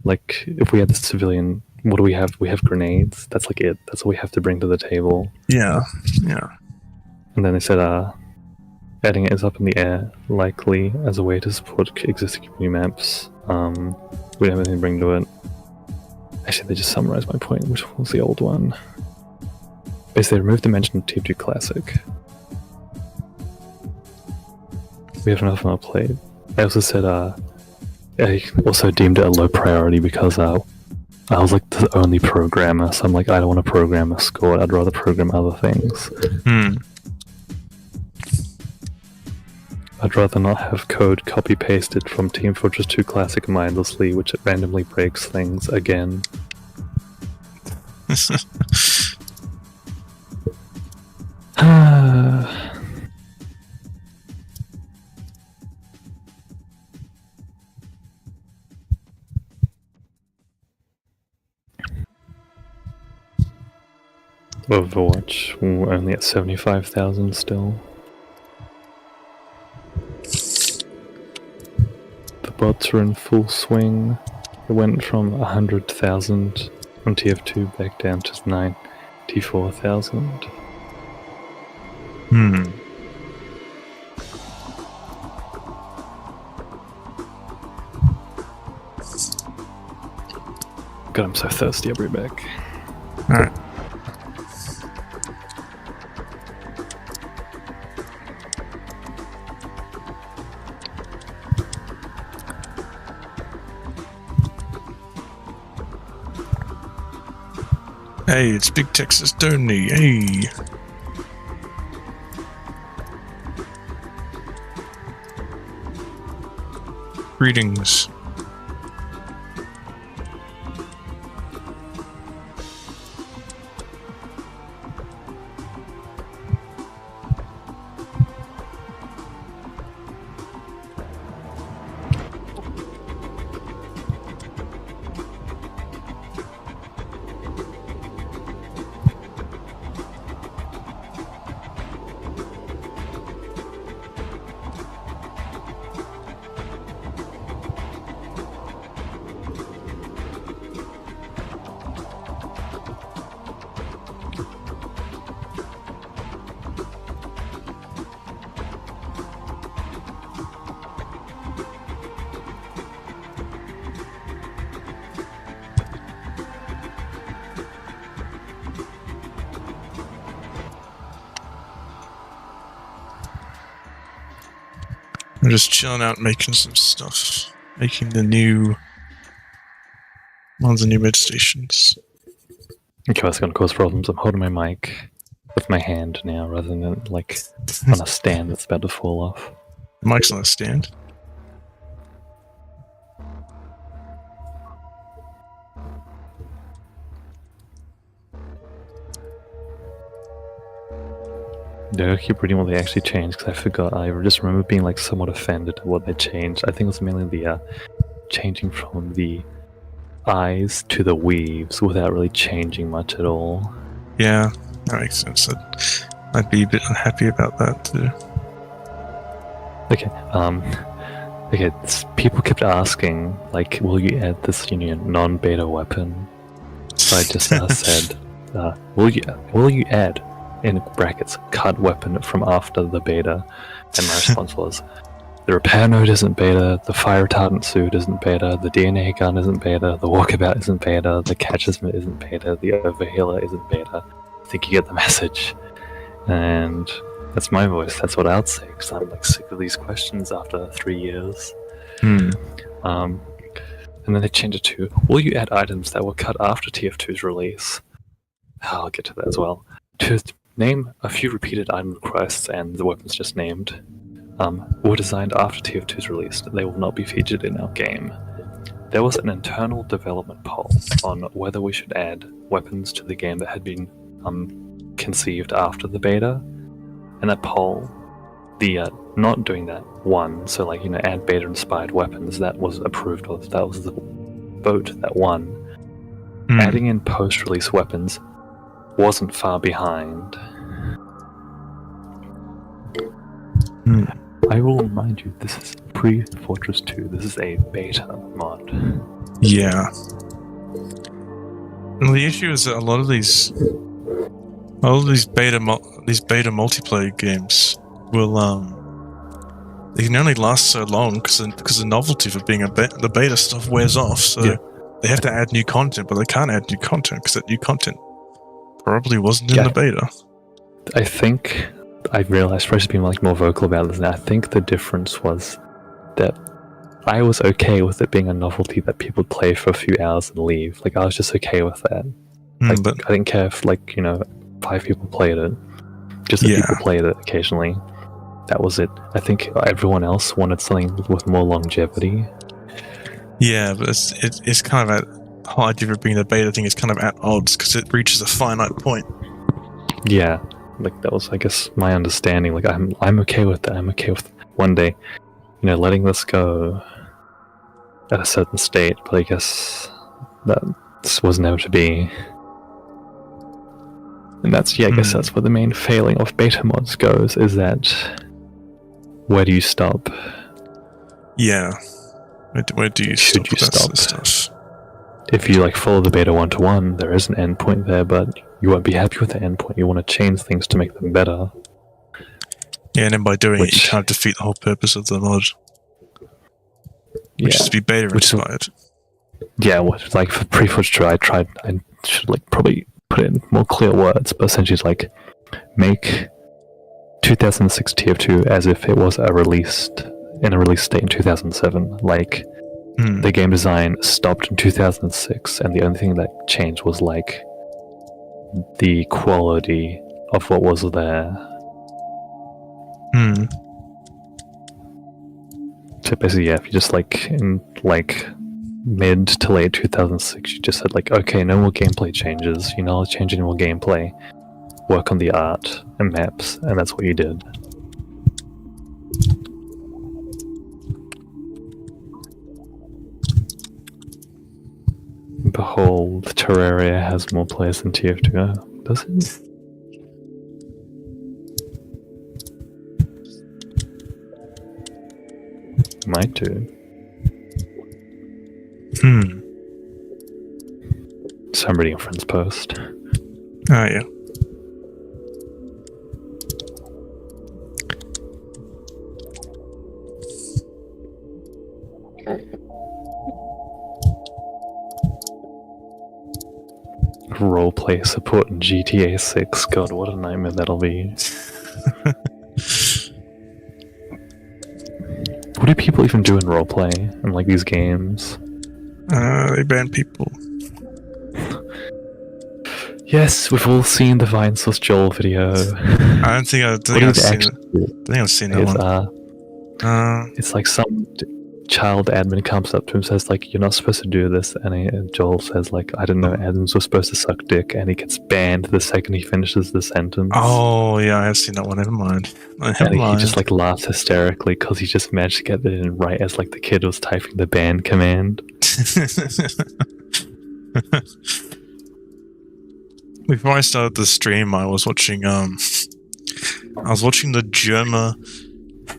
Like, if we had the civilian, what do we have? We have grenades. That's like it. That's all we have to bring to the table. Yeah. And then they said, adding it is up in the air, likely as a way to support existing community maps. We don't have anything to bring to it. Actually, they just summarized my point, which was the old one. Basically, they removed the mention of TF2 Classic. We have enough on our plate. I also said, I also deemed it a low priority because I was like the only programmer, so I'm like, I don't want to program escort, I'd rather program other things. I'd rather not have code copy-pasted from Team Fortress 2 Classic mindlessly, which it randomly breaks things again. Overwatch, we're only at 75,000 still. The bots are in full swing. It went from 100,000 on TF2 back down to 94,000. God, I'm so thirsty, I'll be back. Alright. Hey, it's Big Texas Tony. Hey. Greetings. I'm just chilling out making some stuff. Making the new... one of the new med stations. Okay, that's gonna cause problems. I'm holding my mic with my hand now rather than like on a stand that's about to fall off. The mic's on a stand. Yeah, I keep reading what they actually changed because I forgot. I just remember being like somewhat offended at what they changed. I think it was mainly the changing from the eyes to the weaves without really changing much at all. Yeah, that makes sense. I'd be a bit unhappy about that too. Okay, people kept asking, like, will you add this non-beta weapon? So I just said, will you add, in brackets, cut weapon from after the beta? And my response was, the repair node isn't beta, the fire retardant suit isn't beta, the DNA gun isn't beta, the walkabout isn't beta, the catcher's mitt isn't beta, the overhealer isn't beta. I think you get the message. And that's my voice, that's what I'd say, because I'm like sick of these questions after 3 years. And then they changed it to, will you add items that were cut after TF2's release? I'll get to that as well. To name a few repeated item requests and the weapons just named. were designed after TF2's release. They will not be featured in our game. There was an internal development poll on whether we should add weapons to the game that had been conceived after the beta, and that poll, the not doing that won. So like, add beta-inspired weapons, that was approved of. That was the vote that won. Adding in post-release weapons wasn't far behind. I will remind you, this is pre-Fortress 2. This is a beta mod. Yeah. And the issue is that a lot of these beta multiplayer games will they can only last so long because the novelty for being the beta stuff wears off. So they have to add new content, but they can't add new content because that new content probably wasn't in the beta. I think I realized Fresh being more vocal about this, and I think the difference was that I was okay with it being a novelty that people play for a few hours and leave. Like, I was just okay with that. But I didn't care if 5 people played it. Just that people played it occasionally. That was it. I think everyone else wanted something with more longevity. Yeah, but it's kind of the whole idea of being the beta thing is kind of at odds because it reaches a finite point. Yeah, that was, I guess, my understanding. I'm okay with that. I'm okay with one day, letting this go at a certain state. But I guess that this was never to be. And that's, I guess that's where the main failing of beta mods goes, is that where do you stop? Yeah. Where do you Should stop? you That's stop? the stuff. If you follow the beta 1-to-1, there is an endpoint there, but you won't be happy with the endpoint. You want to change things to make them better. Yeah, and then by doing it, you kind of defeat the whole purpose of the mod. Which is to be beta inspired. For pre-Forge 2, I should probably put it in more clear words, but essentially it's make 2006 TF2 as if it was in a release state in 2007. The game design stopped in 2006, and the only thing that changed was the quality of what was there. So basically, if you just in mid to late 2006, you just said okay, no more gameplay changes. You're not changing any more gameplay. Work on the art and maps, and that's what you did. Behold, Terraria has more players than TF2. Does it? Might do. So I'm reading a friend's post. Oh, yeah. Roleplay support in GTA 6. God, what a nightmare that'll be. What do people even do in roleplay in these games? They ban people. Yes, we've all seen the Vinesource Joel video. I don't think I've seen that one. It's some child admin comes up to him and says you're not supposed to do this, and Joel says I didn't know admins were supposed to suck dick, and he gets banned the second he finishes the sentence. Oh yeah, I have seen that one. Never mind. He just laughs hysterically because he just managed to get it in right as the kid was typing the ban command. Before I started the stream, I was watching the Germa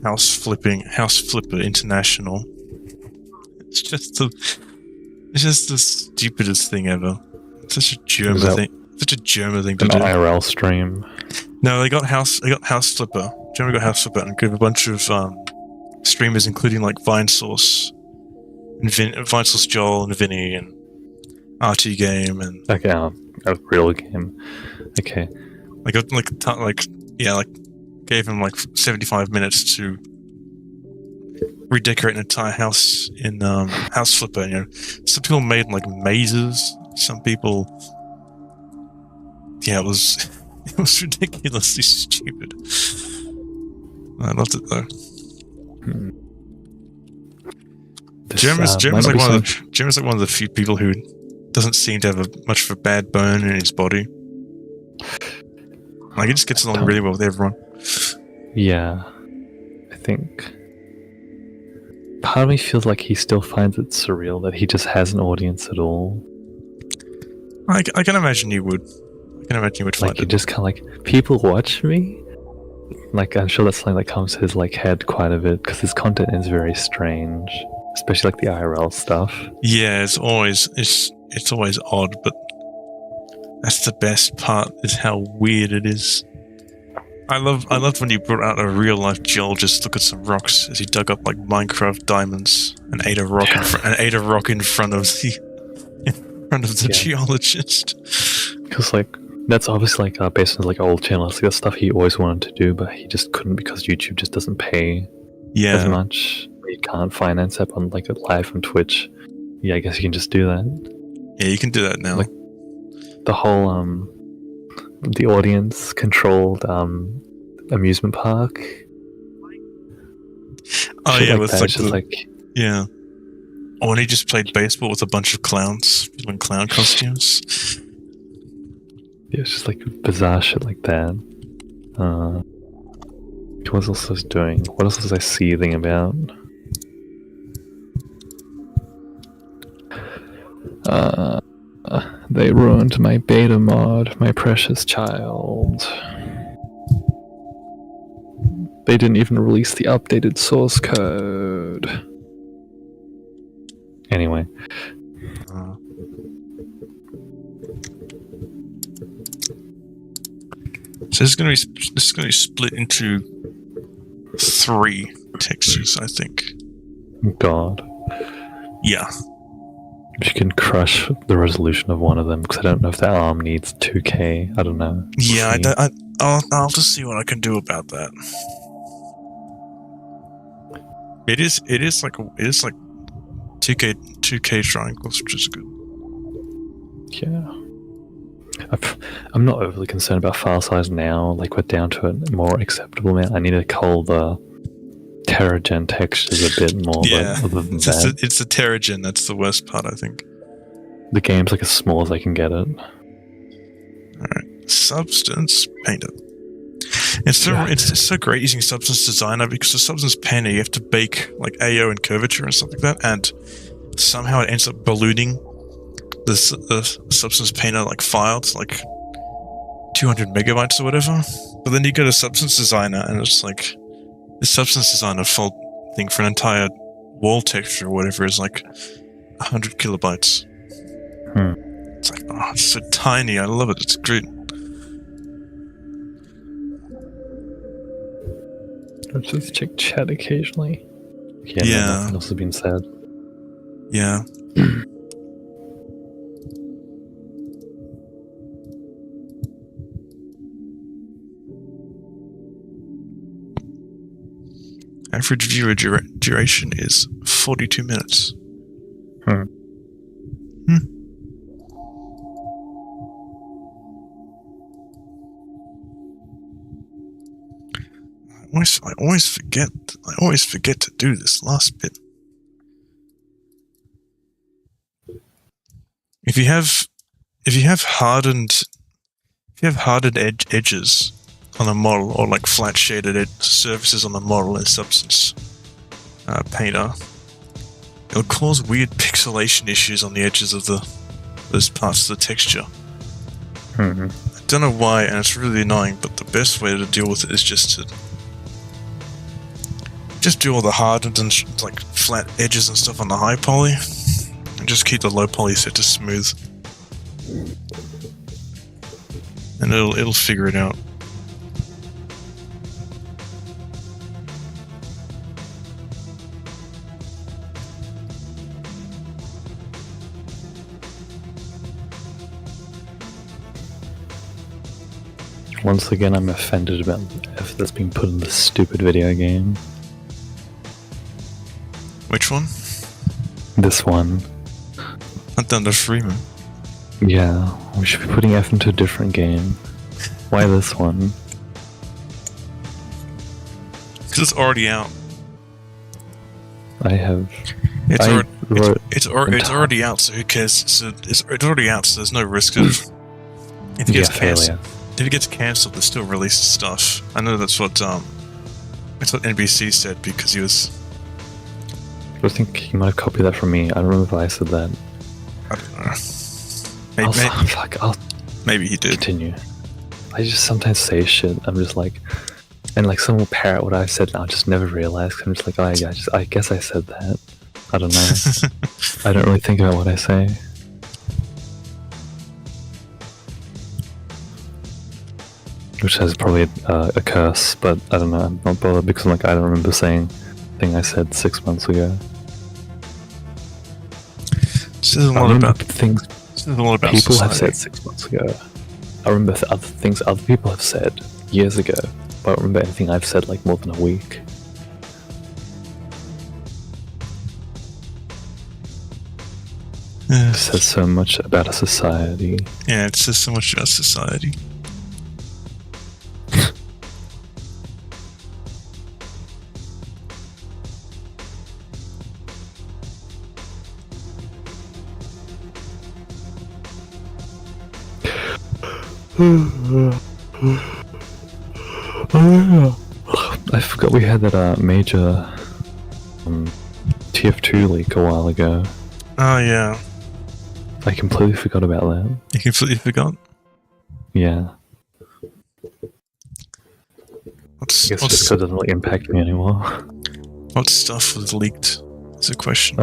House Flipper International. It's just the stupidest thing ever. It's such a Germa thing. Such a Germa thing to do. An IRL stream. No, they got House Flipper. Germa got House Flipper and gave a bunch of streamers, including Vinesource, and Vinesource Joel and Vinny and RT Game and a real game. Okay. Gave him 75 minutes to redecorate an entire house in House Flipper. Some people made mazes. Some people, it was ridiculously stupid. I loved it though. Jim is like one of the few people who doesn't seem to have much of a bad bone in his body. Like, he just gets along really well with everyone. Yeah, I think part of me feels like he still finds it surreal that he just has an audience at all. I can imagine you would. I can imagine you would find like, you just kind of like, people watch me? Like, I'm sure that's something that comes to his like head quite a bit, because his content is very strange, especially like the IRL stuff. Yeah, it's always odd, but that's the best part, is how weird it is. I loved when you brought out a real life geologist look at some rocks as he dug up like Minecraft diamonds and ate a rock in front of the geologist. Because like, that's obviously like based on like old journalistic stuff he always wanted to do, but he just couldn't because YouTube just doesn't pay as much. You can't finance it on like a live on Twitch. Yeah, I guess you can just do that. Yeah, you can do that now. Like the whole the audience controlled amusement park. Oh shit yeah, like with that. Like yeah. Oh, and he just played baseball with a bunch of clowns, people in clown costumes. Yeah, it's just like bizarre shit like that. What else was doing? What else was I seething about? They ruined my beta mod, my precious child. They didn't even release the updated source code. Anyway. So this is going to be split into 3 textures, I think. God. Yeah. If you can crush the resolution of one of them, because I don't know if that ARM needs 2K. I don't know. Yeah, I'll just see what I can do about that. It is like 2K triangles, which is good. Yeah. I'm not overly concerned about file size now. Like, we're down to a more acceptable amount. I need to cull the Terragen textures a bit more. Yeah, but other than that, it's the Terragen that's the worst part, I think. The game's like as small as I can get it. Alright, Substance Painter. It's so great using Substance Designer, because the Substance Painter you have to bake like AO and curvature and stuff like that, and somehow it ends up ballooning the Substance Painter like file to like 200 megabytes or whatever. But then you go to Substance Designer and it's like the Substance Designer fault thing for an entire wall texture or whatever is like 100 kilobytes. It's like, oh, it's so tiny. I love it. It's great. Let's just check chat occasionally. Yeah. No, nothing else has been said. Yeah. Average viewer duration is 42 minutes. I always forget to do this last bit. If you have hardened edges on a model, or like flat shaded surfaces on the model in Substance Painter, it'll cause weird pixelation issues on the edges of those parts of the texture. I don't know why, and it's really annoying, but the best way to deal with it is just do all the hardened and like flat edges and stuff on the high poly, and just keep the low poly set to smooth, and it'll figure it out. Once again, I'm offended about the effort that's being put in this stupid video game. Which one? This one. Not done to Freeman. Yeah, we should be putting effort into a different game. Why this one? Because it's already out. I have. It's, I already, wrote it's already out, so who cares? So it's already out, so there's no risk of if it gets cancelled. If it gets cancelled, they still release stuff. I know that's what NBC said because he was. I think he might have copied that from me. I don't remember if I said that. I don't know. Maybe he did. Continue. I just sometimes say shit. I'm just like, and like someone will parrot what I said, and I'll just never realize. I'm just like, oh, yeah, I guess I said that. I don't know. I don't really think about what I say. Which has probably a curse, but I don't know. I'm not bothered because like I don't remember saying the thing I said 6 months ago. This is a lot about things people society. have said 6 months ago. I remember other things other people have said years ago, but I don't remember anything I've said like more than a week. It says so much about a society. Yeah, it says so much about society. I forgot we had that major TF2 leak a while ago. Oh yeah. I completely forgot about that. You completely forgot? Yeah. I guess just because it doesn't really impact me anymore. What stuff was leaked? That's a question.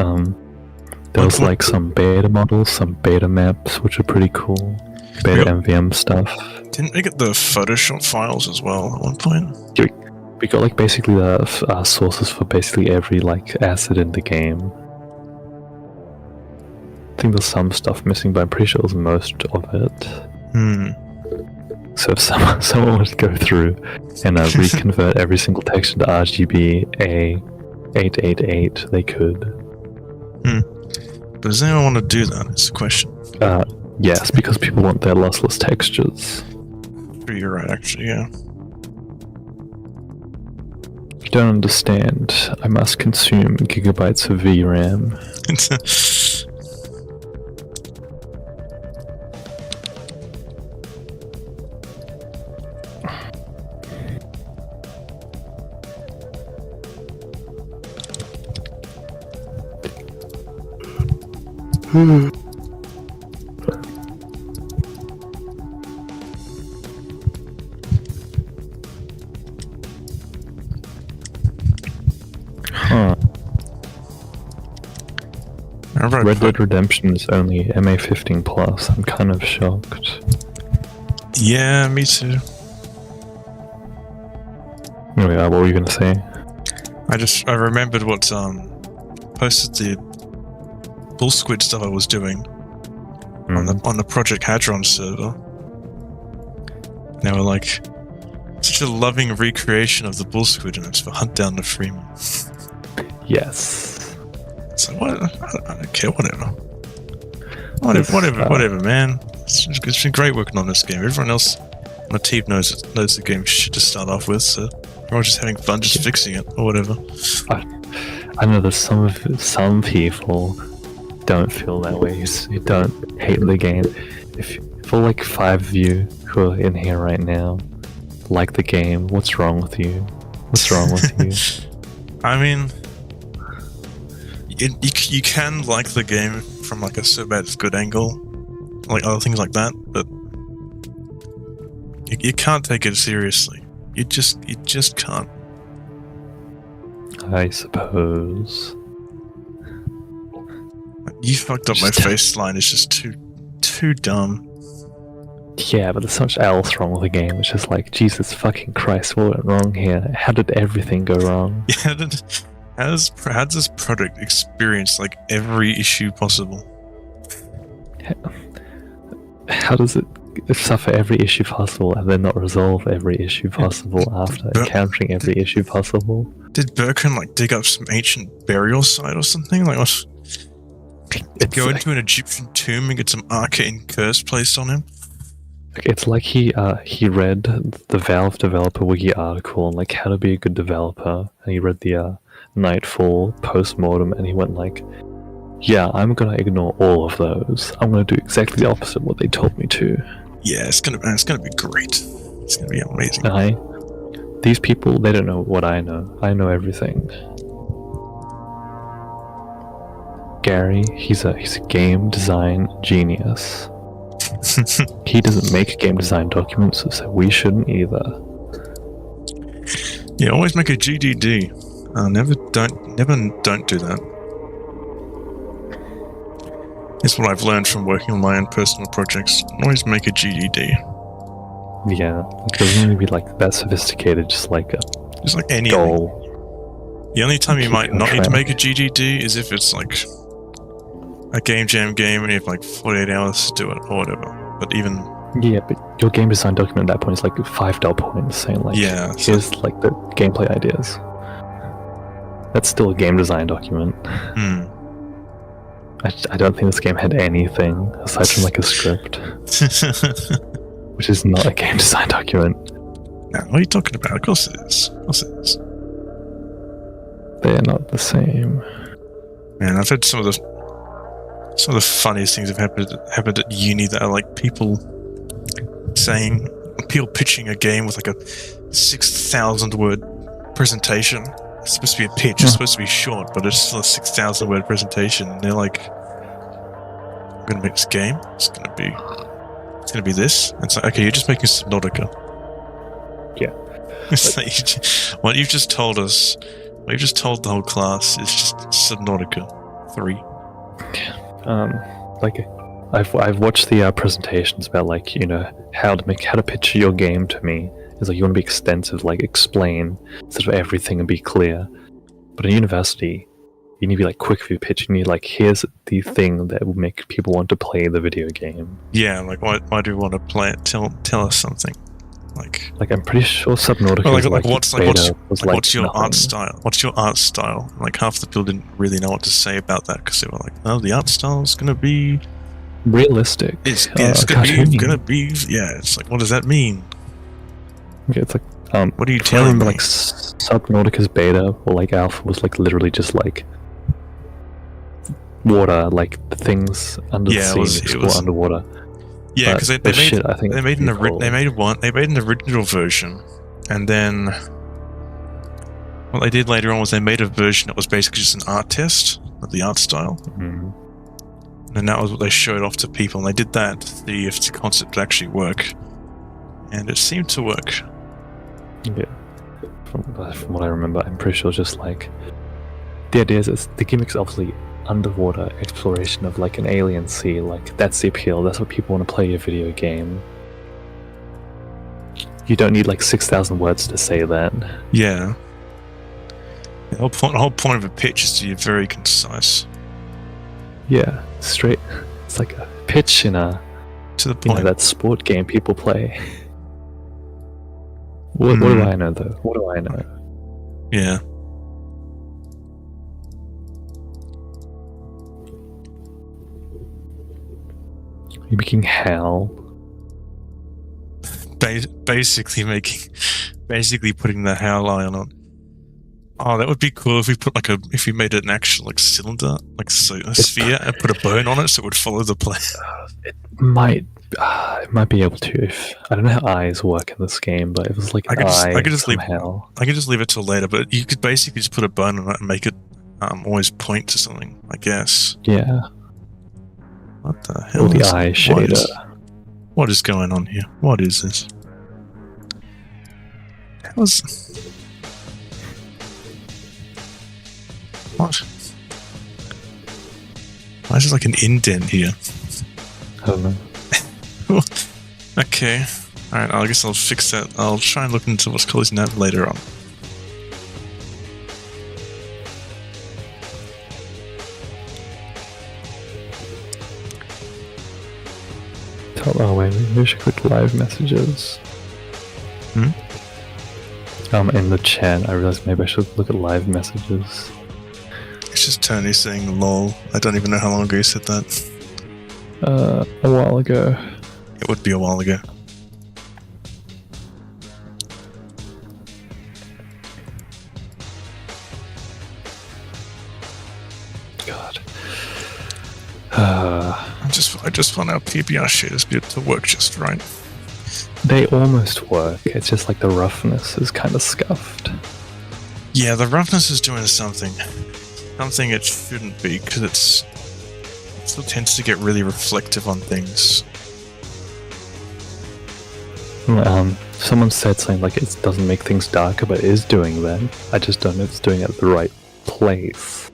There was like some beta models, some beta maps, which are pretty cool. Beta MVM stuff. Didn't we get the Photoshop files as well at one point? We got like basically the sources for basically every like asset in the game. I think there's some stuff missing, but I'm pretty sure it was most of it. So if someone would go through and reconvert every single texture to RGB A888, they could. But does anyone want to do that? It's the question. Yes, because people want their lossless textures. You're right, actually, yeah. You don't understand. I must consume gigabytes of VRAM. Red Dead Redemption is only MA15 plus. I'm kind of shocked. Yeah, me too. Anyway, what were you gonna say? I remembered what posted the Bull Squid stuff I was doing on the Project Hadron server. And they were like, such a loving recreation of the Bull Squid, and it's for Hunt Down the Freeman. Yes. So what? I don't care. Whatever, man. It's been great working on this game. Everyone else on the team knows the game shit to start off with, so everyone's just having fun, just fixing it or whatever. I know that some people don't feel that way. You don't hate the game. If all like 5 of you who are in here right now like the game, what's wrong with you? What's wrong with you? I mean, you can like the game from like a so bad it's good angle, like other things like that, but you can't take it seriously. You just can't. I suppose. You fucked up my face line. It's just too dumb. Yeah, but there's so much else wrong with the game. It's just like, Jesus fucking Christ, what went wrong here? How did everything go wrong? Yeah, how does this product experience like every issue possible? How does it suffer every issue possible and then not resolve every issue possible after encountering every issue possible? Did Birkin like dig up some ancient burial site or something? Like what? Go into an Egyptian tomb and get some arcane curse placed on him? It's like he read the Valve developer wiki article on like how to be a good developer, and he read the Nightfall, Postmortem, and he went like, yeah, I'm gonna ignore all of those. I'm gonna do exactly the opposite of what they told me to. Yeah, it's gonna be great. It's gonna be amazing. And these people, they don't know what I know. I know everything. Gary, he's a game design genius. He doesn't make game design documents, so we shouldn't either. Yeah, always make a GDD. Never don't do that. It's what I've learned from working on my own personal projects. Always make a GDD. Yeah, it doesn't need to be like that sophisticated, just like any doll. The only time you might not need to track. make a GDD is if it's like a game jam game and you have like 48 hours to do it or whatever. But even Yeah, but your game design document at that point is like 5 dot points saying like, Yeah, so- here's like the gameplay ideas. That's still a game design document. I don't think this game had anything aside from like a script, which is not a game design document. Now, what are you talking about? Of course it is. Of course it is. They're not the same. Man, I've had some of the funniest things have happened at uni that are like people pitching a game with like a 6,000 word presentation. It's supposed to be a pitch. It's supposed to be short, but it's still a 6,000 word presentation. And they're like, "I'm gonna make this game. It's gonna be this." And it's like, okay, you're just making Subnautica. Yeah. It's like what you've just told us, what you've just told the whole class is just Subnautica 3. Like I've watched the presentations about like, you know, how to pitch your game to me. It's like you want to be extensive, like explain sort of everything and be clear. But in university, you need to be like quick for your pitch. You need like, here's the thing that will make people want to play the video game. Yeah, like why do we want to play it? Tell us something. Like I'm pretty sure Subnautica what's your art style? What's your art style? Like half the people didn't really know what to say about that because they were like, "Oh, the art style is gonna be realistic. It's cartoony. gonna be yeah." It's like, what does that mean? Okay, it's like What are you I telling remember me? like Subnautica's beta or like alpha was like literally just like water, like things under the sea, explore underwater. Yeah, because they made an original version, and then what they did later on was they made a version that was basically just an art test of the art style, and that was what they showed off to people. And they did that to see if the concept would actually work, and it seemed to work. Yeah, from what I remember, I'm pretty sure just like the idea is the gimmick's obviously underwater exploration of like an alien sea. Like that's the appeal. That's what people want to play your video game. You don't need like 6,000 words to say that. Yeah. The whole point of a pitch is to be very concise. Yeah, straight. It's like a pitch in a to the point. That sport game people play. What do I know though? What do I know? Yeah. You're making Hal. Basically putting the Hal line on. Oh, that would be cool if we made it an actual like cylinder, like a sphere, and put a bone on it so it would follow the player. It might be able to. If I don't know how eyes work in this game, but it was like I could just leave it till later. But you could basically just put a bone on it and make it always point to something, I guess. Yeah. What the hell? Or the eye shader. What is going on here? What is this? What? Why is there like an indent here? I don't know. Okay. Alright, I guess I'll fix that. I'll try and look into what's causing that later on. Oh wait, maybe we should click live messages. In the chat, I realized maybe I should look at live messages. It's just Tony saying lol. I don't even know how long ago you said that. A while ago. It would be a while ago. I just want our PBR shaders to work just right. They almost work. It's just like the roughness is kind of scuffed. Yeah, the roughness is doing something it shouldn't be, because it still tends to get really reflective on things. Someone said something like it doesn't make things darker, but it is doing that. I just don't know if it's doing it at the right place.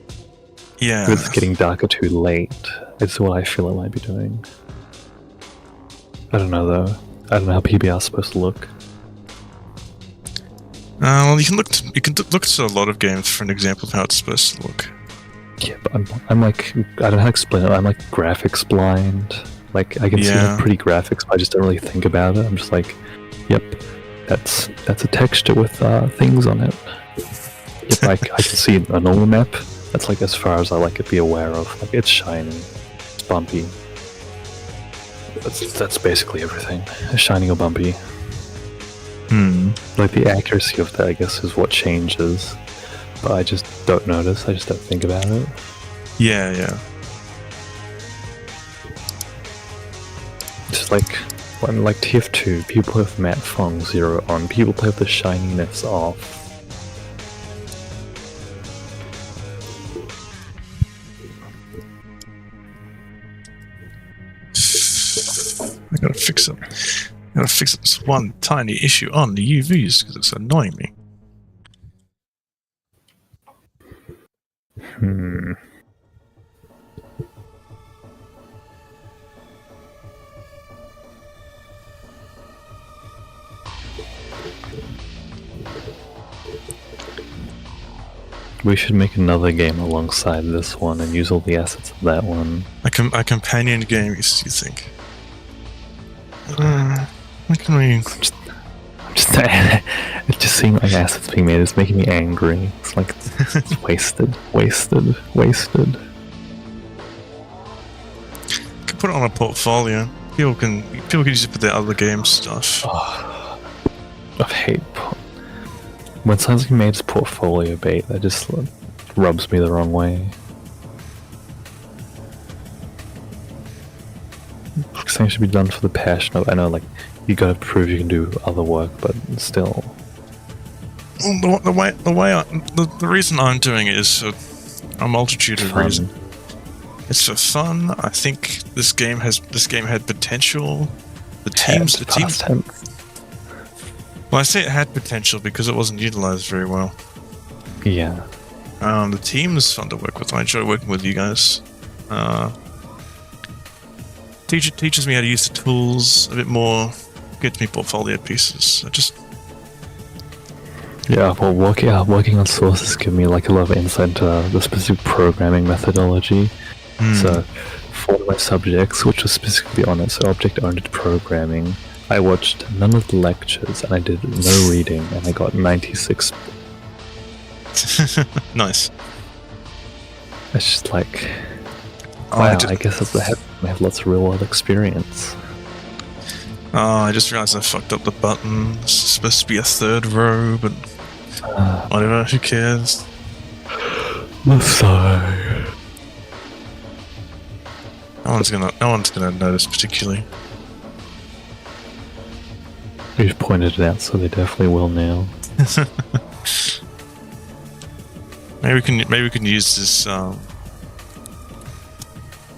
Yeah. If it's getting darker too late. It's what I feel it might be doing. I don't know though. I don't know how PBR is supposed to look. Well, you can look to a lot of games for an example of how it's supposed to look. Yeah, but I'm like, I don't know how to explain it. I'm like graphics blind. Like I can see the pretty graphics, but I just don't really think about it. I'm just like, yep, that's a texture with things on it. Yep, I can see a normal map. That's like as far as I like it be aware of. Like it's shiny, it's bumpy. That's basically everything. Shiny or bumpy. Like the accuracy of that, I guess, is what changes. But I just don't notice. I just don't think about it. Yeah. Just like when like TF2, people play with matte Fong 0 on. People play with the shininess off. I gotta fix up this one tiny issue on the UVs because it's annoying me. We should make another game alongside this one and use all the assets of that one. A companion game, you think? What can we... It's just seeing like assets being made is making me angry. It's like it's wasted. Could put it on a portfolio. People can use it for their other game stuff. Oh, I hate when something made as portfolio bait. That just rubs me the wrong way. Something should be done for the passion of. I know, like you gotta prove you can do other work, but still. The reason I'm doing it is for a multitude of reasons. It's for fun. I think this game had potential. The teams. Well, I say it had potential because it wasn't utilized very well. Yeah. The team is fun to work with. I enjoy working with you guys. Teaches me how to use the tools a bit more. Gets me portfolio pieces. Well, working on sources give me like a lot of insight into the specific programming methodology. So, for my subjects, which was specifically on it, so object-oriented programming, I watched none of the lectures and I did no reading, and I got 96. Nice. It's just like, wow, I guess I have lots of real-world experience. Oh, I just realized I fucked up the button. It's supposed to be a third row, but whatever, who cares? Sorry. No one's gonna notice particularly. You've pointed it out, so they definitely will now. Maybe we can use this.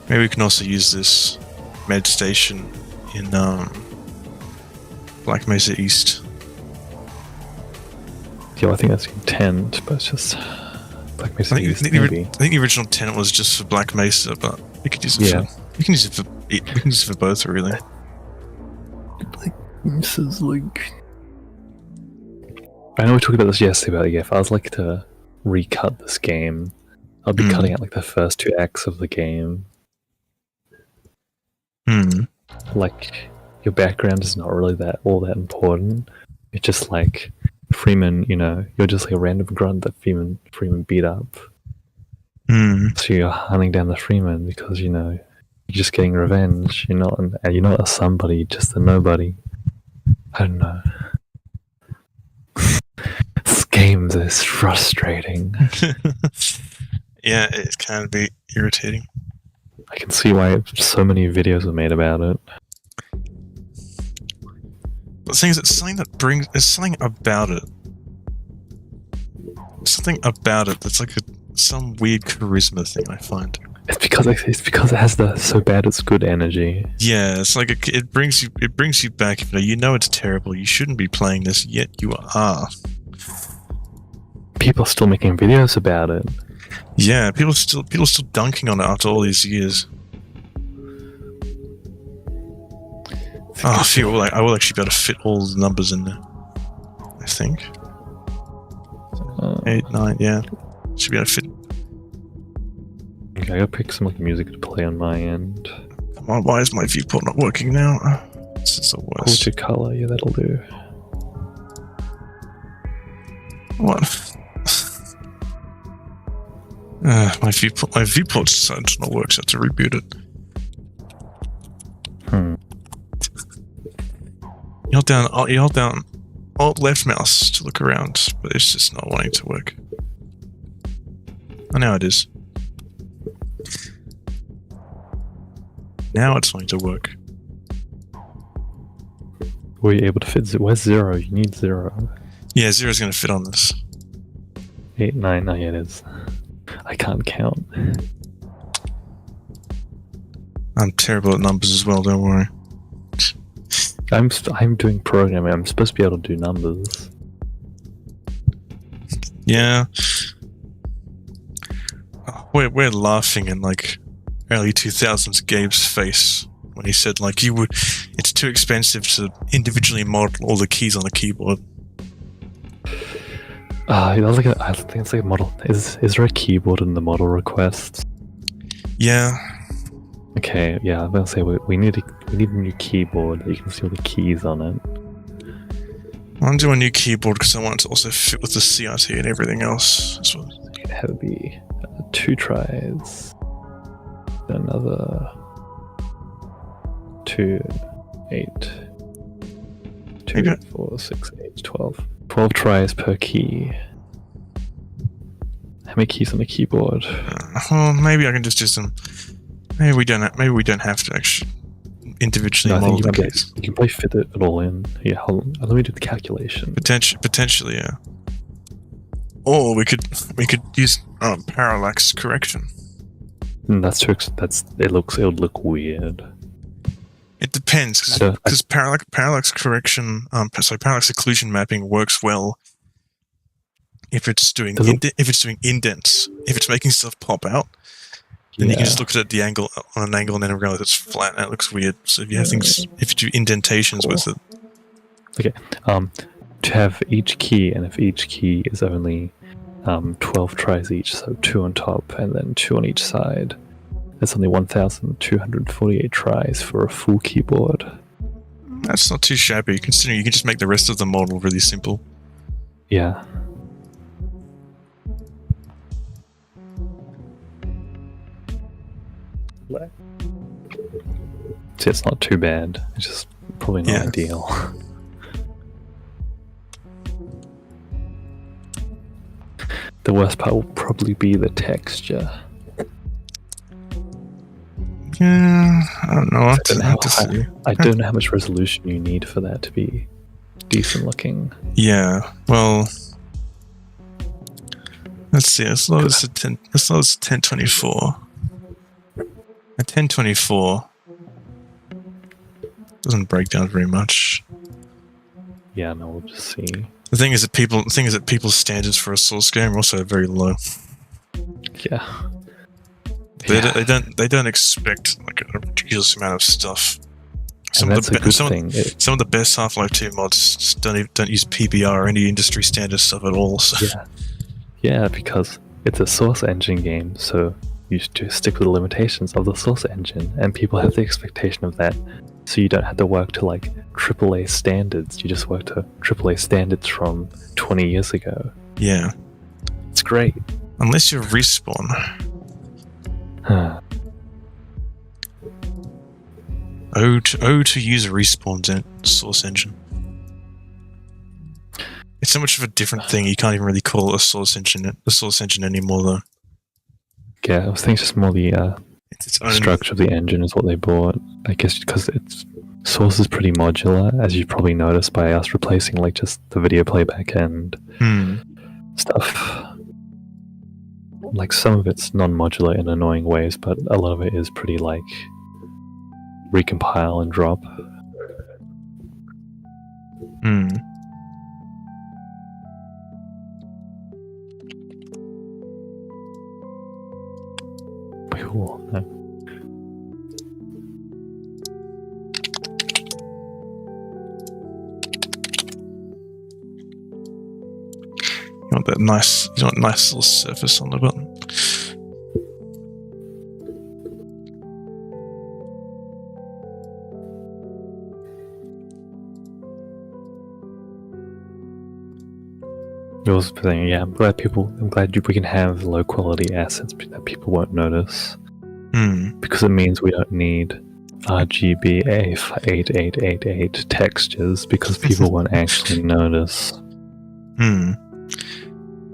Maybe we can also use this med station in Black Mesa East. Yeah, I think that's the intent, but it's just Black Mesa East. I think the original intent was just for Black Mesa, but we could use it. Yeah. We can use it for both, really. This is like. I know we talked about this yesterday, but if I was like to recut this game, I'll be cutting out like the first 2 acts of the game. Like, your background is not really all that important. It's just like Freeman, you're just like a random grunt that Freeman beat up. So you're hunting down the Freeman because you're just getting revenge. You're not a somebody, just a nobody. I don't know. This game is frustrating. Yeah, it can be irritating. I can see why so many videos were made about it. The thing is, it's something that brings. There's something about it. Something about it that's like some weird charisma thing. I find. It's because it has the so bad it's good energy. Yeah, it's like it brings you back. You know it's terrible. You shouldn't be playing this, yet you are. People are still making videos about it. Yeah, people still dunking on it after all these years. Oh, I will actually be able to fit all the numbers in there. I think 8, 9, yeah, should be able to fit. Okay, I gotta pick some music to play on my end. Come on, why is my viewport not working now? This is the worst. Culture color, yeah, that'll do. What? My viewport decided to not work, so I have to reboot it. You hold down Alt left mouse to look around, but it's just not wanting to work. Oh, now it is. Now it's wanting to work. Were you able to fit? Where's 0? You need 0. Yeah, 0's going to fit on this. 8, 9, oh yeah, it is. I can't count. I'm terrible at numbers as well, don't worry. I'm doing programming. I'm supposed to be able to do numbers. Yeah. We're laughing in like early 2000s Gabe's face when he said like it's too expensive to individually model all the keys on the keyboard. I think it's like a model. Is there a keyboard in the model requests? Yeah. Okay, yeah, I'm gonna say we need a new keyboard that you can see all the keys on it. I'll do a new keyboard because I want it to also fit with the CRT and everything else as well. It'd have to be 2 tries. Another 2, 8, 2, 4, 6, 8, 12. 12 tries per key. How many keys on the keyboard? Well, maybe I can just do some. Maybe we don't have to actually individually model the keys. You can probably fit it all in. Yeah, hold on. Let me do the calculation. Potentially, yeah. Or we could use parallax correction. That's true. It would look weird. It depends because parallax correction, parallax occlusion mapping works well if it's doing indents. If it's making stuff pop out, then you can just look at the angle on an angle and then realize it's flat and it looks weird. So if you have if you do indentations with it. Okay. To have each key, and if each key is only 12 tries each, so 2 on top and then 2 on each side. That's only 1,248 tries for a full keyboard. That's not too shabby, considering you can just make the rest of the model really simple. Yeah. See, it's not too bad. It's just probably not ideal. The worst part will probably be the texture. Yeah, I don't know. I don't know how much resolution you need for that to be decent looking. Yeah, well, let's see. As low as 1024. A 1024 doesn't break down very much. Yeah, no, we'll just see. The thing is that people's standards for a Source game are also very low. Yeah. They don't expect like a ridiculous amount of stuff. Some of the best Half-Life 2 mods just don't use PBR or any industry standard stuff at all. So. Yeah, because it's a Source engine game, so you just stick with the limitations of the Source engine, and people have the expectation of that. So you don't have to work to like AAA standards. You just work to AAA standards from 20 years ago. Yeah, it's great. Unless you're Respawn. To use Respawn's Source engine. It's so much of a different thing. You can't even really call it a Source engine anymore, though. Yeah, I was thinking just more the It's its own structure of the engine is what they bought. I guess because its source is pretty modular, as you've probably noticed by us replacing like just the video playback and stuff. Like some of it's non-modular in annoying ways, but a lot of it is pretty like recompile and drop. Cool. You want that nice, nice little surface on the button. Yours thing, yeah. I'm glad we can have low quality assets that people won't notice. Because it means we don't need RGB A8888 textures because people won't actually notice.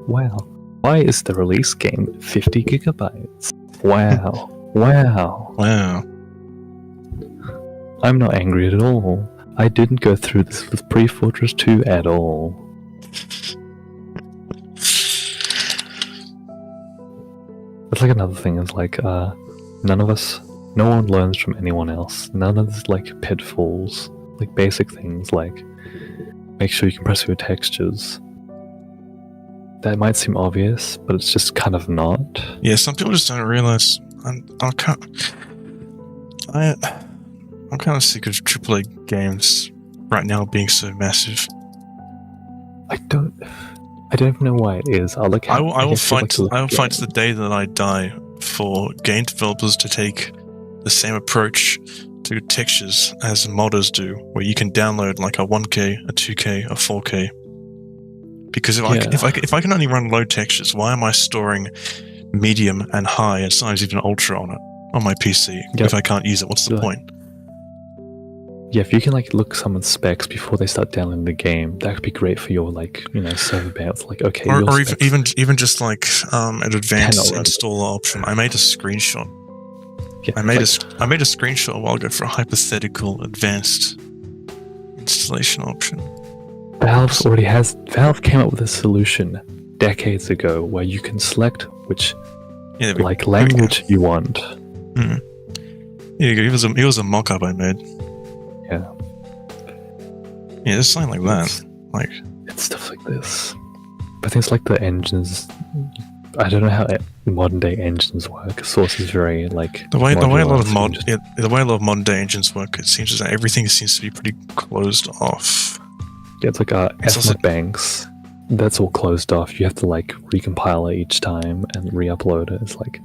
Wow. Why is the release game 50 gigabytes? Wow. Wow. I'm not angry at all. I didn't go through this with Pre-Fortress 2 at all. That's like another thing is like, no one learns from anyone else. None of this like pitfalls, like basic things like make sure you compress your textures. That might seem obvious, but it's just kind of not. Yeah, some people just don't realize. I'm kind of sick of AAA games right now being so massive. I don't even know why it is. I will fight to the day that I die for game developers to take the same approach to textures as modders do, where you can download like a 1K, a 2K, a 4K. Because if I can only run low textures, why am I storing medium and high and sometimes even ultra on my PC? If I can't use it, what's the point? Yeah, if you can like look someone's specs before they start downloading the game, that could be great for your like server bounce. Like okay, or even just like an advanced installer option. I made a screenshot. Yeah, I made a screenshot a while ago for a hypothetical advanced installation option. Valve came up with a solution decades ago where you can select which language you want. Here you go. It was a mock-up I made. Yeah. Yeah, it's something like that. Like it's stuff like this. But things like the engines, I don't know how modern day engines work. Source is very like the way a lot of modern day engines work. It seems that everything seems to be pretty closed off. Yeah, it's like FNet banks. That's all closed off. You have to like recompile it each time and re-upload it. It's like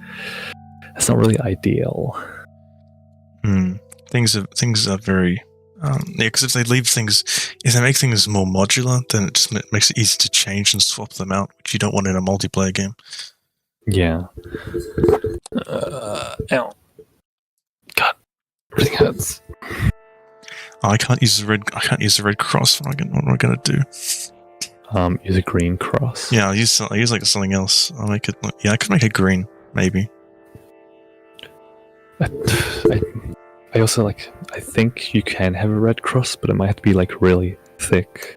it's not really ideal. Things are very because if they make things more modular, then it just makes it easy to change and swap them out, which you don't want in a multiplayer game. Yeah. Ow. God, everything hurts. I can't use the red cross. What am I gonna do? Use a green cross. Yeah, I'll use like something else. I'll make it. Yeah, I could make it green, maybe. I also I think you can have a red cross, but it might have to be like really thick.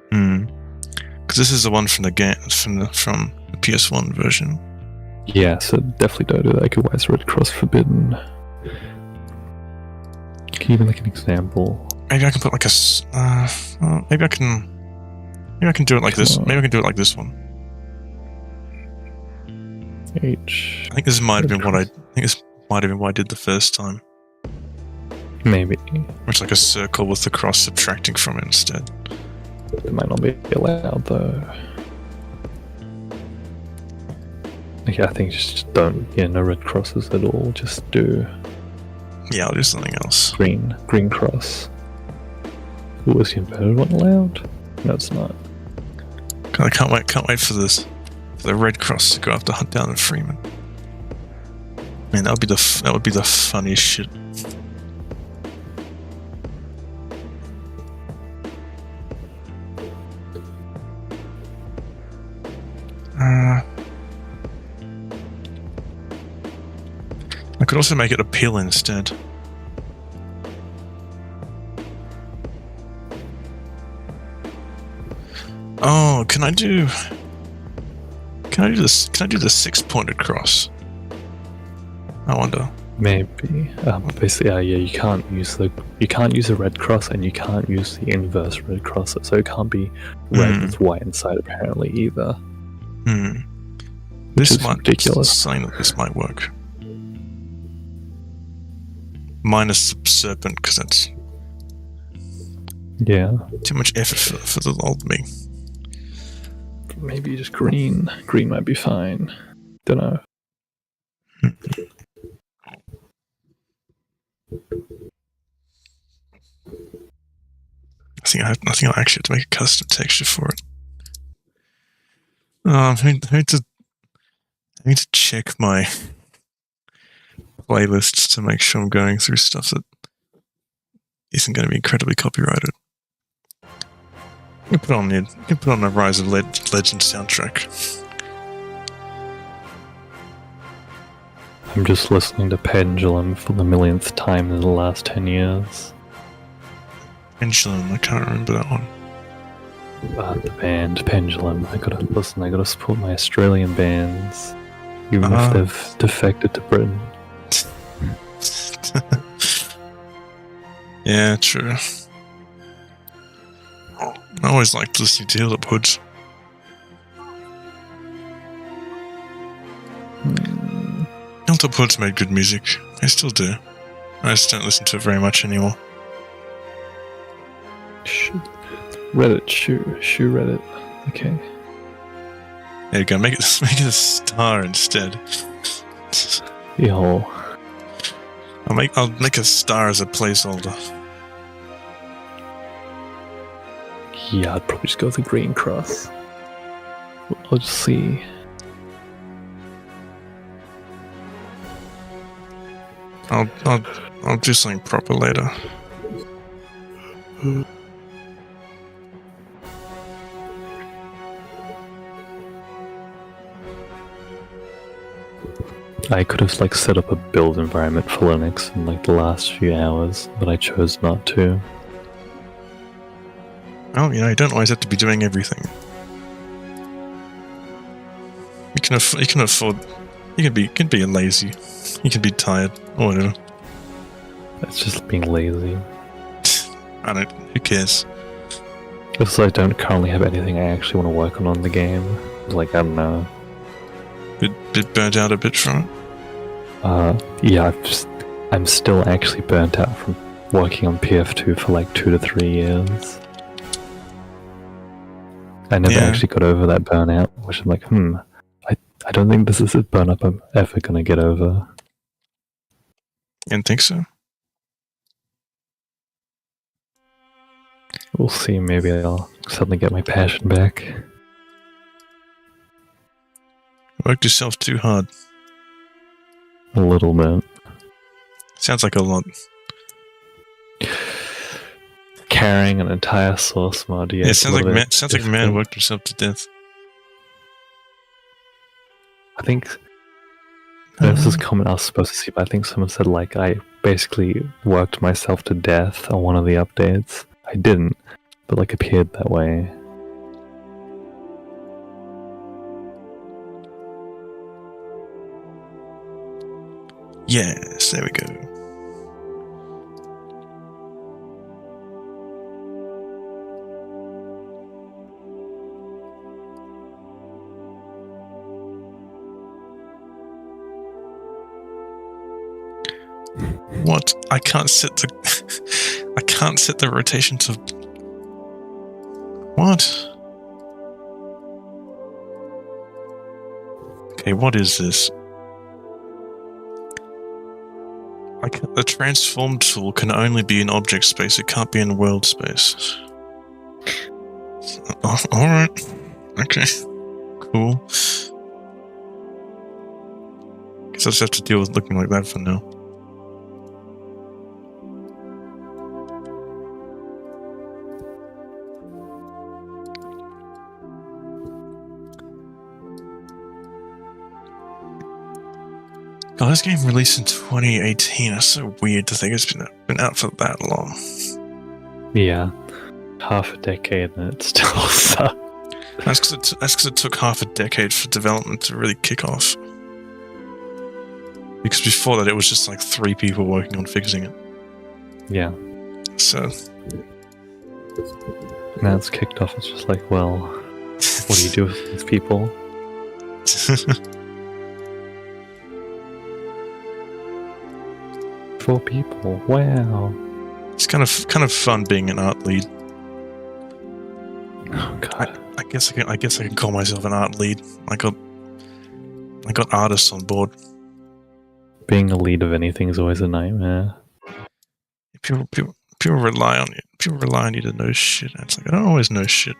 Because this is the one from the game from the PS1 version. Yeah, so definitely don't do that. Like, why is red cross forbidden? Can you even like an example? Maybe I can put like a. Maybe I can do it like this. Maybe I can do it like this one. H. I think this might have been what I. This might have been what I did the first time. Maybe. It's like a circle with the cross subtracting from it instead. It might not be allowed though. Okay, I think just don't. Yeah, no red crosses at all. Just do. Yeah, I'll do something else. Green cross. Ooh, is the inverted one allowed? No, it's not. I can't wait for this. For the red cross to go up to hunt down the Freeman. Man, that would be the funniest shit. also make it a pill instead. Oh, can I do this? Can I do the 6-pointed cross? I wonder. Maybe. Basically, yeah, you can't use a red cross, and you can't use the inverse red cross. So it can't be red with white inside, apparently, either. This is might ridiculous. Saying that this might work. Minus the serpent, because that's too much effort for the old me. Maybe just green. Green might be fine. Don't know. I think I actually have to make a custom texture for it. I need to check my playlists to make sure I'm going through stuff that isn't going to be incredibly copyrighted. You can put on a Rise of Legend soundtrack. I'm just listening to Pendulum for the millionth time in the last 10 years. Pendulum, I can't remember that one. The band Pendulum. I gotta support my Australian bands, even if they've defected to Britain. Yeah, true. I always liked listening to Hilltop Hoods. Hilltop Hoods made good music. They still do. I just don't listen to it very much anymore. Reddit, shoe Reddit. Okay. There you go. Make it a star instead. Yo. I'll make a star as a placeholder. Yeah, I'd probably just go with the green cross. I'll just see. I'll do something proper later. I could have set up a build environment for Linux in the last few hours, but I chose not to. Oh, you don't always have to be doing everything. You can afford. You can be lazy. You can be tired or whatever. It's just being lazy. Who cares? Also, I don't currently have anything I actually want to work on the game. I don't know. Bit burnt out a bit from it. Yeah, I'm still actually burnt out from working on PF2 for 2 to 3 years. I never actually got over that burnout, which I'm I don't think this is a burn up I'm ever gonna get over. You don't think so? We'll see, maybe I'll suddenly get my passion back. Worked yourself too hard. A little bit. Sounds like a lot. Carrying an entire source mod, yeah. Sounds like man worked himself to death. I think this is a comment I was supposed to see, but I think someone said I basically worked myself to death on one of the updates. I didn't, but appeared that way. Yes, there we go. What? I can't set the rotation to. What? Okay, what is this? The transform tool can only be in object space. It can't be in world space. Alright. Okay. Cool. Guess I'll just have to deal with looking like that for now. God, this game released in 2018. That's so weird to think it's been out for that long. Yeah, half a decade and it still sucks. That's because it took half a decade for development to really kick off. Because before that, it was just like 3 people working on fixing it. Yeah. So now it's kicked off. It's just like, well, what do you do with these people? 4 people. Wow. It's kind of fun being an art lead. Oh god. I guess I can call myself an art lead. I got artists on board. Being a lead of anything is always a nightmare. People rely on you. People rely on you to know shit. And it's like I don't always know shit.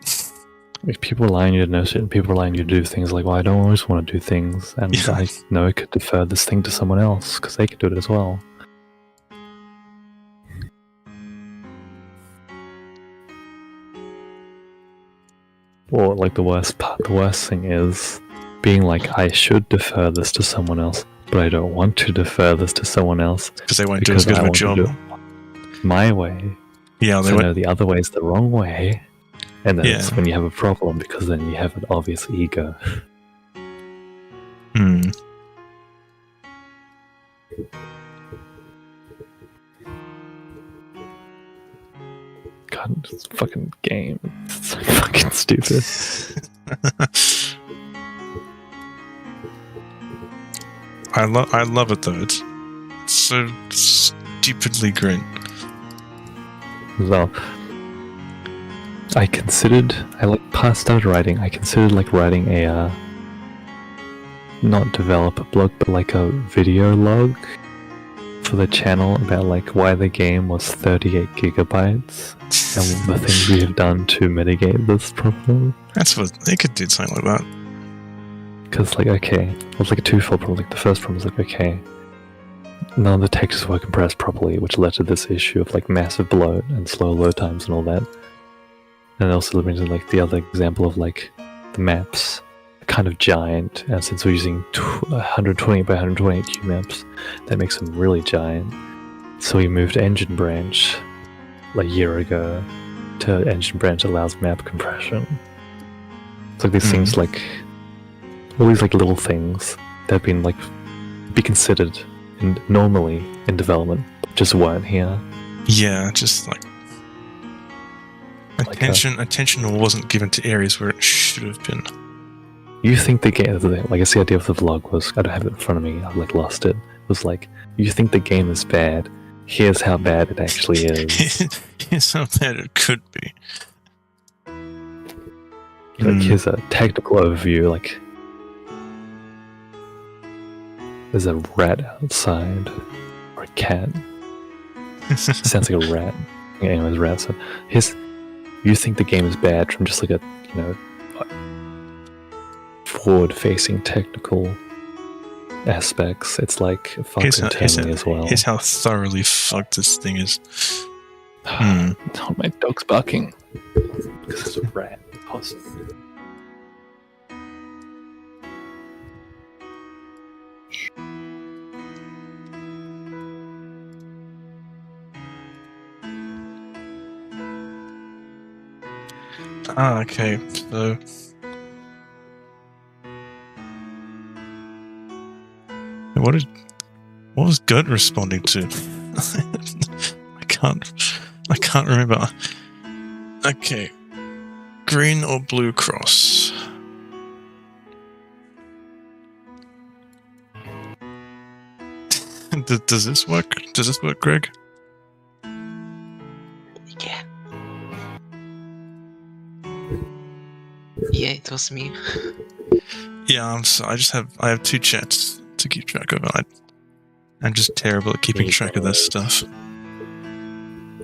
If people rely on you to know shit and people rely on you to do things, like, well, I don't always want to do things, and Yeah. I know I could defer this thing to someone else because they could do it as well. Or like the worst thing is being like, I should defer this to someone else, but I don't want to defer this to someone else Because they won't do as good of a job. My way. Yeah, So no, the other way is the wrong way, and then it's Yeah. when you have a problem because then you have an obvious ego. Hmm. God, this fucking game. It's so fucking stupid. I love it though. It's so stupidly great. Well, I started writing. I considered like writing a not developer blog, but like a video log for the channel about like why the game was 38 gigabytes and the things we have done to mitigate this problem. That's what they could do, something like that. Because like, okay, it was like a twofold problem. Like the first problem was like, okay, none of the textures were compressed properly, which led to this issue of like massive bloat and slow load times and all that. And also led me to like the other example of like the maps are kind of giant, and since we're using 120 by 128 Q maps, that makes them really giant. So we moved Engine Branch like a year ago to Engine Branch allows map compression. It's like these things, like all these like little things that have been like be considered normally in development, but just weren't here. Yeah, just like attention wasn't given to areas where it should have been. You think the game, like I guess the idea of the vlog was, I don't have it in front of me, I've like lost it. It was like, you think the game is bad, here's how bad it actually is. Here's how bad it could be. Like here's a technical overview, like there's a rat outside, or a cat. Sounds like a rat. Yeah, anyways, rat. So you think the game is bad from just like a, you know, forward-facing technical aspects. It's like fucked internally as well. Here's how thoroughly fucked this thing is. Oh, my dog's barking because it's a rat. Possibly. Okay, so what was Gert responding to? I can't remember. Okay, green or blue cross? Does this work? Does this work, Greg? Yeah. Yeah, it was me. Yeah, I have 2 chats to keep track of. I'm just terrible at keeping track of this stuff.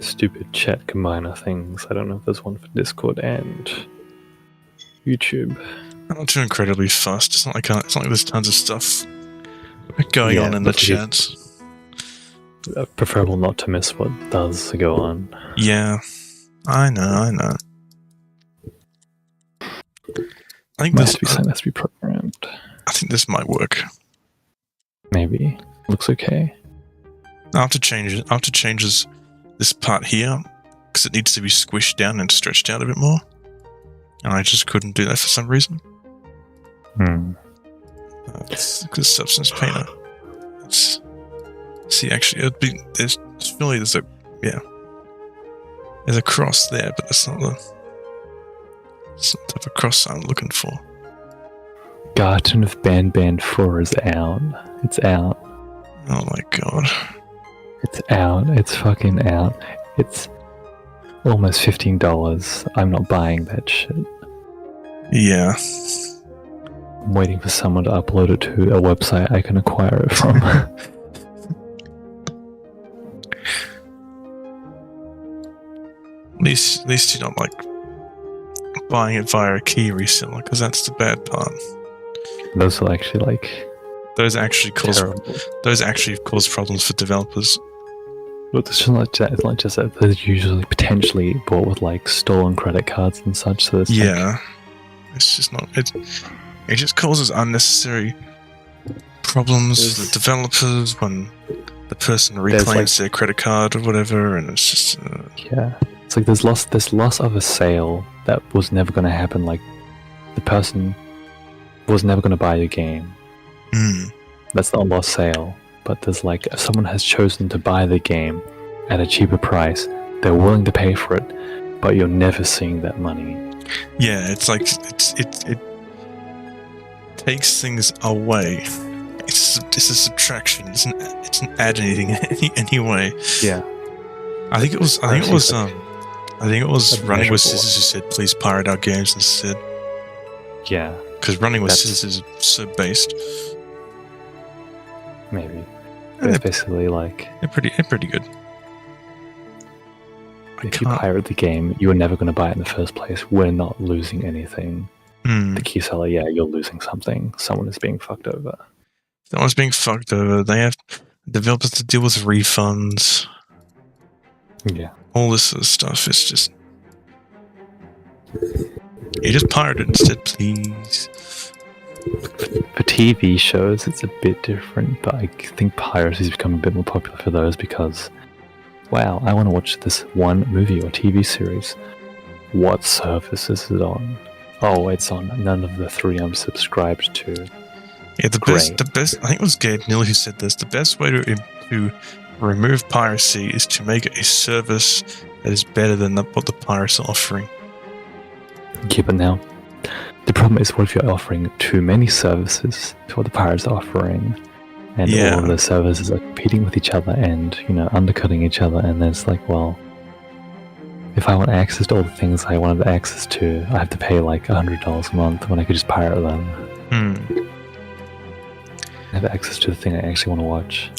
Stupid chat combiner things. I don't know if there's one for Discord and YouTube. I'm not too incredibly fussed. It's not like there's tons of stuff going on in the chats. Preferable not to miss what does go on. Yeah, I know. I think Must be something that's to be programmed. I think this might work. Maybe. Looks okay. I have to change it. I have to change this part here because it needs to be squished down and stretched out a bit more. And I just couldn't do that for some reason. It's because Substance Painter. See, actually, it'd be there's a cross there, but that's not the type of cross I'm looking for. Garden of Band 4 is out. It's out. Oh my god. It's out. It's fucking out. It's almost $15. I'm not buying that shit. Yeah. I'm waiting for someone to upload it to a website I can acquire it from. At least you're not like buying it via a key reseller, because that's the bad part. Those will actually those actually cause terrible. problems for developers. But it's not just that they're usually potentially bought with like stolen credit cards and such. So it's it's just not it. It just causes unnecessary problems for the developers when the person reclaims their credit card or whatever, and it's just It's like there's loss of a sale that was never going to happen. Like the person was never going to buy your game. That's not a lost sale. But there's like if someone has chosen to buy the game at a cheaper price, they're willing to pay for it, but you're never seeing that money. Yeah, it's like it takes things away. It's a subtraction. It's an add anything anyway. Yeah. I think it was Running with Scissors who said, "Please pirate our games instead." Yeah. Because Running with Scissors is so based. Maybe. It's basically like they're pretty good. If you pirate the game, you were never going to buy it in the first place. We're not losing anything. The key seller, you're losing something. Someone is being fucked over. Someone's being fucked over. They have developers to deal with refunds. Yeah. All this sort of stuff. It's just you just pirate it instead, please. For TV shows, it's a bit different, but I think piracy's become a bit more popular for those because, wow, I want to watch this one movie or TV series. What service is it on? Oh, it's on none of the 3 I'm subscribed to. Yeah, the best. I think it was Gabe Neal who said this. The best way to remove piracy is to make a service that is better than what the pirates are offering. Yeah, but now the problem is, what if you're offering too many services to what the pirates are offering, and all of the services are competing with each other and undercutting each other, and there's like, well, if I want access to all the things I wanted access to, I have to pay like $100 a month when I could just pirate them. I have access to the thing I actually want to watch.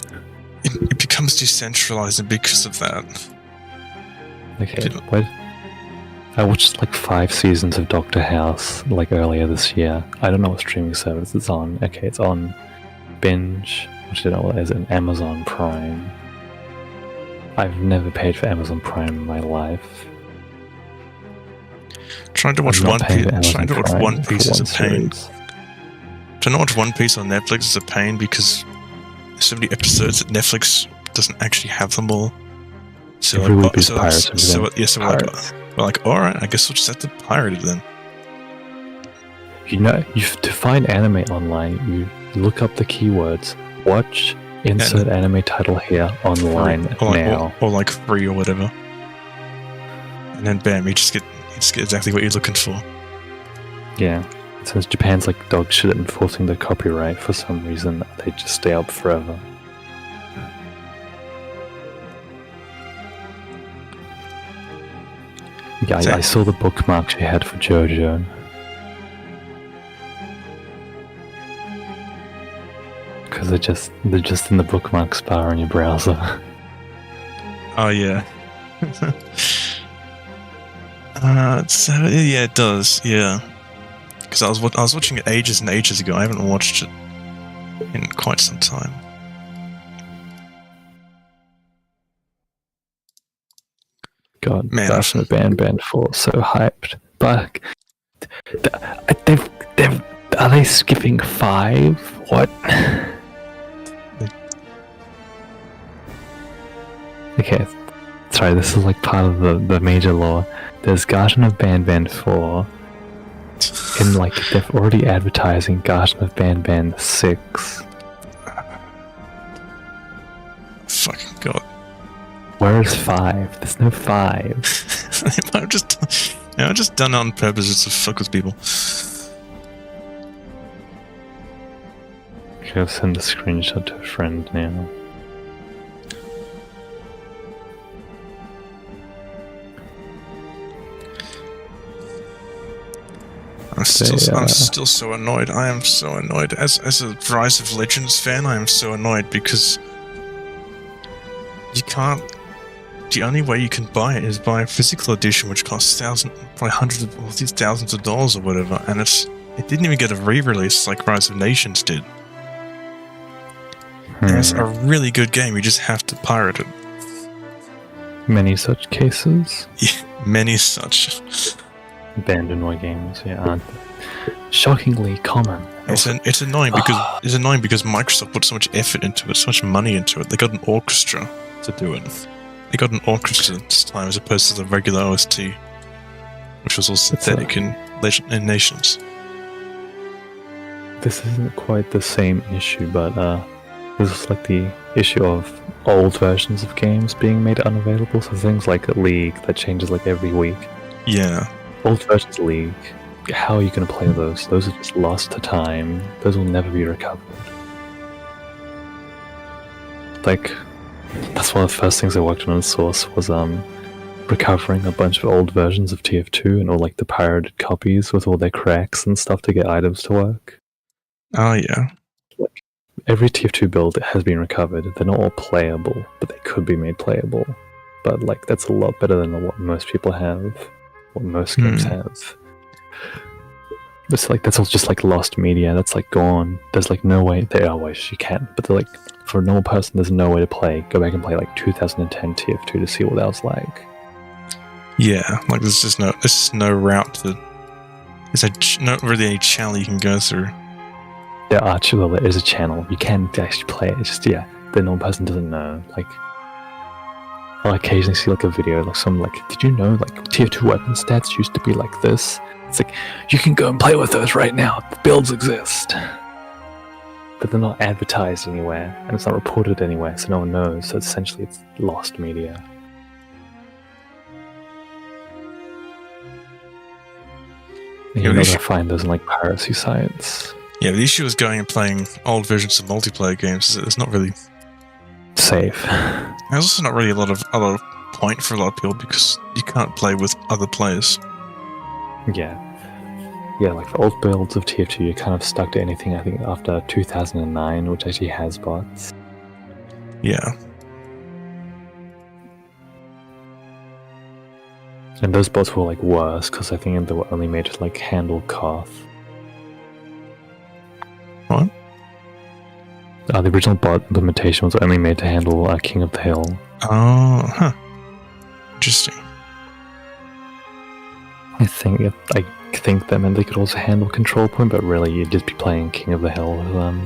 It becomes decentralized because of that. Okay, I watched like 5 seasons of Doctor House like earlier this year. I don't know what streaming service it's on. Okay, it's on Binge, which I don't know what it is, and Amazon Prime. I've never paid for Amazon Prime in my life. Trying to watch One Piece is a pain. Trying to watch One Piece on Netflix is a pain because there's so many episodes that Netflix doesn't actually have them all. So every week is pirates. We're like, alright, I guess we'll just have to pirate it then. To find anime online, you look up the keywords, watch, insert anime title here, online now. Or like free or whatever. And then bam, you just get exactly what you're looking for. Yeah. Since Japan's like dog shit at enforcing the copyright, for some reason they just stay up forever. Yeah, I saw the bookmarks you had for JoJo. Because they're just in the bookmarks bar on your browser. Oh yeah. Yeah, it does. Yeah. Because I was watching it ages and ages ago. I haven't watched it in quite some time. God, man, Garden of Band 4, so hyped. But are they skipping 5? What? Okay, sorry, this is like part of the major lore. There's Garden of Banban 4, and like they're already advertising Garden of Banban 6. Fucking god. Where is 5? There's no 5. I've just done it on purpose to fuck with people. Okay, I'll send a screenshot to a friend now. I'm still so annoyed. I am so annoyed. As a Rise of Legends fan, I am so annoyed because you can't. The only way you can buy it is buy a physical edition, which costs probably hundreds of thousands of dollars or whatever, and it didn't even get a re-release like Rise of Nations did. And it's a really good game. You just have to pirate it. Many such cases. Yeah, many such. Abandoned games, yeah, aren't shockingly common. It's annoying because Microsoft put so much effort into it, so much money into it. They got an orchestra to do it. They got an orchestra this time as opposed to the regular OST, which was all synthetic in Nations. This isn't quite the same issue, but this is like the issue of old versions of games being made unavailable. So things like League that changes like every week. Yeah. Old versions of League, how are you going to play those? Those are just lost to time. Those will never be recovered. Like, that's one of the first things I worked on in Source was recovering a bunch of old versions of TF2 and all like the pirated copies with all their cracks and stuff to get items to work. Oh yeah. Like, every TF2 build has been recovered. They're not all playable, but they could be made playable. But like, that's a lot better than what most people have. What most games have. It's like that's all just like lost media. That's like gone. There's like no way. There are ways you can, but they're like for a normal person, there's no way to play. Go back and play like 2010 TF2 to see what that was like. Yeah, like there's just no route to. There's not really any channel you can go through. There is a channel you can actually play it. It's just the normal person doesn't know. Like, I'll occasionally see like a video like some like, did you know like TF2 weapon stats used to be like this? It's like, you can go and play with those right now. The builds exist. But they're not advertised anywhere, and it's not reported anywhere, so no one knows. So essentially it's lost media. And you're not going to find those in like piracy sites. Yeah, the issue is going and playing old versions of multiplayer games. It's not really safe. There's also not really a lot of point for a lot of people because you can't play with other players. Yeah, like for old builds of TF2, you're kind of stuck to anything, I think, after 2009, which actually has bots. Yeah. And those bots were like worse, because I think they were only made to like handle Koth. What? The original bot implementation was only made to handle King of the Hill. Oh, huh. Interesting. I think that meant they could also handle Control Point, but really you'd just be playing King of the Hill with them.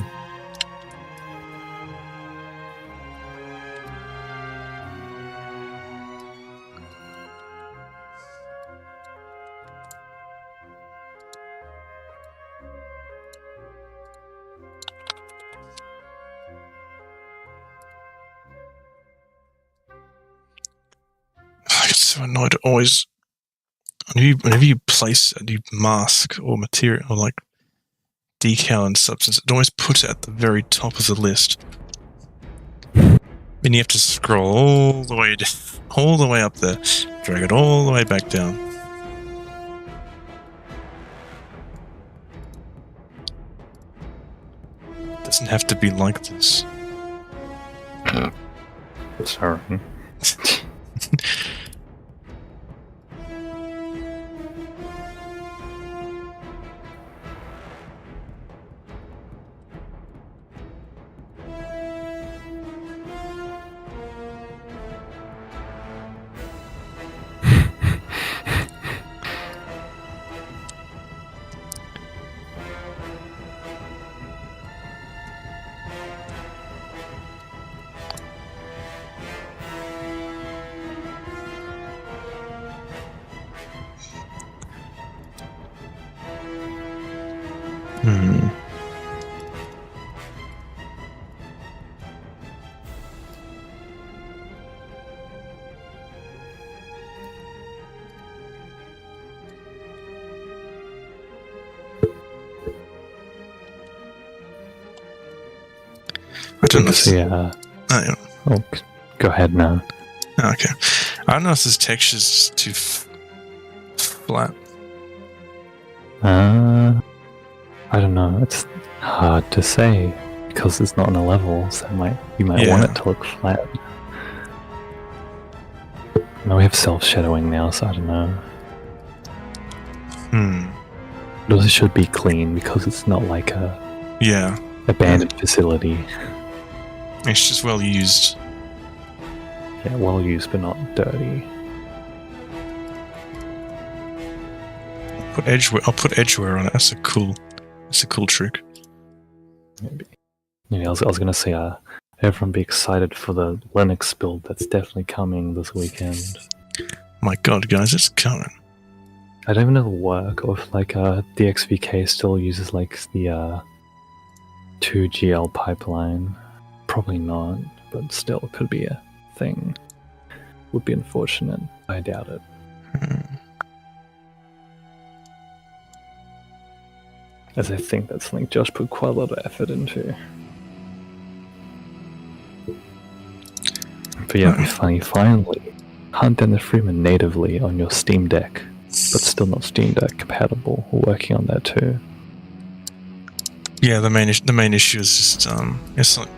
I get so annoyed always. Whenever you place a new mask or material or like decal and substance, it always puts it at the very top of the list. Then you have to scroll all the way up there, drag it all the way back down. It doesn't have to be like this. Sorry. Hmm. I don't know. See, Oh, yeah. oh, go ahead now. Okay. I don't know if this texture's just too flat. I don't know. It's hard to say because it's not on a level, so you might want it to look flat. No, we have self-shadowing now, so I don't know. It also should be clean because it's not like a abandoned facility. It's just well used. Yeah, well used but not dirty. I'll put edgeware on it. That's a cool trick. Maybe. Yeah, I was gonna say, everyone be excited for the Linux build that's definitely coming this weekend. My God, guys, it's coming. I don't even know if it'll work, or if DXVK still uses the 2GL pipeline. Probably not, but still it could be a thing. Would be unfortunate. I doubt it. As I think that's something Josh put quite a lot of effort into. But yeah, it'd be funny. Finally, hunt down the Freeman natively on your Steam Deck, but still not Steam Deck compatible. We're working on that too. Yeah, the main issue is just it's like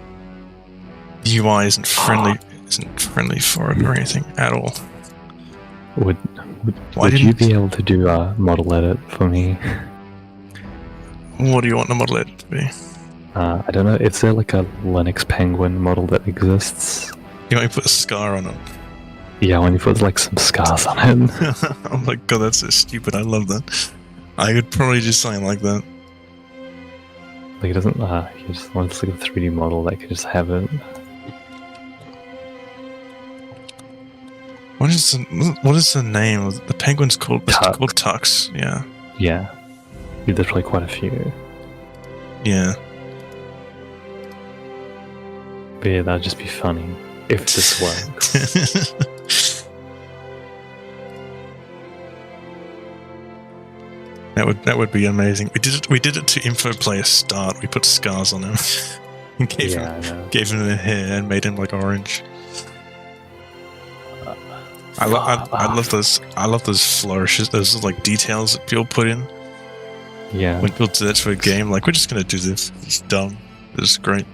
UI isn't friendly for it or anything at all. Would you be able to do a model edit for me? What do you want the model edit to be? I don't know. Is there like a Linux Penguin model that exists? You want me to put a scar on it? Yeah, when you put like some scars on it. Oh my God, that's so stupid. I love that. I could probably do something like that. Like it doesn't. You just want like a 3D model that can just have it. What is the name of the penguin's called? It's called Tux. Yeah. Yeah. There's probably quite a few. Yeah. But yeah, that'd just be funny if this works. That would be amazing. We did it to Info Player Start. We put scars on him and gave him the hair and made him like orange. I love those flourishes, those like details that people put in. Yeah. When people do that for a game, like, we're just gonna do this. It's dumb. It's great.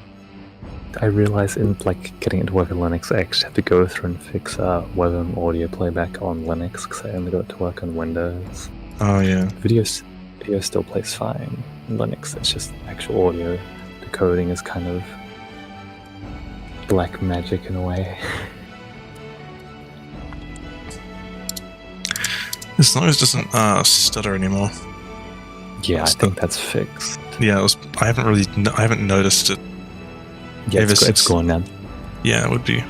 I realized in getting it to work on Linux, I actually have to go through and fix WebM audio playback on Linux because I only got it to work on Windows. Oh yeah. Video still plays fine. In Linux, it's just actual audio. Decoding is kind of black magic in a way. As long as it doesn't stutter anymore. Yeah, I think that's fixed. Yeah, I haven't noticed it. Yeah, it's gone now. Yeah, it would be.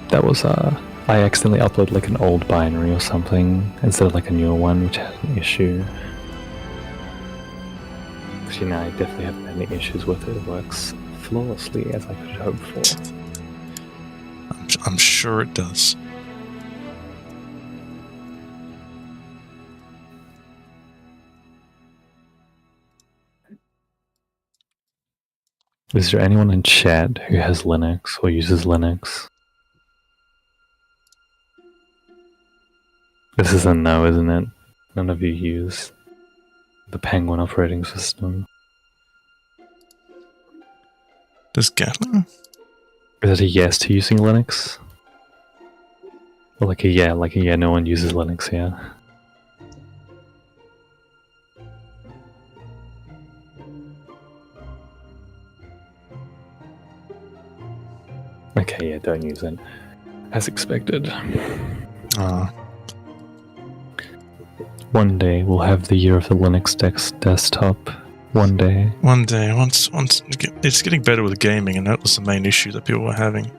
That was I accidentally uploaded like an old binary or something instead of like a newer one, which had an issue. Actually, now I definitely haven't had any issues with it. It works flawlessly as I could hope for. I'm sure it does. Is there anyone in chat who has Linux or uses Linux? This is a no, isn't it? None of you use the Penguin operating system. Does Gatling? Is it a yes to using Linux? Or like a yeah, no one uses Linux here. Okay, yeah, don't use it. As expected. One day we'll have the year of the Linux desktop. One day. Once it's getting better with gaming, and that was the main issue that people were having.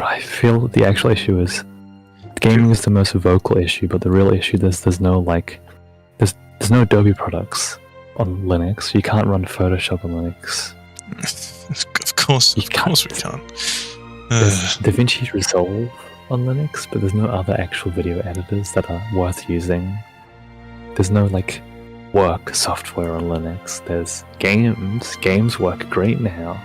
I feel that the actual issue is gaming is the most vocal issue, but the real issue is there's no like there's no Adobe products on Linux. You can't run Photoshop on Linux. Of course we can't. There's DaVinci Resolve on Linux, but there's no other actual video editors that are worth using. There's no like work software on Linux. There's games. Games work great now,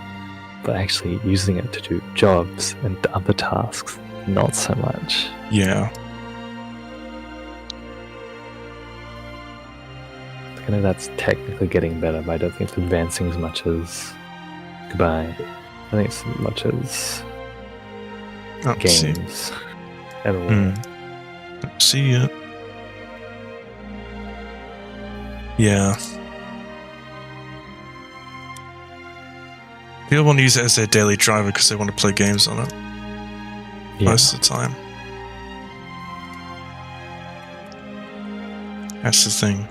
but actually using it to do jobs and other tasks, not so much. Yeah. I know that's technically getting better, but I don't think it's advancing as much as... Goodbye. I think it's as much as... games. At all. See ya. Yeah. People want to use it as their daily driver because they want to play games on it. Yeah. Most of the time. That's the thing.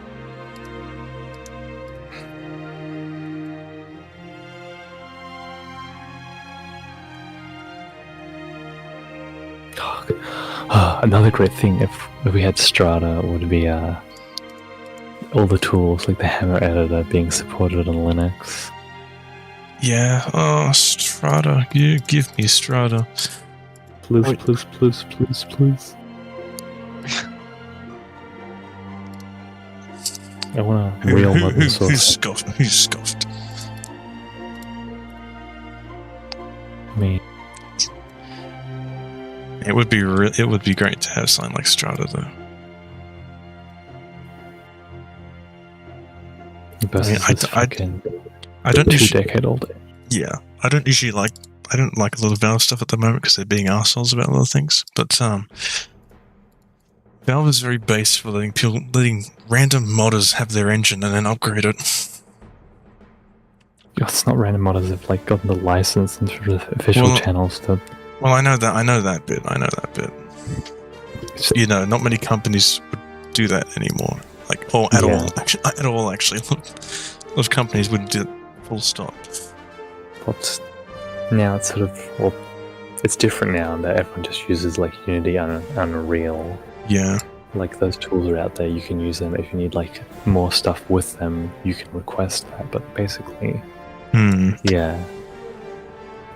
Another great thing if we had Strata would be all the tools like the Hammer editor being supported on Linux. Yeah, oh, Strata. You give me Strata. Please, please, please, please, please. I want a real modern source. Who's scoffed? I mean, it would be great to have something like Strata though. I don't usually 2-decade-old. Yeah, I don't like a lot of Valve stuff at the moment because they're being assholes about a lot of things. But Valve is very base for letting random modders have their engine and then upgrade it. It's not random modders. They've like gotten the license and through the official channels to. Well, I know that bit. You know, not many companies would do that anymore. Like, or at all. Actually, a lot of companies wouldn't do it. Full stop. But now it's sort of it's different now that everyone just uses like Unity and Unreal. Yeah. Like those tools are out there. You can use them if you need like more stuff with them. You can request that. But basically, yeah,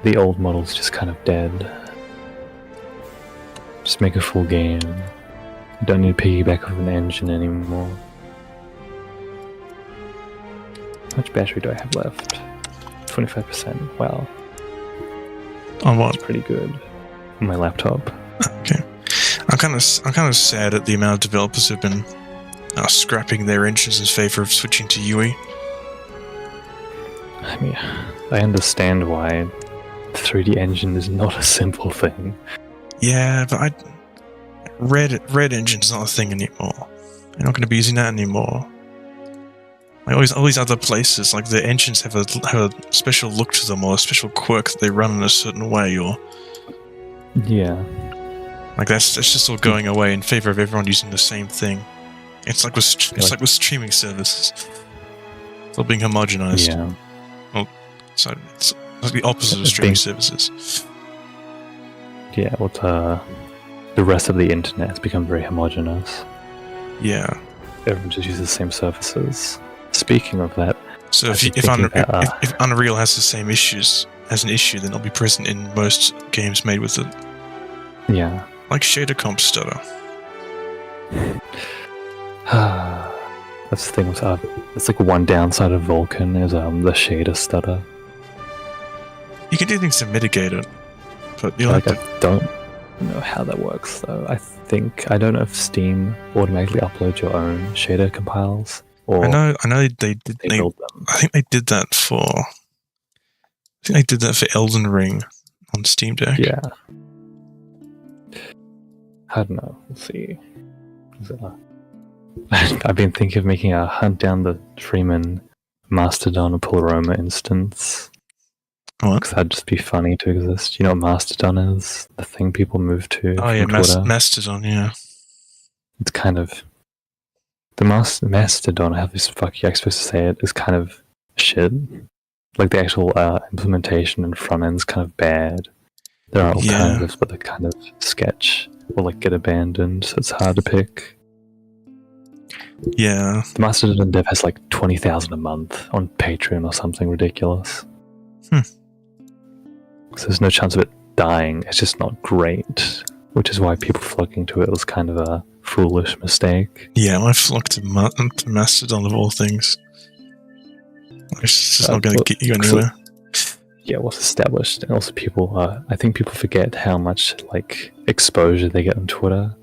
the old model's just kind of dead. Just make a full game. You don't need to piggyback off an engine anymore. How much battery do I have left? 25%. Wow. On what? That's pretty good. On my laptop. Okay. I'm kind of sad at the amount of developers who've been scrapping their engines in favor of switching to UE. I mean, I understand why the 3D engine is not a simple thing. Yeah, but Red Engine's not a thing anymore. You're not going to be using that anymore. Like all these other places, like the engines have a special look to them or a special quirk that they run in a certain way, or yeah, like that's just all going away in favor of everyone using the same thing. It's like with streaming services, it's all being homogenized. Yeah. Well, so it's like the opposite of streaming services. Yeah, well, the rest of the internet has become very homogeneous. Yeah. Everyone just uses the same services. Speaking of that, so if Unreal has the same issues as an issue, then it'll be present in most games made with it. Yeah. Like shader comp stutter. That's the thing with it's like one downside of Vulkan is the shader stutter. You can do things to mitigate it, but you I don't know how that works though. I don't know if Steam automatically uploads your own shader compiles. Or I know they did. Build them. I think they did that for. I think they did that for Elden Ring on Steam Deck. Yeah. I don't know. We'll see. I've been thinking of making a hunt down the Freeman Mastodon or Polaroma instance. What? Because that'd just be funny to exist. You know what Mastodon is? The thing people move to. Oh yeah, Mastodon. Yeah. It's kind of. The Mastodon, how the fuck you supposed to say it, is kind of shit. Like the actual implementation and front end's kind of bad. There are alternatives, but they're kind of sketch or like get abandoned, so it's hard to pick. Yeah. The Mastodon dev has like 20,000 a month on Patreon or something ridiculous. So there's no chance of it dying. It's just not great, which is why people flocking to it was kind of a foolish mistake. Yeah, I flocked to Mastodon of all things. It's just not going to get you anywhere. Yeah, what's established, and also people. I think people forget how much like exposure they get on Twitter.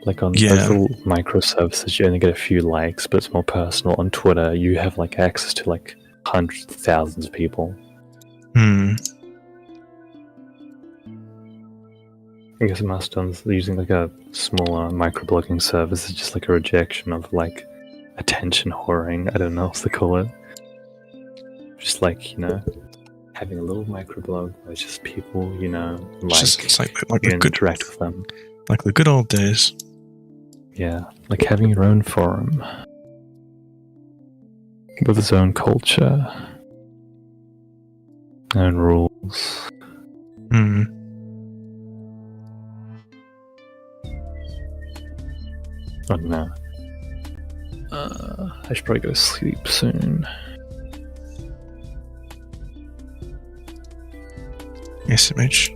Like on those little microservices, you only get a few likes, but it's more personal. On Twitter, you have like access to like hundreds of thousands of people. I guess Mastodon's using like a smaller microblogging service. It's just like a rejection of like attention whoring. I don't know what to call it. Just like, you know, having a little microblog where it's just people, you know, interact with them. Like the good old days. Yeah, like having your own forum with its own culture, own rules. I don't know. I should probably go to sleep soon. Yes, Mitch.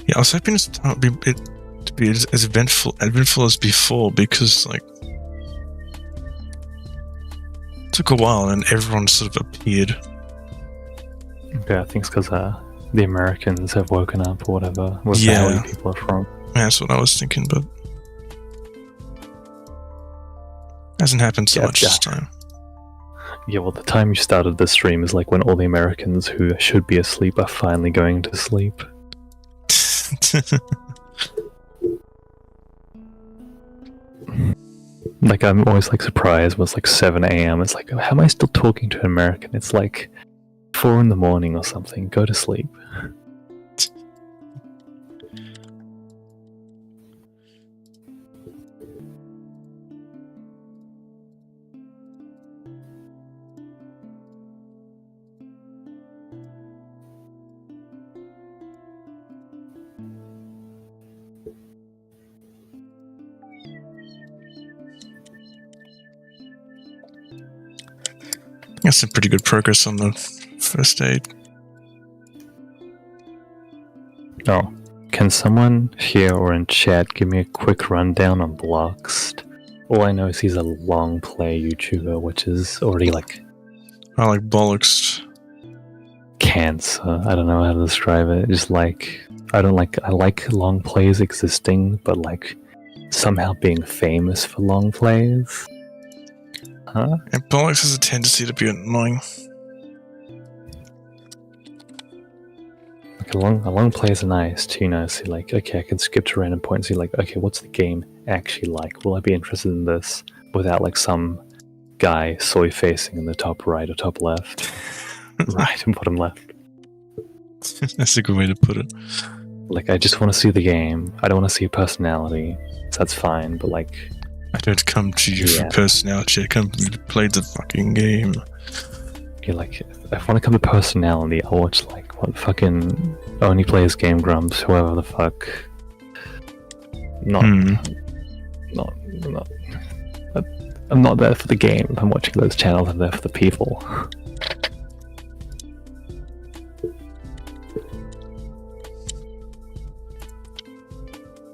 Yeah, I was hoping to be as eventful as before, because like it took a while and everyone sort of appeared. Yeah, I think it's because the Americans have woken up or whatever. Where the hell you people are from. Yeah, that's what I was thinking, but hasn't happened so much this time. Yeah, well, the time you started the stream is like when all the Americans who should be asleep are finally going to sleep. Like, I'm always like surprised when it's like 7 a.m. It's like, how am I still talking to an American? It's like 4 in the morning or something. Go to sleep. That's some pretty good progress on the first aid. Oh, can someone here or in chat give me a quick rundown on Bloxed? All I know is he's a long play YouTuber, which is already like... I like bollocks. Cancer. I don't know how to describe it. Just like... I like long plays existing, but like somehow being famous for long plays. Huh? And bollocks has a tendency to be annoying. Like a long plays are nice too, you know, so like, okay, I can skip to random points, so you're like, okay, what's the game actually like? Will I be interested in this without like some guy soy facing in the top right or top left? Right and bottom left. That's a good way to put it. Like, I just want to see the game. I don't want to see a personality, so that's fine, but like... I don't come to you for personality, I come to play the fucking game. Yeah, like, if I want to come to personality, I'll watch, like, what fucking Only Plays Game Grumps, whoever the fuck. I'm not there for the game. If I'm watching those channels, I'm there for the people.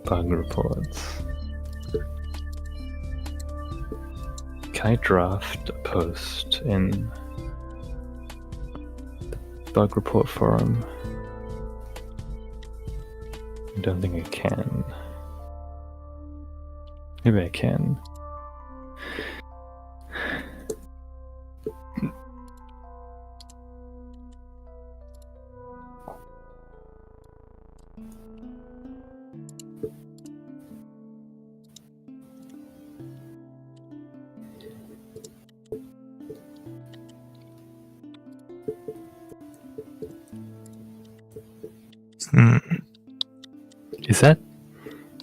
Bug reports. Can I draft a post in the bug report forum? I don't think I can. Maybe I can.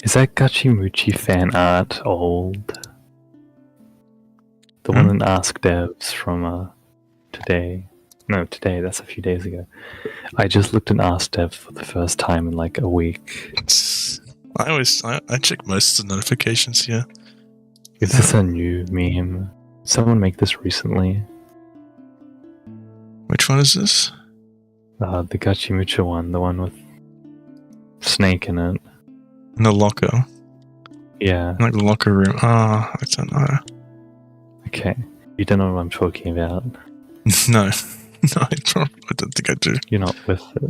Is that Gachimuchi fan art old? The one in Ask Devs from today. No, today. That's a few days ago. I just looked in Ask Devs for the first time in like a week. I check most of the notifications here. Is this a new meme? Someone make this recently. Which one is this? The Gachimucha one, the one with Snake in it. In the locker. Yeah. Like the locker room. I don't know. Okay. You don't know what I'm talking about. No. No, I don't think I do. You're not with it.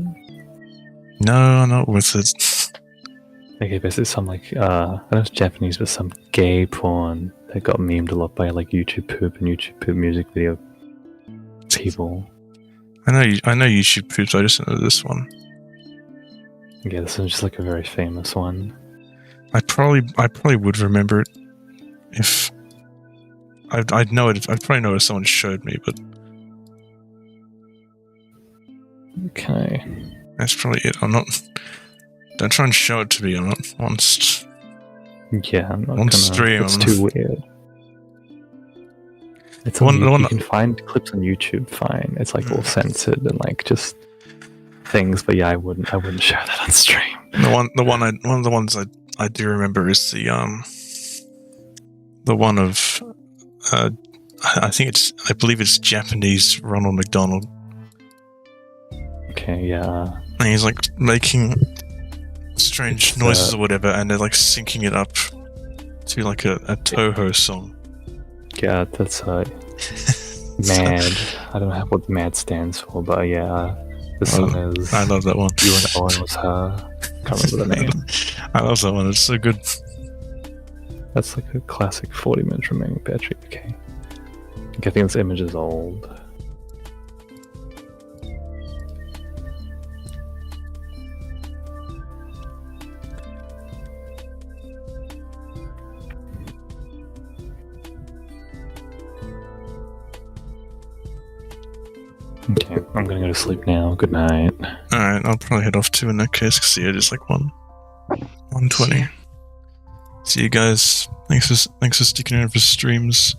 No, I'm not with it. Okay, basically some like, I don't know if it's Japanese, but some gay porn that got memed a lot by like YouTube poop and YouTube poop music video people. I know YouTube poops, I just don't know this one. Yeah, this is just like a very famous one. I probably would remember it if I'd know it. I'd probably know if someone showed me, but Okay. that's probably it. Don't try and show it to me. I'm not honest. Yeah, I'm not On gonna. stream, It's I'm too weird. It's The on one- the one you that- can find clips on YouTube fine. It's like all censored and like just things, but yeah, I wouldn't share that on stream. One of the ones I do remember is the one of I believe it's Japanese Ronald McDonald. Okay, yeah. And he's like making strange It's, noises or whatever, and they're like syncing it up to like a Toho song. Yeah, that's mad. I don't know what mad stands for, but yeah, the song is I love that one. You and Owen Was Her. Can't remember the name. I love that one. It's so good. That's like a classic 40 minutes remaining battery. Okay. I think this image is old. Okay, I'm gonna go to sleep now. Good night. Alright, I'll probably head off too in that case, because it is like 1:20. See you guys. Thanks for sticking around for streams.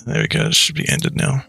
There we go, it should be ended now.